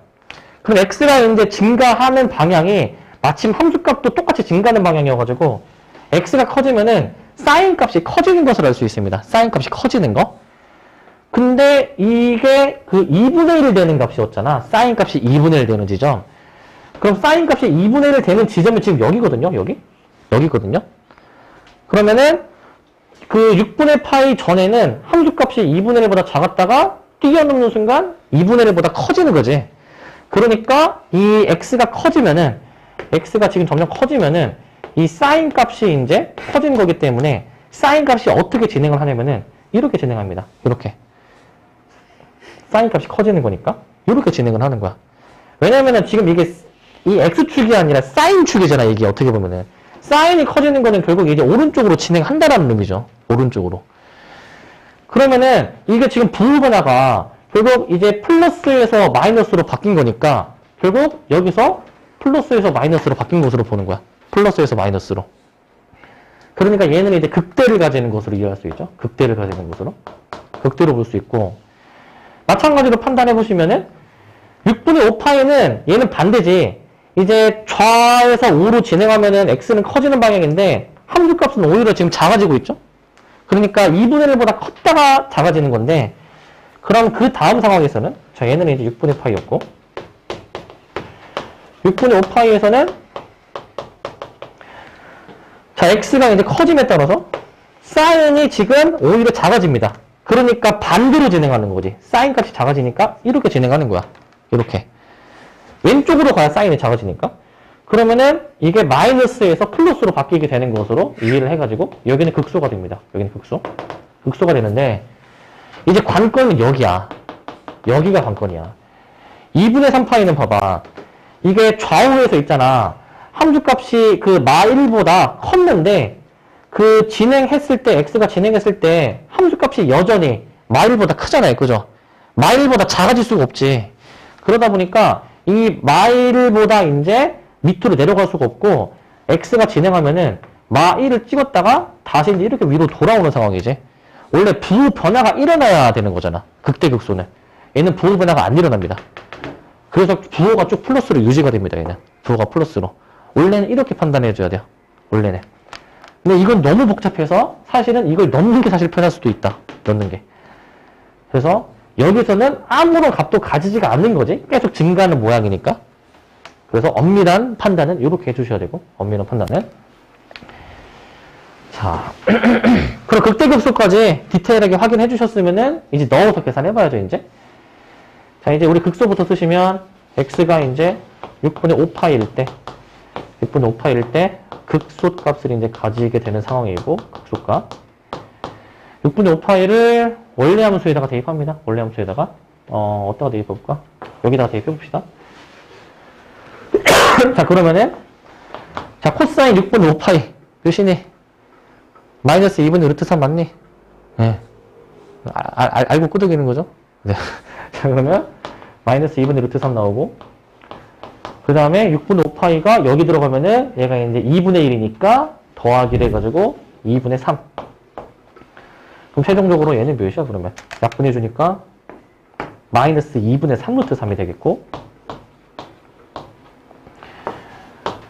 그럼 x가 이제 증가하는 방향이 마침 함수값도 똑같이 증가하는 방향이어가지고 x가 커지면은 사인 값이 커지는 것을 알 수 있습니다. 사인 값이 커지는 거. 근데 이게 2분의 1 되는 값이었잖아. 사인 값이 2분의 1 되는 지점. 그럼 사인 값이 2분의 1 되는 지점은 지금 여기거든요. 여기거든요. 그러면은 6분의 파이 전에는 함수값이 2분의 1보다 작았다가 뛰어넘는 순간 2분의 1보다 커지는 거지. 그러니까 이 x가 지금 점점 커지면은 이 사인 값이 이제 커진 거기 때문에 사인 값이 어떻게 진행을 하냐면은 이렇게 진행합니다. 이렇게. 사인 값이 커지는 거니까 이렇게 진행을 하는 거야. 왜냐면은 지금 이게 이 x축이 아니라 사인축이잖아. 이게 어떻게 보면은. 사인이 커지는 거는 결국 이제 오른쪽으로 진행한다라는 의미죠. 오른쪽으로. 그러면은 이게 지금 부호 변화가 결국 이제 플러스에서 마이너스로 바뀐 거니까 결국 여기서 플러스에서 마이너스로 바뀐 것으로 보는 거야. 플러스에서 마이너스로. 그러니까 얘는 이제 극대를 가지는 것으로 이해할 수 있죠. 극대를 가지는 것으로. 극대로 볼 수 있고. 마찬가지로 판단해 보시면은 6분의 5파이는 얘는 반대지. 이제 좌에서 우로 진행하면은 x는 커지는 방향인데 함수값은 오히려 지금 작아지고 있죠. 그러니까 2분의 1보다 컸다가 작아지는 건데 그럼 그 다음 상황에서는 자 얘는 이제 6분의 파이였고 6분의 5파이에서는 자 x가 이제 커짐에 따라서 사인이 지금 오히려 작아집니다. 그러니까 반대로 진행하는 거지. 사인 값이 작아지니까 이렇게 진행하는 거야. 이렇게. 왼쪽으로 가야 사인이 작아지니까. 그러면은 이게 마이너스에서 플러스로 바뀌게 되는 것으로 이해를 해가지고 여기는 극소가 됩니다. 여기는 극소. 극소가 되는데 이제 관건은 여기야. 여기가 관건이야. 2분의 3파이는 봐봐. 이게 좌우에서 있잖아. 함수값이 그 마1보다 컸는데 그 진행했을 때 x가 진행했을 때 함수값이 여전히 마1보다 크잖아요. 그죠? 마1보다 작아질 수가 없지. 그러다 보니까 이 마1보다 이제 밑으로 내려갈 수가 없고 x가 진행하면은 마1을 찍었다가 다시 이제 이렇게 위로 돌아오는 상황이지. 원래 부호 변화가 일어나야 되는 거잖아. 극대극소는. 얘는 부호 변화가 안 일어납니다. 그래서 부호가 쭉 플러스로 유지가 됩니다. 얘는. 부호가 플러스로. 원래는 이렇게 판단해줘야 돼요. 원래는. 근데 이건 너무 복잡해서 사실은 이걸 넣는 게 사실 편할 수도 있다. 넣는 게. 그래서 여기서는 아무런 값도 가지지가 않는 거지. 계속 증가하는 모양이니까. 그래서 엄밀한 판단은 이렇게 해주셔야 되고, 엄밀한 판단은. 자, 그럼 극대극소까지 디테일하게 확인해 주셨으면은 이제 넣어서 계산해봐야죠, 이제. 자, 이제 우리 극소부터 쓰시면 x가 이제 6분의 5파일 때, 6분의 5파일 때 극소 값을 이제 가지게 되는 상황이고, 극소값. 6분의 5파일을 원래 함수에다가 대입합니다. 원래 함수에다가. 어디다가 대입해볼까? 여기다가 대입해봅시다. 자, 그러면은, 자, 코사인 6분의 5파이. 몇이니? 마이너스 2분의 루트 3 맞니? 네. 알고 끄덕이는 거죠? 네. 자, 그러면, 마이너스 2분의 루트 3 나오고, 그 다음에 6분의 5파이가 여기 들어가면은, 얘가 이제 2분의 1이니까, 더하기를 해가지고, 2분의 3. 그럼 최종적으로 얘는 몇이야, 그러면? 약분해주니까, 마이너스 2분의 3 루트 3이 되겠고,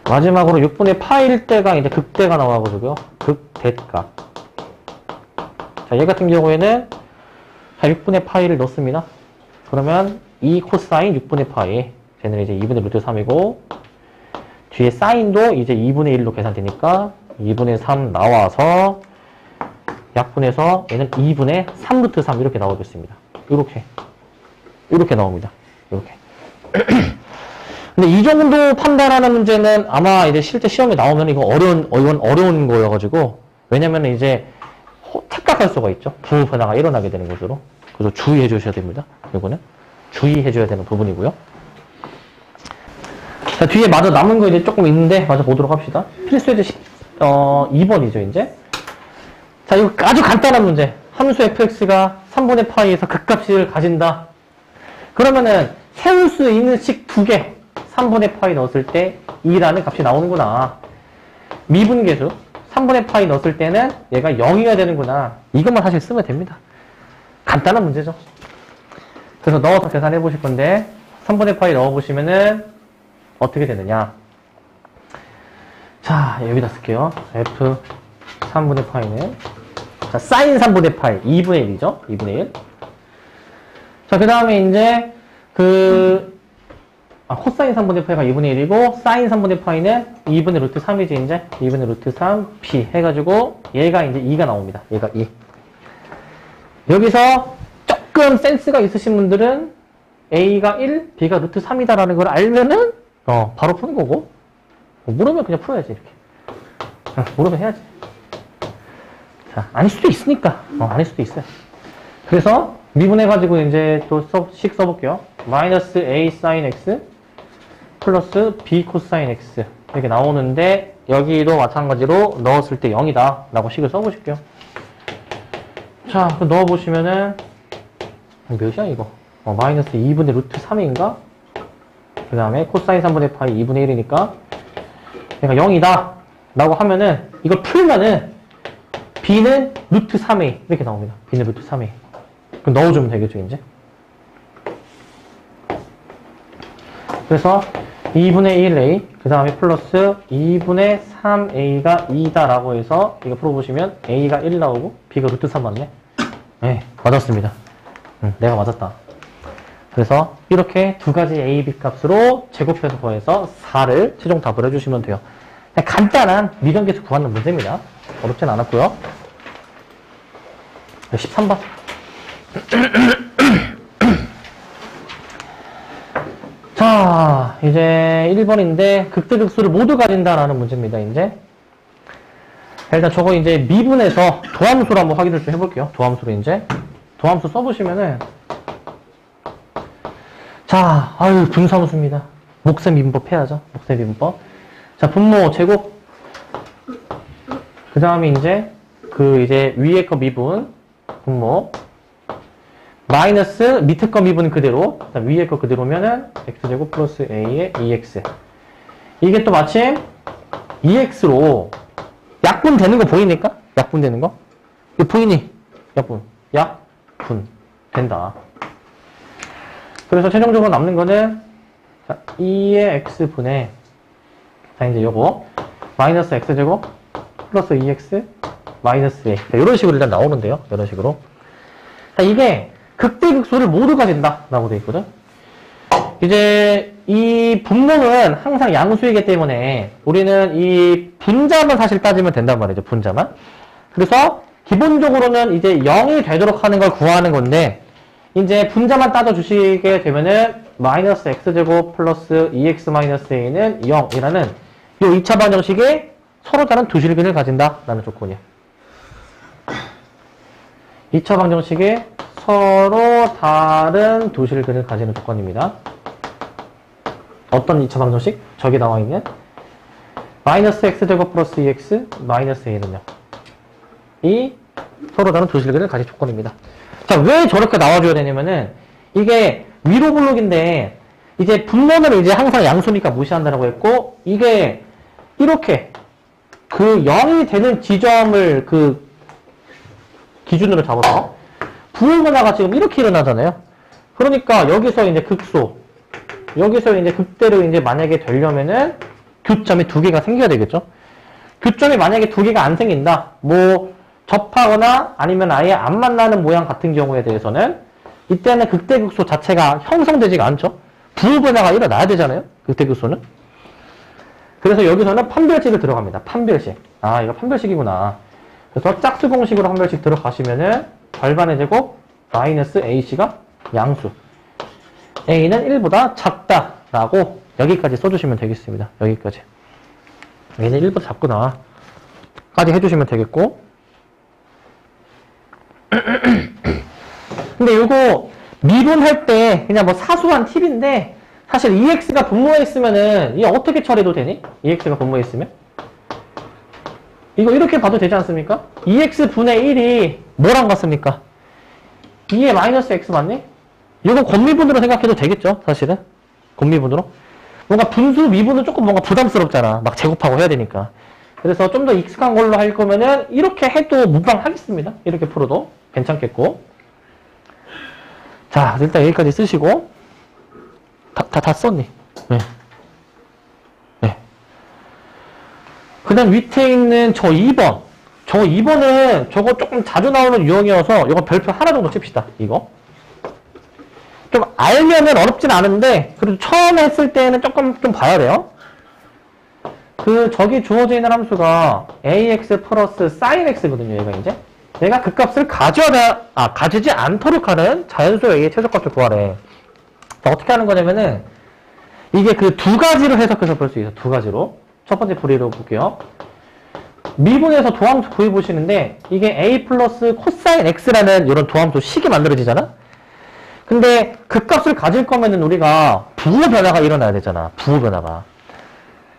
마지막으로 6분의 파일 때가 이제 극대가 나와가지고요. 극대값. 자, 얘 같은 경우에는, 자, 6분의 파이를 넣습니다. 그러면, 이 코사인 6분의 파이. 쟤는 이제 2분의 루트 3이고, 뒤에 사인도 이제 2분의 1로 계산되니까, 2분의 3 나와서, 약분해서 얘는 2분의 3 루트 3 이렇게 나오겠습니다. 이렇게 나옵니다. 이렇게. 근데 이 정도 판단하는 문제는 아마 이제 실제 시험에 나오면 이건 어려운 거여가지고, 왜냐면 이제 착각할 수가 있죠. 부호 변화가 일어나게 되는 것으로. 그래서 주의해 주셔야 됩니다. 이거는. 주의해 줘야 되는 부분이고요. 자, 뒤에 마저 남은 거 이제 조금 있는데, 마저 보도록 합시다. 필수예제 2번이죠, 이제. 자, 이거 아주 간단한 문제. 함수 fx가 3분의 파이에서 극값을 가진다. 그러면은, 세울 수 있는 식 2개. 3분의 파이 넣었을 때 2라는 값이 나오는구나. 미분계수 3분의 파이 넣었을 때는 얘가 0이어야 되는구나. 이것만 사실 쓰면 됩니다. 간단한 문제죠. 그래서 넣어서 계산해 보실 건데 3분의 파이 넣어보시면은 어떻게 되느냐. 자, 여기다 쓸게요. f 3분의 파이는 자, 사인 3분의 파이 2분의 1이죠. 2분의 1. 자, 그 다음에 이제 코사인 3분의 파이가 2분의 1이고, 사인 3분의 파이는 2분의 루트 3이지, 이제. 2분의 루트 3, b 해가지고, 얘가 이제 2가 나옵니다. 얘가 2. 여기서 조금 센스가 있으신 분들은 a가 1, b가 루트 3이다라는 걸 알면은, 바로 푸는 거고, 모르면 그냥 풀어야지, 이렇게. 모르면 해야지. 자, 아닐 수도 있으니까. 아닐 수도 있어요. 그래서, 미분해가지고 이제 또 식 써볼게요. 마이너스 a sin x 플러스 b 코사인 x 이렇게 나오는데 여기도 마찬가지로 넣었을 때 0이다 라고 식을 써보실게요. 자, 그럼 넣어보시면은 몇이야 이거? 마이너스 2분의 루트 3인가? 그 다음에 코사인 3분의 파이 2분의 1이니까 얘가 0이다 라고 하면은 이걸 풀면은 b는 루트 3a 이렇게 나옵니다. b는 루트 3a. 그럼 넣어주면 되겠죠, 이제. 그래서 2분의 1a, 그 다음에 플러스 2분의 3a가 2다 라고 해서 이거 풀어보시면 a가 1 나오고 b가 루트 3 맞네. 네, 맞았습니다. 내가 맞았다. 그래서 이렇게 두 가지 a, b 값으로 제곱해서 더해서 4를 최종 답을 해주시면 돼요. 그냥 간단한 미정계수 구하는 문제입니다. 어렵진 않았고요. 13번. 자, 자, 이제 1번인데 극대극소를 모두 가진다라는 문제입니다, 이제. 자, 일단 저거 이제 미분에서 도함수로 한번 확인을 좀 해볼게요. 도함수로 이제. 도함수 써보시면은. 자, 아유, 분수함수입니다. 목세 미분법 해야죠. 목세 미분법. 자, 분모, 제곱. 그 다음에 이제, 이제 위에 거 미분, 분모. 마이너스 밑에 거 미분 그대로, 위에 거 그대로면은 x제곱 플러스 a의 2x. 이게 또 마침 2x로 약분 되는 거 보이니까? 약분 되는 거? 이거 보이니? 약분. 약분. 된다. 그래서 최종적으로 남는 거는 2의 x분의, 자, 이제 요거, 마이너스 x제곱 플러스 2x 마이너스 a. 자, 이런 식으로 일단 나오는데요. 이런 식으로. 자, 이게 극대극소를 모두 가진다 라고 되어 있거든. 이제 이 분모는 항상 양수이기 때문에 우리는 이 분자만 사실 따지면 된단 말이죠. 분자만. 그래서 기본적으로는 이제 0이 되도록 하는 걸 구하는 건데, 이제 분자만 따져 주시게 되면은 마이너스 x제곱 플러스 2x 마이너스 a는 0이라는 이 2차 방정식에 서로 다른 두 실근을 가진다 라는 조건이야. 2차 방정식에 서로 다른 두 실근을 가지는 조건입니다. 어떤 2차 방정식? 저기 나와 있는 마이너스 x제곱 플러스 2x 마이너스 a는요. 이 서로 다른 두 실근을 가질 조건입니다. 자, 왜 저렇게 나와줘야 되냐면은 이게 위로 블록인데 이제 분모는 이제 항상 양수니까 무시한다라고 했고, 이게 이렇게 0이 되는 지점을 기준으로 잡아서 부호변화가 지금 이렇게 일어나잖아요. 그러니까 여기서 이제 극소, 여기서 이제 극대로 이제 만약에 되려면은 교점이 두 개가 생겨야 되겠죠. 교점이 만약에 두 개가 안 생긴다, 뭐 접하거나 아니면 아예 안 만나는 모양 같은 경우에 대해서는 이때는 극대극소 자체가 형성되지가 않죠. 부호변화가 일어나야 되잖아요. 극대극소는. 그래서 여기서는 판별식을 들어갑니다. 판별식. 아, 이거 판별식이구나. 그래서 짝수 공식으로 한 별씩 들어가시면은 절반의 제곱 마이너스 ac가 양수, a는 1보다 작다라고 여기까지 써주시면 되겠습니다. 여기까지. a는 1보다 작구나 까지 해주시면 되겠고. 근데 이거 미분할 때 그냥 뭐 사소한 팁인데, 사실 2x가 분모에 있으면은 이게 어떻게 처리도 되니? 2x가 분모에 있으면? 이거 이렇게 봐도 되지 않습니까? 2x분의 1이 뭐랑 같습니까? 2의 마이너스 x 맞니? 이거 곱미분으로 생각해도 되겠죠, 사실은? 곱미분으로. 뭔가 분수 미분은 조금 뭔가 부담스럽잖아. 막 제곱하고 해야 되니까. 그래서 좀 더 익숙한 걸로 할 거면은 이렇게 해도 무방하겠습니다. 이렇게 풀어도 괜찮겠고. 자, 일단 여기까지 쓰시고. 다 썼니? 네. 네. 그 다음 밑에 있는 저 2번. 저 2번은 저거 조금 자주 나오는 유형이어서 이거 별표 하나 정도 칩시다. 이거. 좀 알면은 어렵진 않은데, 그래도 처음 했을 때는 조금 좀 봐야 돼요. 저기 주어져 있는 함수가 ax 플러스 sin x거든요, 얘가 이제. 얘가 그 값을 가지지 않도록 하는 자연수 a의 최소값을 구하래. 어떻게 하는 거냐면은, 이게 두 가지로 해석해서 볼 수 있어요. 두 가지로. 첫 번째 풀이로 볼게요. 미분에서 도함수 구해보시는데, 이게 a 플러스 코사인 x라는 이런 도함수 식이 만들어지잖아? 근데 그 값을 가질 거면은 우리가 부호 변화가 일어나야 되잖아. 부호 변화가.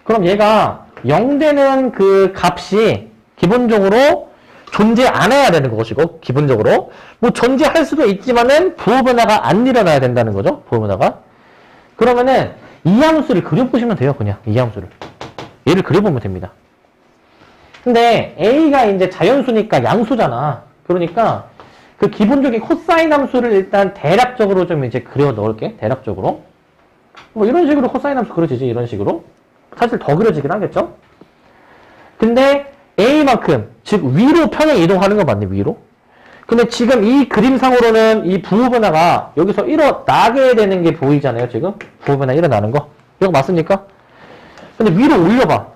그럼 얘가 0 되는 그 값이 기본적으로 존재 안 해야 되는 것이고, 기본적으로. 뭐 존재할 수도 있지만은 부호 변화가 안 일어나야 된다는 거죠. 부호 변화가. 그러면은 이 함수를 그려보시면 돼요. 그냥 이 함수를. 얘를 그려보면 됩니다. 근데 a가 이제 자연수니까 양수잖아. 그러니까 그 기본적인 코사인 함수를 일단 대략적으로 좀 이제 그려 넣을게. 대략적으로. 뭐 이런 식으로 코사인 함수 그려지지. 이런 식으로. 사실 더 그려지긴 하겠죠. 근데 a만큼, 즉 위로 평행 이동하는 거 맞네. 위로. 근데 지금 이 그림상으로는 이 부호 변화가 여기서 일어나게 되는 게 보이잖아요. 지금 부호 변화 일어나는 거. 이거 맞습니까? 근데 위로 올려봐.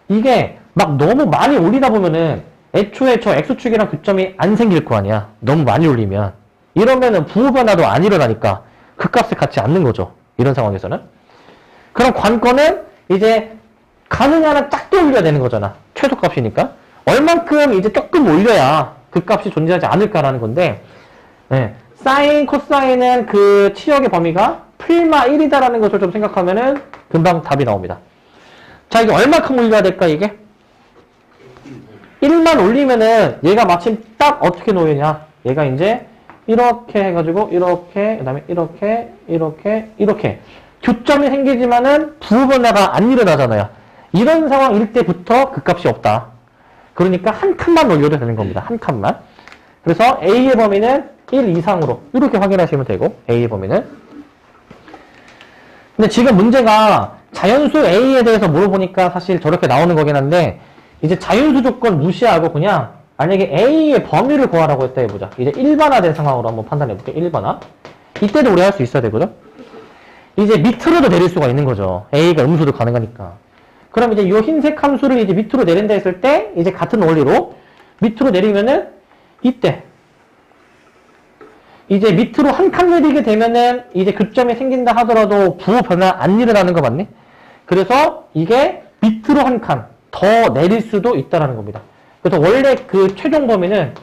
이게 막 너무 많이 올리다 보면은 애초에 저 x축이랑 교점이 안 생길 거 아니야. 너무 많이 올리면. 이러면은 부호 변화도 안 일어나니까 그 값을 갖지 않는 거죠. 이런 상황에서는. 그럼 관건은 이제 가느냐는 짝도 올려야 되는 거잖아. 최소값이니까. 얼만큼 이제 조금 올려야 그 값이 존재하지 않을까라는 건데, 네. 사인, 코사인은 그 치역의 범위가 풀마 1이다라는 것을 좀 생각하면은 금방 답이 나옵니다. 자, 이게 얼마큼 올려야 될까, 이게? 1만 올리면은 얘가 마침 딱 어떻게 놓이냐. 얘가 이제 이렇게 해가지고 이렇게, 그 다음에 이렇게 교점이 생기지만은 부호 변화가 안 일어나잖아요. 이런 상황일 때부터 그 값이 없다. 그러니까 한 칸만 올려도 되는 겁니다. 한 칸만. 그래서 A의 범위는 1 이상으로 이렇게 확인하시면 되고, A의 범위는. 근데 지금 문제가 자연수 A에 대해서 물어보니까 사실 저렇게 나오는 거긴 한데, 이제 자연수 조건 무시하고 그냥 만약에 A의 범위를 구하라고 했다 해보자. 이제 일반화된 상황으로 한번 판단해볼게요. 일반화. 이때도 우리 할 수 있어야 되거든. 이제 밑으로도 내릴 수가 있는 거죠. A가 음수도 가능하니까. 그럼 이제 이 흰색 함수를 이제 밑으로 내린다 했을 때, 이제 같은 원리로 밑으로 내리면은 이때 이제 밑으로 한 칸 내리게 되면은 이제 교점이 생긴다 하더라도 부호 변화 안 일어나는 거 맞니? 그래서 이게 밑으로 한 칸 더 내릴 수도 있다라는 겁니다. 그래서 원래 그 최종 범위는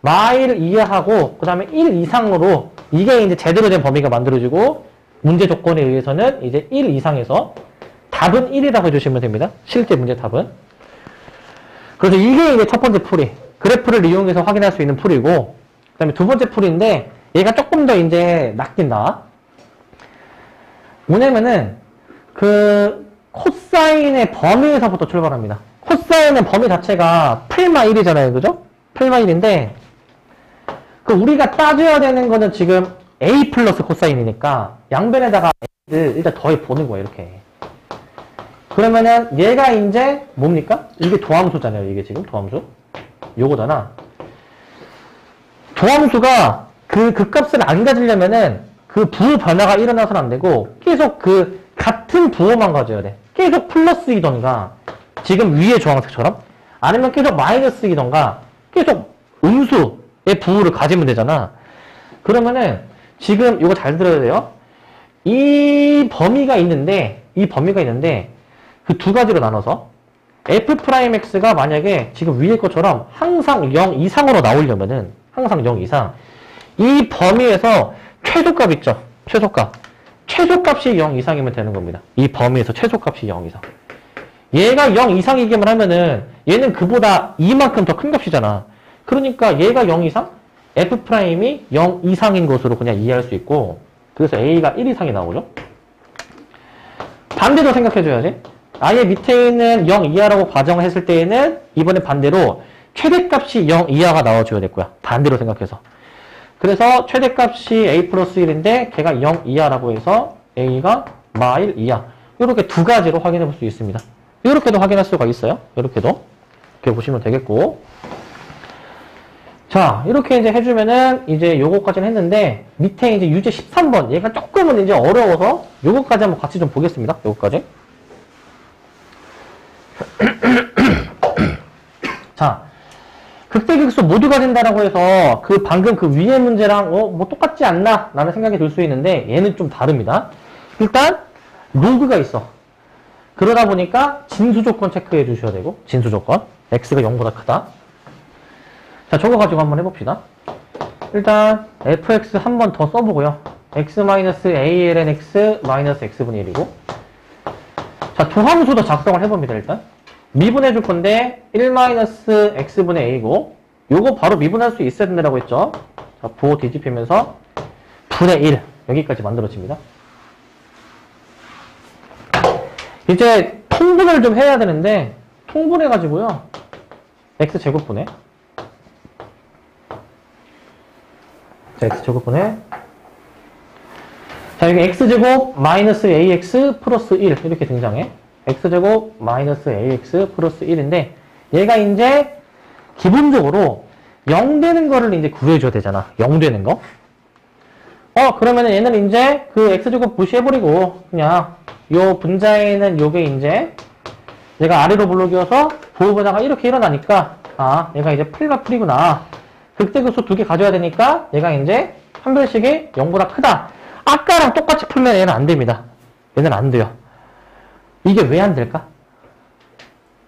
마일 이하하고 그 다음에 1 이상으로 이게 이제 제대로 된 범위가 만들어지고, 문제 조건에 의해서는 이제 1 이상에서 답은 1이라고 해주시면 됩니다. 실제 문제 답은. 그래서 이게 이제 첫 번째 풀이. 그래프를 이용해서 확인할 수 있는 풀이고, 그 다음에 두 번째 풀이인데, 얘가 조금 더 이제 낫긴 나아. 뭐냐면은, 코사인의 범위에서부터 출발합니다. 코사인의 범위 자체가 풀마 1이잖아요. 그죠? 풀마 1인데, 우리가 따져야 되는 거는 지금 A 플러스 코사인이니까, 양변에다가 A를 일단 더해 보는 거예요. 이렇게. 그러면은 얘가 이제 뭡니까? 이게 도함수잖아요. 이게 지금 도함수. 요거잖아. 도함수가 그 값을 안 가지려면은 그 부호 변화가 일어나서는 안 되고 계속 그 같은 부호만 가져야 돼. 계속 플러스이던가 지금 위에 주황색처럼, 아니면 계속 마이너스이던가 계속 음수의 부호를 가지면 되잖아. 그러면은 지금 이거 잘 들어야 돼요. 이 범위가 있는데 그 두 가지로 나눠서 F'X가 만약에 지금 위에 것처럼 항상 0 이상으로 나오려면은, 항상 0 이상, 이 범위에서 최소값 있죠? 최소값이 0 이상이면 되는 겁니다. 이 범위에서 최소값이 0 이상. 얘가 0 이상이기만 하면은 얘는 그보다 이만큼 더 큰 값이잖아. 그러니까 얘가 0 이상, F'이 0 이상인 것으로 그냥 이해할 수 있고, 그래서 A가 1 이상이 나오죠? 반대로 생각해줘야지. 아예 밑에 있는 0 이하라고 가정을 했을 때에는 이번에 반대로 최대값이 0 이하가 나와줘야 될 거야. 반대로 생각해서. 그래서 최대값이 A 플러스 1인데 걔가 0 이하라고 해서 A가 마1 이하. 이렇게 두 가지로 확인해 볼 수 있습니다. 이렇게도 확인할 수가 있어요. 이렇게도. 이렇게 보시면 되겠고. 자, 이렇게 이제 해주면은 이제 요거까지는 했는데, 밑에 이제 유제 13번. 얘가 조금은 이제 어려워서 요거까지 한번 같이 좀 보겠습니다. 요거까지. 자, 극대극소 모두가 된다라고 해서 방금 그 위의 문제랑 뭐 똑같지 않나? 라는 생각이 들 수 있는데, 얘는 좀 다릅니다. 일단 로그가 있어. 그러다 보니까 진수 조건 체크해 주셔야 되고, 진수 조건. x가 0보다 크다. 자, 저거 가지고 한번 해봅시다. 일단 fx 한 번 더 써보고요. x-aln x-x분의 1이고, 자, 도함수도 작성을 해봅니다. 일단 미분해 줄 건데 1-x분의 a고, 요거 바로 미분할 수 있어야 된다고 했죠. 자, 부호 뒤집히면서 분의 1 여기까지 만들어집니다. 이제 통분을 좀 해야 되는데, 통분해 가지고요, x제곱분해, 자, x제곱분해, 자, 여기 x제곱 마이너스 ax 플러스 1 이렇게 등장해. x제곱 마이너스 ax 플러스 1인데, 얘가 이제 기본적으로 0 되는 거를 이제 구해줘야 되잖아. 0 되는 거. 그러면은 얘는 이제 그 x제곱 무시해버리고, 그냥 요 분자에는 요게 이제 얘가 아래로 블록이어서 부호 변화가 이렇게 일어나니까, 아, 얘가 이제 풀이구나. 극대극소 두 개 가져야 되니까 얘가 이제 판별식이 0보다 크다. 아까랑 똑같이 풀면 얘는 안 됩니다. 얘는 안 돼요. 이게 왜 안 될까?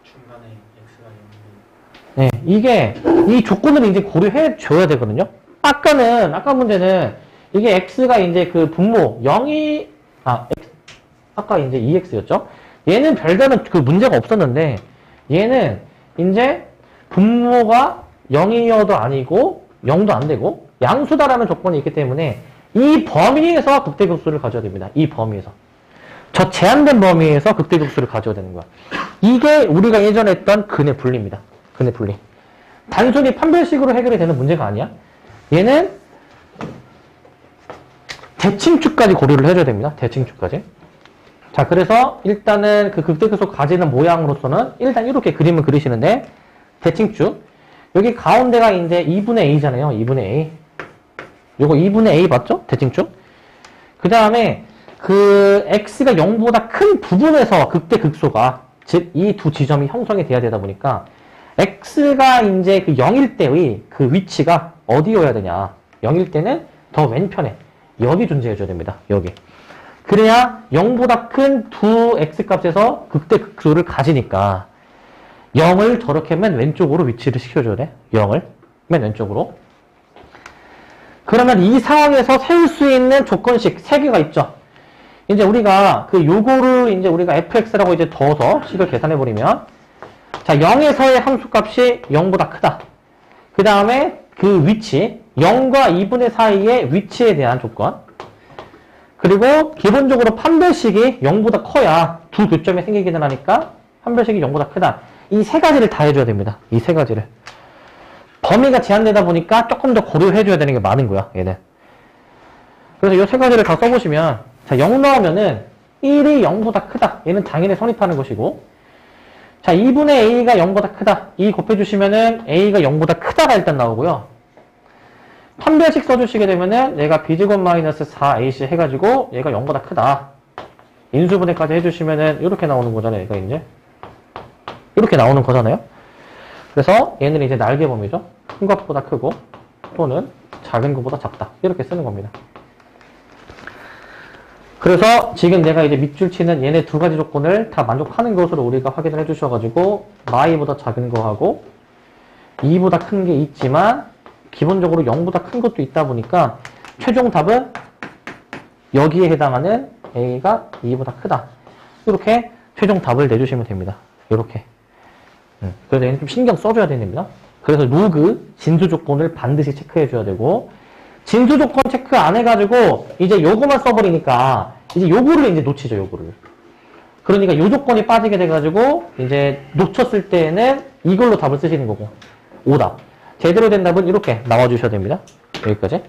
중간에 x가 0인데. 네, 이게 이 조건을 이제 고려해 줘야 되거든요. 아까 문제는 이게 x가 이제 그 분모 0이 아까 이제 2x였죠. 얘는 별다른 그 문제가 없었는데 얘는 이제 분모가 0이어도 아니고 0도 안 되고 양수다라는 조건이 있기 때문에 이 범위에서 극대극소를 가져야 됩니다. 이 범위에서. 저 제한된 범위에서 극대극소를 가져야 되는 거야. 이게 우리가 예전에 했던 근의 분리입니다. 근의 분리. 단순히 판별식으로 해결이 되는 문제가 아니야. 얘는 대칭축까지 고려를 해줘야 됩니다. 대칭축까지. 자, 그래서 일단은 그 극대극소 가지는 모양으로서는 일단 이렇게 그림을 그리시는데 대칭축. 여기 가운데가 이제 2분의 a잖아요. 2분의 a. 요거 2분의 a 맞죠? 대칭축. 그 다음에 그 x가 0보다 큰 부분에서 극대극소가 즉 이 두 지점이 형성이 돼야 되다 보니까 x가 이제 그 0일 때의 그 위치가 어디여야 되냐. 0일 때는 더 왼편에 여기 존재해줘야 됩니다. 여기. 그래야 0보다 큰 두 x값에서 극대극소를 가지니까 0을 저렇게 맨 왼쪽으로 위치를 시켜줘야 돼. 0을 맨 왼쪽으로. 그러면 이 상황에서 세울 수 있는 조건식 3개가 있죠. 이제 우리가 그 요거를 이제 우리가 fx라고 이제 더해서 식을 계산해 버리면 자, 0에서의 함수값이 0보다 크다. 그 다음에 그 위치 0과 2분의 사이의 위치에 대한 조건. 그리고 기본적으로 판별식이 0보다 커야 두 교점이 생기기는 하니까 판별식이 0보다 크다. 이 세 가지를 다 해줘야 됩니다. 이 세 가지를. 범위가 제한되다 보니까 조금 더 고려해줘야 되는 게 많은 거야, 얘는. 그래서 이 세 가지를 다 써보시면, 자, 0 나오면은 1이 0보다 크다. 얘는 당연히 성립하는 것이고, 자, 2분의 a가 0보다 크다. 2 곱해주시면은 a가 0보다 크다가 일단 나오고요. 판별식 써주시게 되면은 얘가 b제곱 마이너스 4ac 해가지고 얘가 0보다 크다. 인수분해까지 해주시면은 이렇게 나오는 거잖아요, 얘가 이제. 이렇게 나오는 거잖아요. 그래서 얘는 이제 날개 범위죠. 큰 것보다 크고 또는 작은 것보다 작다. 이렇게 쓰는 겁니다. 그래서 지금 내가 이제 밑줄 치는 얘네 두 가지 조건을 다 만족하는 것으로 우리가 확인을 해주셔가지고 마이보다 작은 거하고 2보다 큰 게 있지만 기본적으로 0보다 큰 것도 있다 보니까 최종 답은 여기에 해당하는 a가 2보다 크다. 이렇게 최종 답을 내주시면 됩니다. 이렇게. 그래서 얘는 좀 신경 써줘야 됩니다. 그래서 로그 진수 조건을 반드시 체크해줘야 되고 진수 조건 체크 안 해가지고 이제 요거만 써버리니까 이제 요거를 이제 놓치죠. 요거를. 그러니까 요 조건이 빠지게 돼가지고 이제 놓쳤을 때는 이걸로 답을 쓰시는 거고 오답. 제대로 된 답은 이렇게 나와주셔야 됩니다. 여기까지.